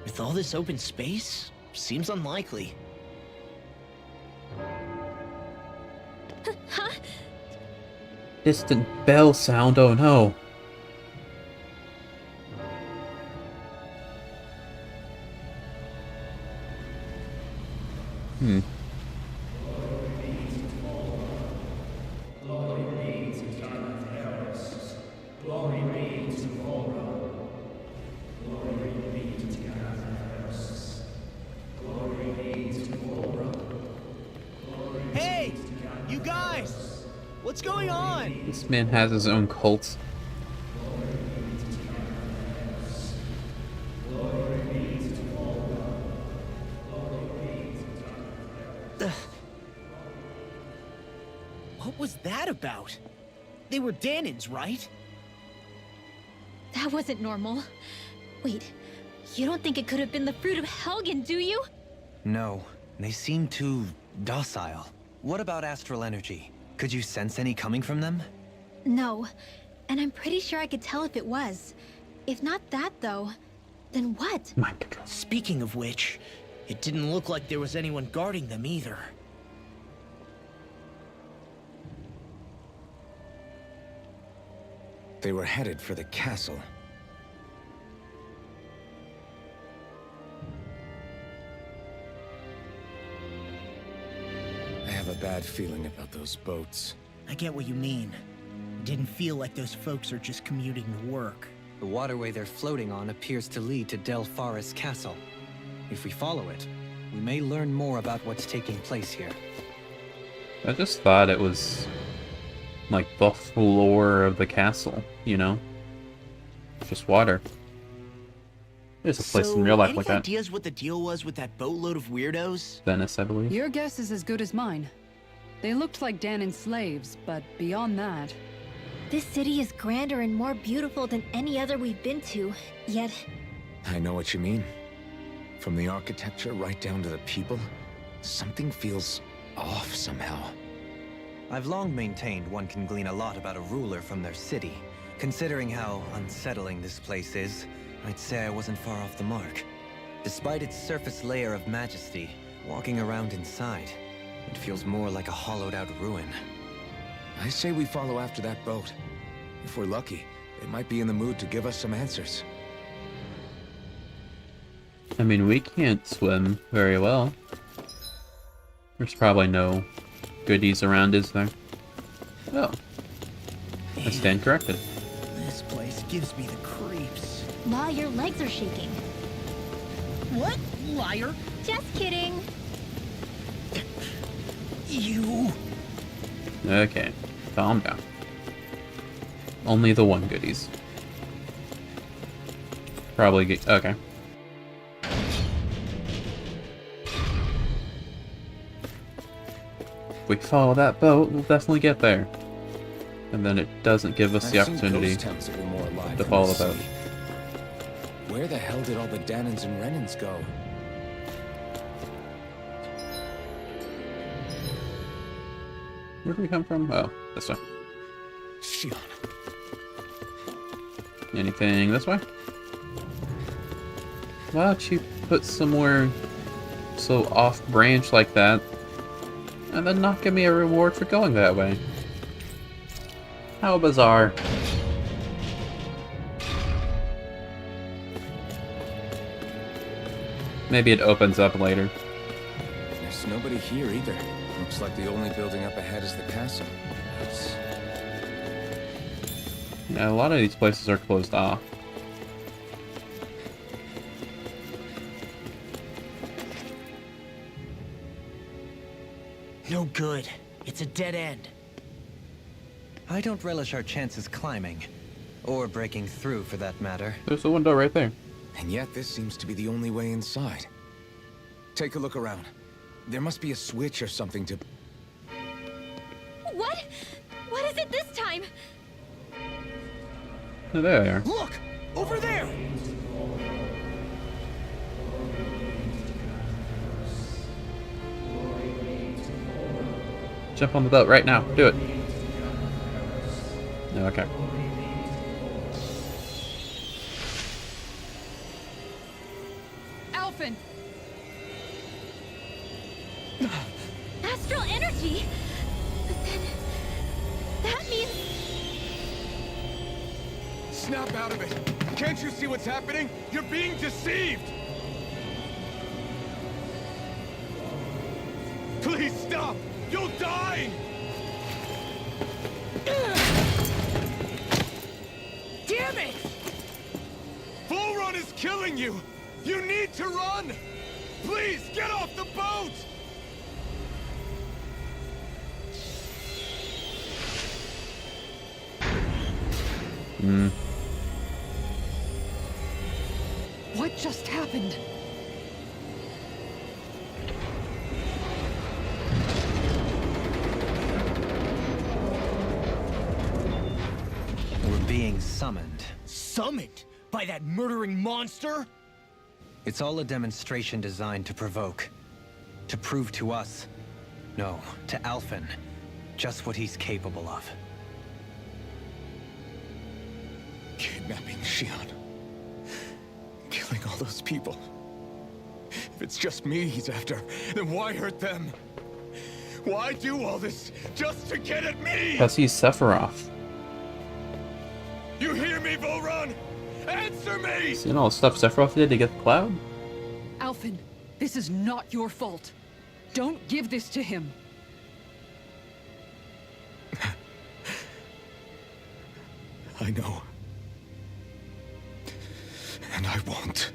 With all this open space? Seems unlikely. Huh? Distant bell sound, oh no. Hey! You guys! What's going on? This man has his own cult. What was that about? They were Danans, right? That wasn't normal. Wait, you don't think it could have been the fruit of Helgen, do you? No, they seem too docile. What about astral energy? Could you sense any coming from them? No, and I'm pretty sure I could tell if it was. If not that, though, then what? Mind control. Speaking of which, it didn't look like there was anyone guarding them either. They were headed for the castle. I have a bad feeling about those boats. I get what you mean. It didn't feel like those folks are just commuting to work. The waterway they're floating on appears to lead to Delpharis Castle. If we follow it, we may learn more about what's taking place here. I just thought it was like the floor of the castle, you know? Just water. There's a place in real life like any that. ideas what the deal was with that boatload of weirdos? Venice, I believe. Your guess is as good as mine. They looked like Danon slaves, but beyond that... This city is grander and more beautiful than any other we've been to, yet... I know what you mean. From the architecture right down to the people, something feels off somehow. I've long maintained one can glean a lot about a ruler from their city. Considering how unsettling this place is, I'd say I wasn't far off the mark. Despite its surface layer of majesty, walking around inside, it feels more like a hollowed-out ruin. I say we follow after that boat. If we're lucky, it might be in the mood to give us some answers. I mean, we can't swim very well. There's probably no goodies around, is there? Oh. I stand corrected. This place gives me the creeps. Ma, your legs are shaking. What? Liar? Just kidding. You... Okay, calm down. Only the one goodies. Probably get... okay. If we follow that boat, we'll definitely get there. And then it doesn't give us the opportunity to follow the boat. Where the hell did all the Danons and Renans go? Where did we come from? Oh, this way. Shion. Anything this way? Why don't you put somewhere so off-branch like that, and then not give me a reward for going that way? How bizarre. Maybe it opens up later. There's nobody here either. Looks like the only building up ahead is the castle. That's... Yeah, a lot of these places are closed off. No good. It's a dead end. I don't relish our chances climbing. Or breaking through, for that matter. There's a window right there. And yet this seems to be the only way inside. Take a look around. There must be a switch or something to... What? What is it this time? Oh, there they are. Look! Over there! Jump on the boat right now. Do it. No, okay. Alphen! Astral energy? Then... that means... Snap out of it! Can't you see what's happening? You're being deceived! Please stop! You'll die! Damn it! Bull Run is killing you! You need to run! Please, get off the boat! What just happened? We're being summoned. Summoned? By that murdering monster? It's all a demonstration designed to provoke. To prove to us, no, to Alphen, just what he's capable of. Kidnapping Shion. Killing all those people. If it's just me he's after, then why hurt them? Why do all this just to get at me? Because he's Sephiroth. You hear me, Volrun? Answer me! Seen all the stuff Sephiroth did to get the cloud? Alphen, this is not your fault. Don't give this to him. I know. And I won't.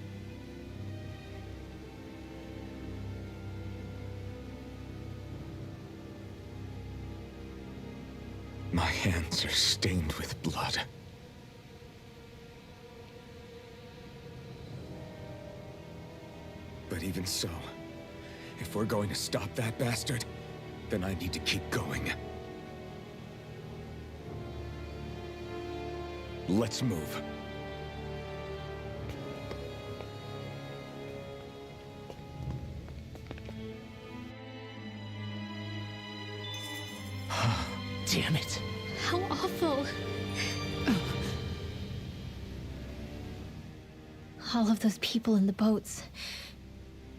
My hands are stained with blood. But even so, if we're going to stop that bastard, then I need to keep going. Let's move. Damn it. How awful. All of those people in the boats.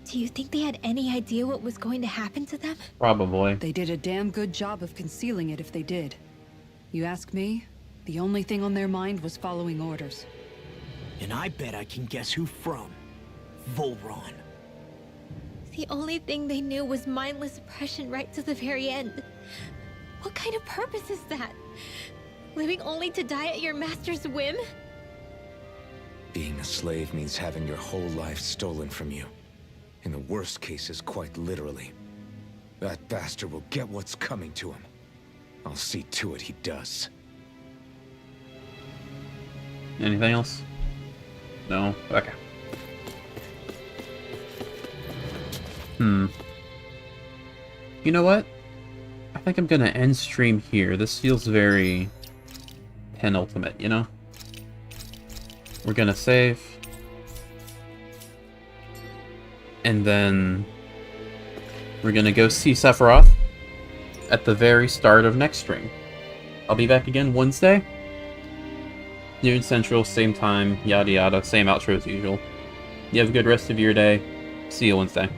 Do you think they had any idea what was going to happen to them? Probably. They did a damn good job of concealing it if they did. You ask me, the only thing on their mind was following orders. And I bet I can guess who from. Volron. The only thing they knew was mindless oppression right to the very end. What kind of purpose is that? Living only to die at your master's whim? Being a slave means having your whole life stolen from you. In the worst cases, quite literally. That bastard will get what's coming to him. I'll see to it he does. Anything else? No? Okay. You know what? I think I'm gonna end stream here. This feels very penultimate, you know? We're gonna save. And then we're gonna go see Sephiroth at the very start of next stream. I'll be back again Wednesday. Noon Central, same time, yada yada, same outro as usual. You have a good rest of your day. See you Wednesday.